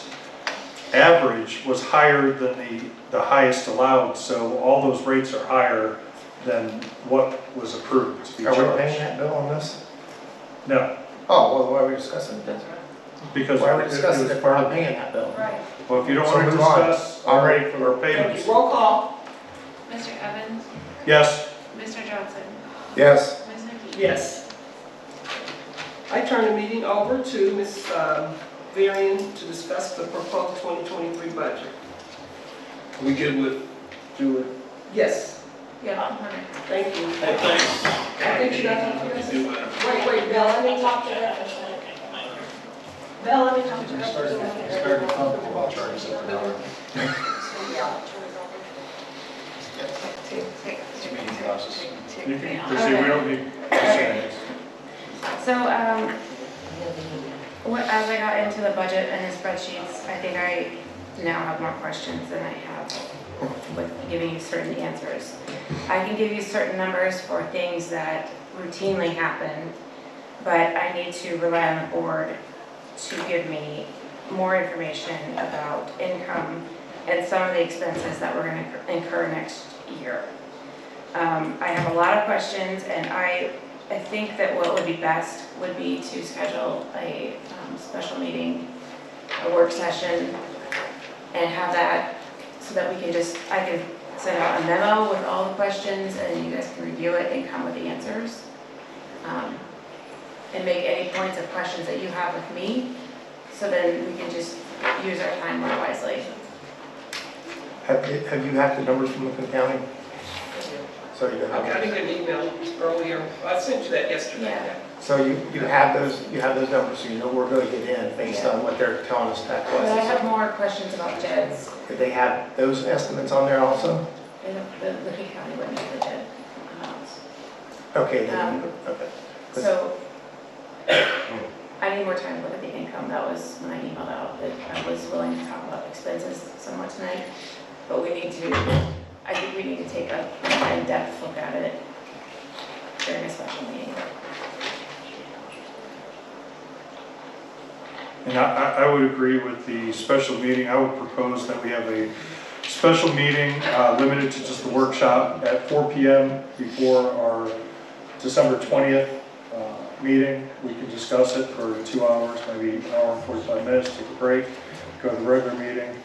average was higher than the highest allowed, so all those rates are higher than what was approved to be charged. Are we paying that bill on this? No. Oh, well, why are we discussing it then? Because why are we discussing it if we're not paying that bill? Right. Well, if you don't So want to move on. discuss, I'm ready for our payments. Roll call? Mr. Evans? Yes. Mr. Johnson? Yes. Ms. McKee? Yes. I turn the meeting over to Ms. Varian to discuss the proposed 2023 budget. We good with Julie? Yes. Yeah. Thank you. Hey, thanks. I think you got something to say. Wait, Bill, let me talk to her for a second. Bill, let me talk to her for a second. You can proceed, we don't need to say this. So, as I got into the budget and the spreadsheets, I think I now have more questions than I have with giving you certain answers. I can give you certain numbers for things that routinely happen, but I need to rely on the board to give me more information about income and some of the expenses that we're going to incur next year. I have a lot of questions, and I think that what would be best would be to schedule a special meeting, a work session, and have that so that we can I can send out a memo with all the questions and you guys can review it and come with the answers. And make any points of questions that you have with me, so then we can just use our time more wisely. Have you had the numbers from the county? So you I got an email earlier. I sent you that yesterday. Yeah. So you have those numbers, so you know we're going to get in based on what they're telling us tax But I wise. have more questions about JEDDs. Did they have those estimates on there also? The Licking County wouldn't have the JEDD amounts. Okay. Then, okay. So I need more time to look at the income. That was when I emailed out that I was willing to talk about expenses somewhat tonight. But I think we need to take a more in-depth look at it during a special meeting. And I would agree with the special meeting. I would propose that we have a special meeting limited to just the workshop at 4 p.m. before our December 20th meeting. We can discuss it for 2 hours, maybe an hour and 45 minutes, take a break, go to the regular meeting.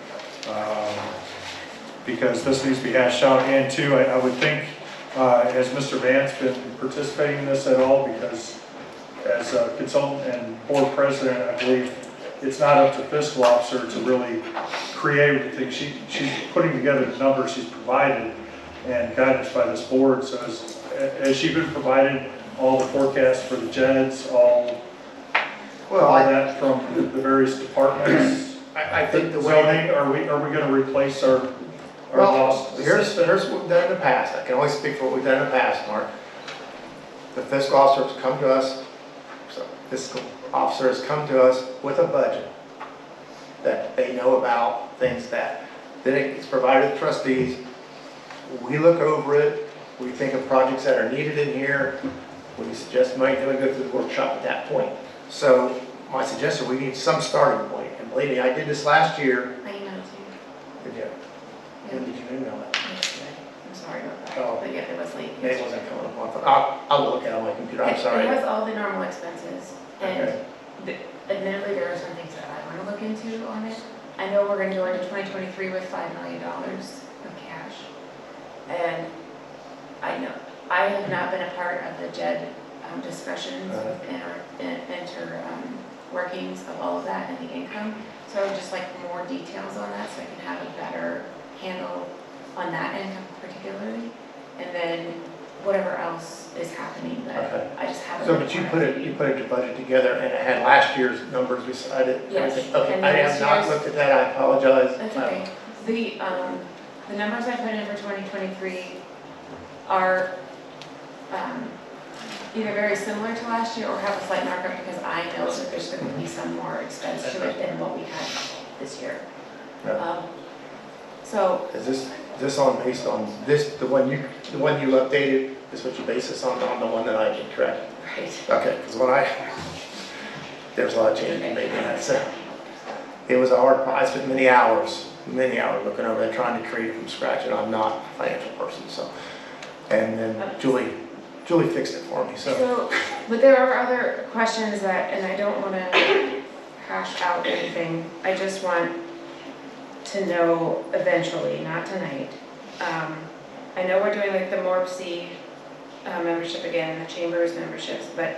because this needs to be hashed out. And two, I would think, has Mr. Vance been participating in this at all? Because as a consultant and board president, I believe it's not up to fiscal officer to really create everything. She's putting together the numbers she's provided and guidance by this board. So has she been provided all the forecasts for the JEDDs, all that from the various departments? I think the way zoning, are we going to replace our lost here's assistant? what we've done in the past. I can only speak for what we've done in the past, Mark. The fiscal officer has come to us, fiscal officer has come to us with a budget that they know about, things that then it's provided to trustees. We look over it, we think of projects that are needed in here, we suggest might do and go through the workshop at that point. So my suggestion, we need some starting point. And believe me, I did this last year. I emailed you. Did you? When did you email that? Yesterday. I'm sorry about that. Oh. But yeah, it was late. It wasn't coming up on my phone. I'll look at it on my computer, I'm sorry. It has all the normal expenses, and Okay. admittedly, there are some things that I want to look into on it. I know we're going to go into 2023 with $5 million of cash, and I know, I have not been a part of the JEDD discussions enter workings of all of that and the income, so I would just like more details on that so I can have a better handle on that income particularly, and then whatever else is happening that I just haven't. So, but you put your budget together and it had last year's numbers beside it? Yes. Everything? Okay, And I then have not this looked at that, I apologize. That's okay. The numbers I put in for 2023 are either very similar to last year or have a slight markup because I know that there's going to be some more expense to it than what we had this year. Yeah. So Is this on, based on this, the one you updated, is what you base this on the one that I did, correct? Right. Okay, because there's a lot of changes made in that, so. It was a hard, I spent many hours looking over that, trying to create it from scratch, and I'm not a financial person, so. And then Julie fixed it for me, so. But there are other questions that, and I don't want to hash out anything. I just want to know eventually, not tonight. I know we're doing like the MORPC membership again, the Chambers memberships, but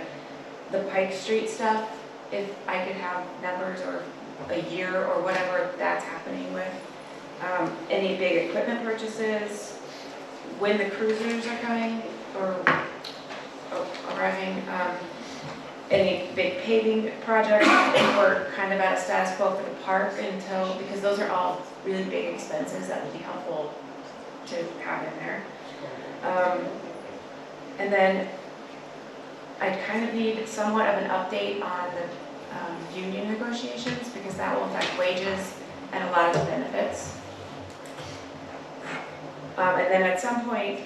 the Pike Street stuff, if I could have numbers or a year or whatever that's happening with. Any big equipment purchases, when the cruisers are coming or arriving, any big paving projects, if we're kind of at a status quo for the park until, because those are all really big expenses that would be helpful to have in there. And then I kind of need somewhat of an update on the union negotiations because that will affect wages and a lot of the benefits. And then at some point,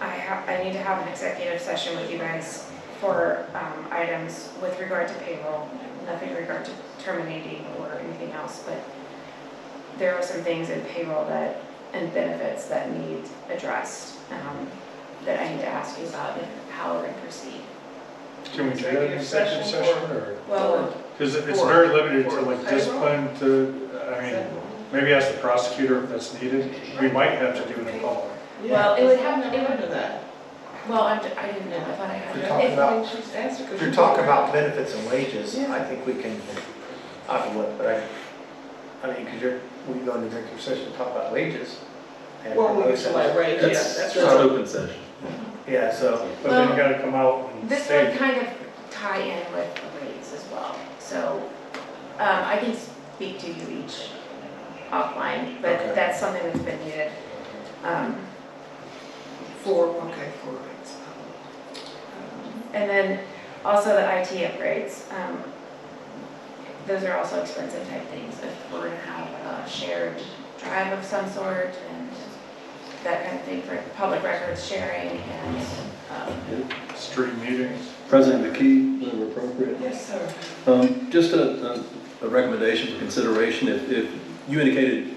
I need to have an executive session with you guys for items with regard to payroll, nothing in regard to terminating or anything else, but there are some things in payroll and benefits that need addressed that I need to ask you about and how we're going to proceed. Can we do that in executive session or? Well, because it's very limited to like discipline to, I mean, maybe ask the prosecutor if that's needed. We might have to do it in public. well, it would have to, well, I didn't know, I thought I had. If you're talking about benefits and wages, I think we can, I don't know what, but I mean, because we go into executive session to talk about wages. And Well, we used to like raise, yeah, that's an open session. Yeah, so. But then you gotta come out and This state. would kind of tie in with the rates as well. So I can speak to you each offline, but Okay. that's something that's been needed. For rates. And then also the IT upgrades. Those are also expensive type things. If we're gonna have a shared drive of some sort and that kind of thing for public records sharing and Street meetings. President McKee, whenever appropriate. Yes, sir. Just a recommendation for consideration. If you indicated,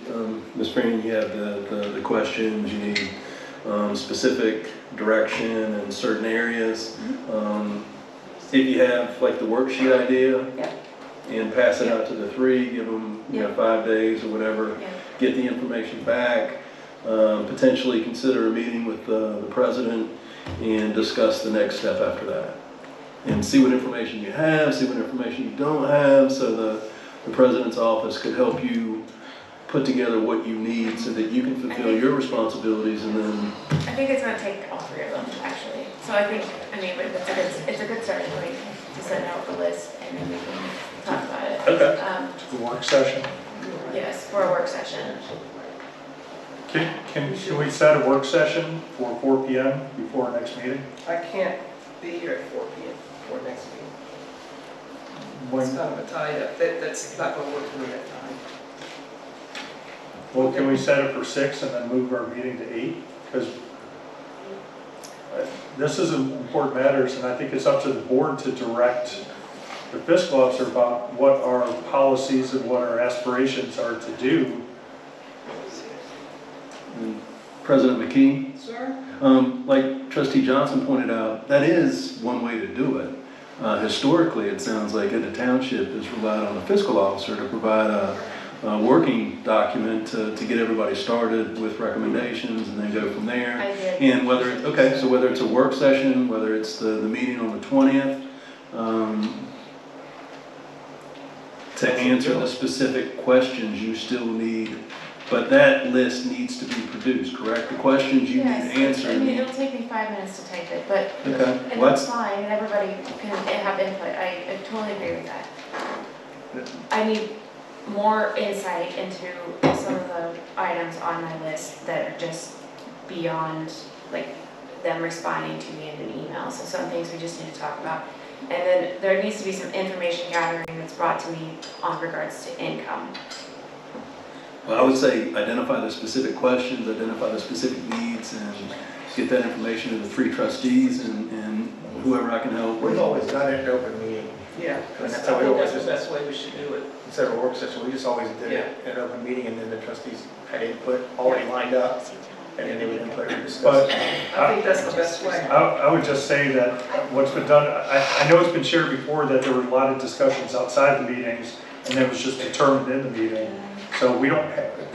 Ms. Freeman, you have the questions, you need specific direction in certain areas. If you have like the worksheet idea and pass it out to the three, give them 5 days or whatever, get the information back. potentially consider a meeting with the president and discuss the next step after that. And see what information you have, see what information you don't have, so the president's office could help you put together what you need so that you can fulfill your responsibilities, and then... I think it's gonna take all three of them, actually. So I think, it's a good starting point to send out the list, and then we can talk about it. Okay. The work session. Yes, for a work session. Can we set a work session for 4 p.m. before our next meeting? I can't be here at 4 p.m. for next meeting. When, It's kind of a tie-up. That's not going to work for me that time. well, can we set it for 6 and then move our meeting to 8? Because this is important matters, and I think it's up to the board to direct the fiscal officer about what our policies and what our aspirations are to do. President McKee? Sir? Like Trustee Johnson pointed out, that is one way to do it. Historically, it sounds like Etna Township has relied on the fiscal officer to provide a working document to get everybody started with recommendations and then go from there. And whether, so whether it's a work session, whether it's the meeting on the 20th, to answer the specific questions you still need. But that list needs to be produced, correct? The questions you need answered. I mean, it'll take me 5 minutes to type it, but, Okay. and that's fine, and everybody can have input. I totally agree with that. I need more insight into some of the items on my list that are just beyond, like, them responding to me in an email. So some things we just need to talk about. And then there needs to be some information gathering that's brought to me on regards to income. Well, I would say identify the specific questions, identify the specific needs, and get that information to the 3 trustees and whoever I can help. We've always done it in open meeting. Yeah, And I that's how we think always that's the best way we should do it. Instead of a work session, we just always did it in an open meeting, and then the trustees had input already lined up, and then they would input and discuss. But I think that's the best way. I would just say that what's been done, I know it's been shared before that there were a lot of discussions outside the meetings, and that was just determined in the meeting. So we don't,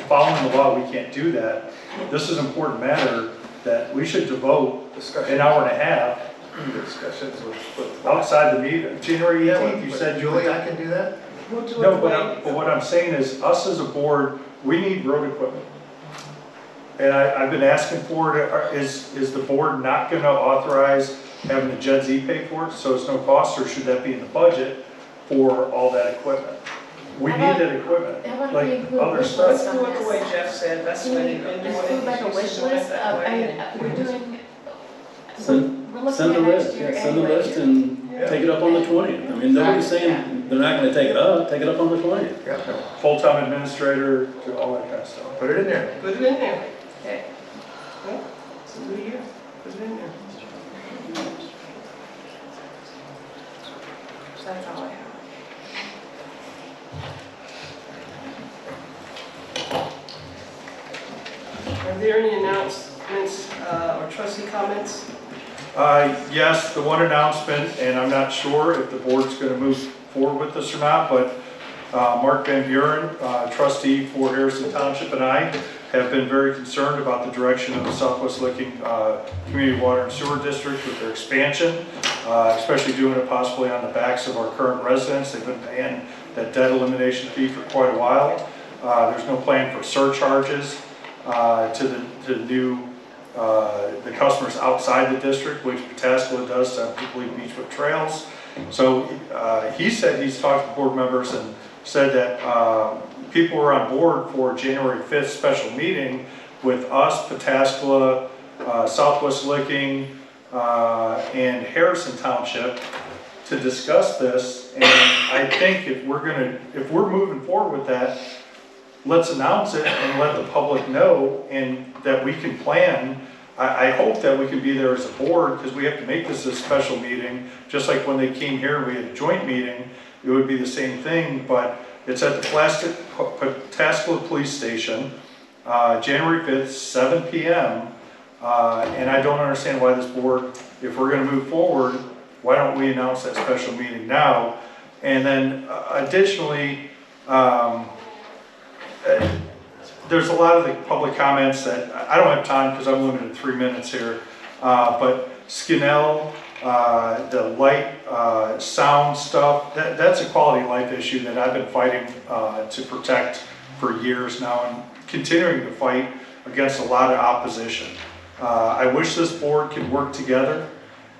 following the law, we can't do that. This is an important matter that we should devote an hour and a half discussions with outside the meeting. January 18th, you said Julie, I can do that? We'll do it No, the way- but what I'm saying is, us as a board, we need road equipment. And I've been asking for it, is the board not gonna authorize having the JEDD pay for it, so it's no cost, or should that be in the budget for all that equipment? We need that equipment, How about like we include other wish stuff. lists Let's on do it the way this? Jeff said. That's the Can way we you've been doing it. include like a You used wish to do it list that of, way. I mean, we're doing, we're Send the looking at list, next year yeah, send the anyway. list and take it up on the 20th. I mean, nobody's saying they're not gonna take it up on the 20th. Yeah, Full-time administrator, to all that kind of stuff. put it in there. Put it in there. Okay. Yeah, it's a new year. Put it in there. So that's all I have. Are there any announcements or trustee comments? Yes, the one announcement, and I'm not sure if the board's gonna move forward with this or not, but Mark Van Buren, trustee for Harrison Township, and I have been very concerned about the direction of the Southwest Licking Community Water and Sewer District with their expansion, especially doing it possibly on the backs of our current residents. They've been paying that debt elimination fee for quite a while. There's no plan for surcharges to the customers outside the district, which Pataskala does to particularly Beachwood Trails. So he said he's talked to board members and said that people were on board for January 5th special meeting with us, Pataskala, Southwest Licking, and Harrison Township to discuss this. And I think if we're moving forward with that, let's announce it and let the public know, and that we can plan. I hope that we can be there as a board, because we have to make this a special meeting, just like when they came here and we had a joint meeting, it would be the same thing, but it's at the Pataskala Police Station, January 5th, 7 p.m. And I don't understand why this board, if we're gonna move forward, why don't we announce that special meeting now? And then additionally, there's a lot of the public comments that, I don't have time because I'm limited to 3 minutes here, but Skinnell, the light, sound stuff, that's a quality of life issue that I've been fighting to protect for years now and continuing to fight against a lot of opposition. I wish this board could work together.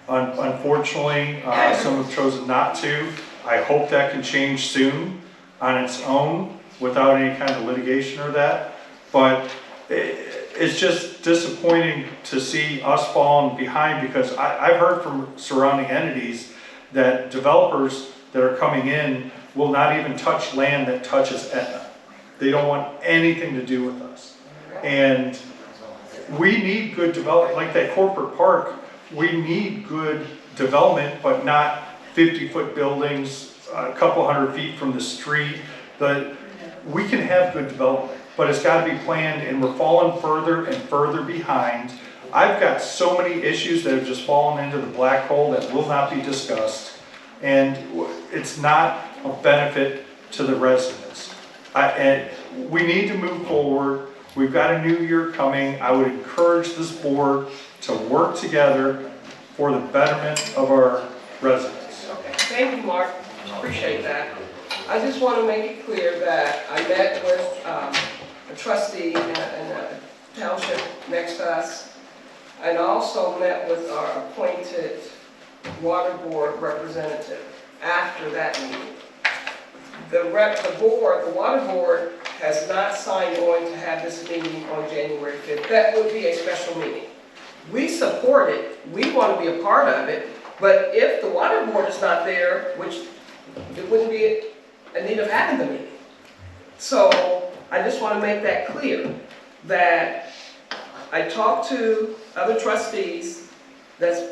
Unfortunately, some have chosen not to. I hope that can change soon on its own without any kind of litigation or that. But it's just disappointing to see us falling behind because I've heard from surrounding entities that developers that are coming in will not even touch land that touches Etna. They don't want anything to do with us. And we need good development, like that corporate park, we need good development, but not 50-foot buildings, a couple hundred feet from the street. We can have good development, but it's got to be planned, and we're falling further and further behind. I've got so many issues that have just fallen into the black hole that will not be discussed, and it's not a benefit to the residents. And we need to move forward. We've got a new year coming. I would encourage this board to work together for the betterment of our residents. Okay, thank you, Mark. Appreciate that. I just want to make it clear that I met with a trustee in a township next to us, and also met with our appointed water board representative after that meeting. The water board has not signed on to have this meeting on January 5th. That would be a special meeting. We support it, we want to be a part of it, but if the water board is not there, which it wouldn't be a need of having the meeting. So I just want to make that clear, that I talked to other trustees that's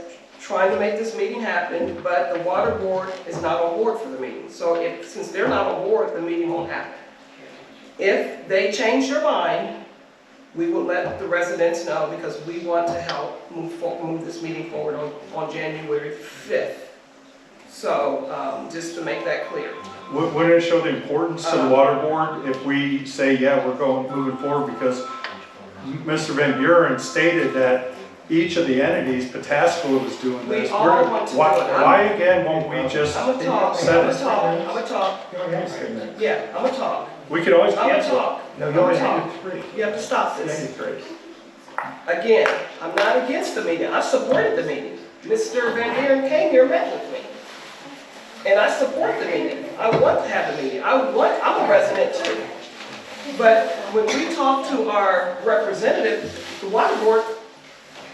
trying to make this meeting happen, but the water board is not on board for the meeting. So since they're not on board, the meeting won't happen. If they change their mind, we will let the residents know, because we want to help move this meeting forward on January 5th. So just to make that clear. Wouldn't it show the importance to the water board if we say, yeah, we're moving forward? Because Mr. Van Buren stated that each of the entities, Pataskala was doing this. Why again won't we just set it? I'm gonna talk. Yeah, I'm gonna talk. We could always cancel. No, you only have 3. You have to stop this. Again, I'm not against the meeting. I supported the meeting. Mr. Van Buren came here and met with me. And I support the meeting. I want to have the meeting. I'm a resident too. But when we talk to our representative, the water board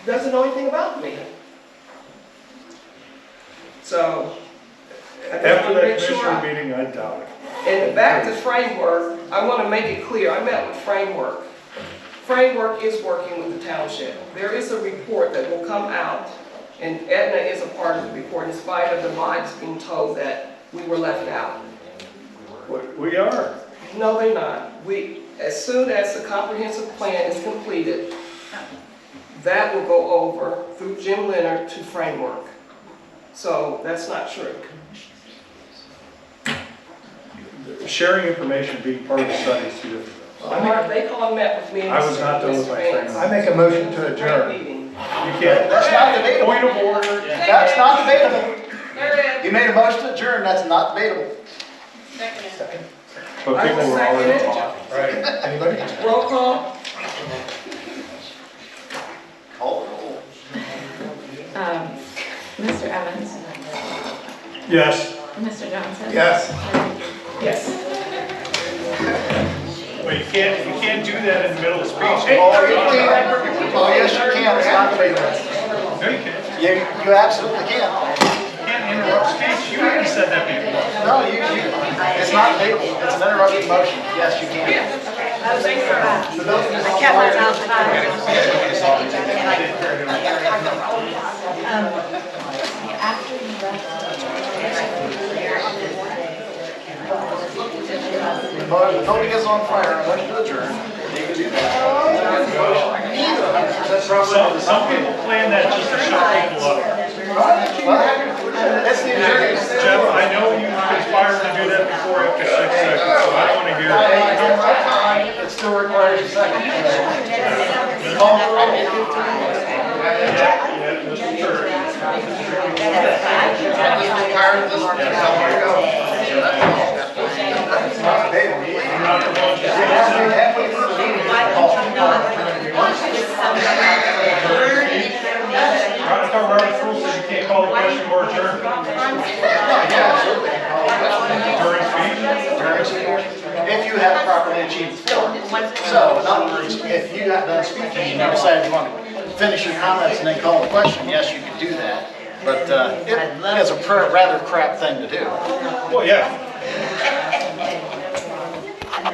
doesn't know anything about the meeting. So, I just After want to that make sure. commissioner meeting, I doubt it. And back to framework, I want to make it clear, I met with framework. Framework is working with the township. There is a report that will come out, and Etna is a part of the report in spite of the lies being told that we were left out. We are. No, they're not. As soon as the comprehensive plan is completed, that will go over through Jim Leonard to framework. So that's not true. Sharing information, being part of the study is 2 different things. Mark, they called and met with me. I was not done with my framework. I make a motion to adjourn. Meeting. You can't. That's not debatable. Point of order. That's not debatable. You made a motion to adjourn, that's not debatable. Second. But I people will were second already it. talking. Right. Anybody? Roll call. Call the roll. Mr. Evans? Yes. Mr. Johnson? Yes. Yes. But you can't do that in the middle of the speech. Oh, yes, you can, it's not debatable. No, you can't. You absolutely can. You can't interrupt speech. You even said that before. No, it's not debatable, it's an interrupted motion, yes, you can. I kept my mouth After you The voting is on fire, I'm going to adjourn. You can do that. Some people plan that just to shut people up. That's the adjournment. Jeff, I know you conspired to do that before after 6 seconds, so I don't want to hear that. It's still requires a second. Call the roll. Robert's rules says you can't call the question or adjourn. If you have properly achieved the floor. So, in other words, if you got done speaking and you decided you want to finish your comments and then call a question, yes, you could do that. But it is a rather crap thing to do. Well, yeah.